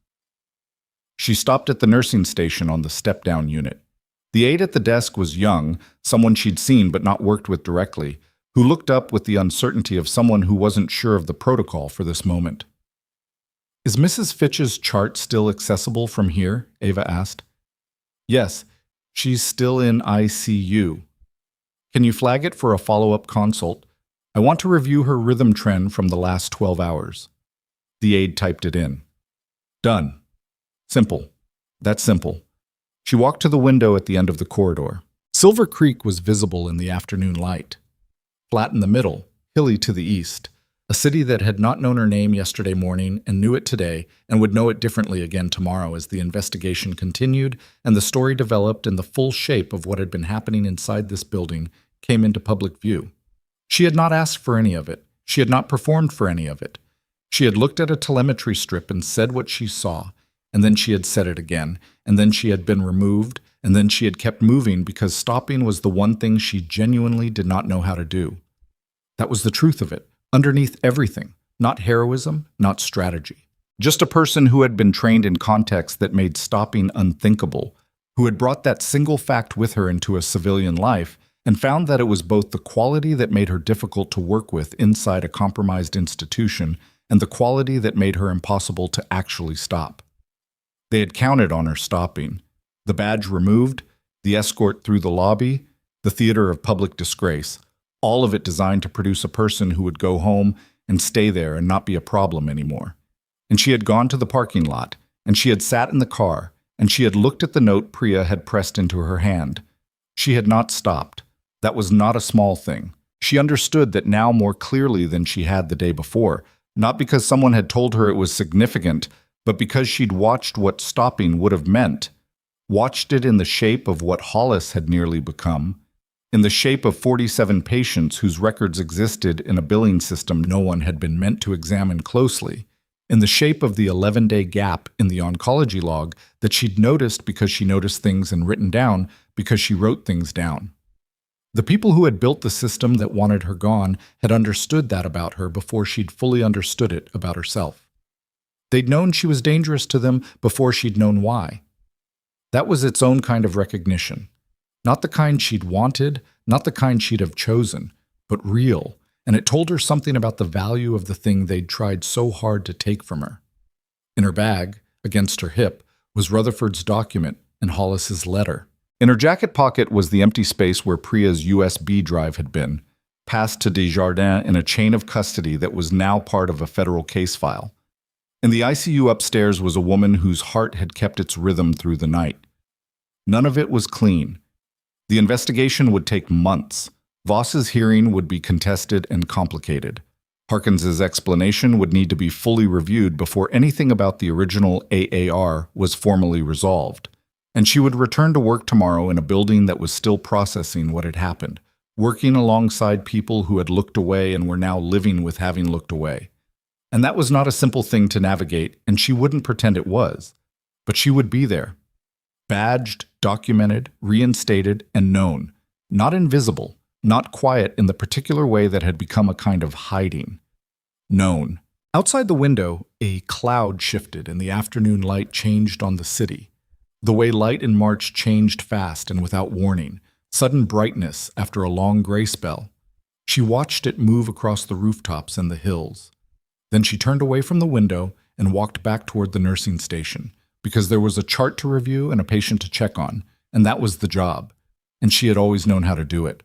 She stopped at the nursing station on the step-down unit. The aide at the desk was young, someone she'd seen but not worked with directly, who looked up with the uncertainty of someone who wasn't sure of the protocol for this moment. Is Mrs. Fitch's chart still accessible from here? Ava asked. Yes, she's still in ICU. Can you flag it for a follow-up consult? I want to review her rhythm trend from the last 12 hours. The aide typed it in. Done. Simple. That's simple. She walked to the window at the end of the corridor. Silver Creek was visible in the afternoon light. Flat in the middle, hilly to the east, a city that had not known her name yesterday morning and knew it today and would know it differently again tomorrow as the investigation continued and the story developed and the full shape of what had been happening inside this building came into public view. She had not asked for any of it. She had not performed for any of it. She had looked at a telemetry strip and said what she saw, and then she had said it again, and then she had been removed, and then she had kept moving because stopping was the one thing she genuinely did not know how to do. That was the truth of it, underneath everything, not heroism, not strategy. Just a person who had been trained in contexts that made stopping unthinkable, who had brought that single fact with her into a civilian life and found that it was both the quality that made her difficult to work with inside a compromised institution and the quality that made her impossible to actually stop. They had counted on her stopping. The badge removed, the escort through the lobby, the theater of public disgrace, all of it designed to produce a person who would go home and stay there and not be a problem anymore. And she had gone to the parking lot, and she had sat in the car, and she had looked at the note Priya had pressed into her hand. She had not stopped. That was not a small thing. She understood that now more clearly than she had the day before, not because someone had told her it was significant, but because she'd watched what stopping would have meant, watched it in the shape of what Hollis had nearly become, in the shape of 47 patients whose records existed in a billing system no one had been meant to examine closely, in the shape of the 11-day gap in the oncology log that she'd noticed because she noticed things and written down because she wrote things down. The people who had built the system that wanted her gone had understood that about her before she'd fully understood it about herself. They'd known she was dangerous to them before she'd known why. That was its own kind of recognition. Not the kind she'd wanted, not the kind she'd have chosen, but real, and it told her something about the value of the thing they'd tried so hard to take from her. In her bag, against her hip, was Rutherford's document and Hollis's letter. In her jacket pocket was the empty space where Priya's USB drive had been, passed to Desjardins in a chain of custody that was now part of a federal case file. In the ICU upstairs was a woman whose heart had kept its rhythm through the night. None of it was clean. The investigation would take months. Voss's hearing would be contested and complicated. Harkins's explanation would need to be fully reviewed before anything about the original AAR was formally resolved, and she would return to work tomorrow in a building that was still processing what had happened, working alongside people who had looked away and were now living with having looked away. And that was not a simple thing to navigate, and she wouldn't pretend it was. But she would be there, badged, documented, reinstated, and known, not invisible, not quiet in the particular way that had become a kind of hiding. Known. Outside the window, a cloud shifted and the afternoon light changed on the city. The way light in March changed fast and without warning, sudden brightness after a long gray spell. She watched it move across the rooftops and the hills. Then she turned away from the window and walked back toward the nursing station, because there was a chart to review and a patient to check on, and that was the job, and she had always known how to do it.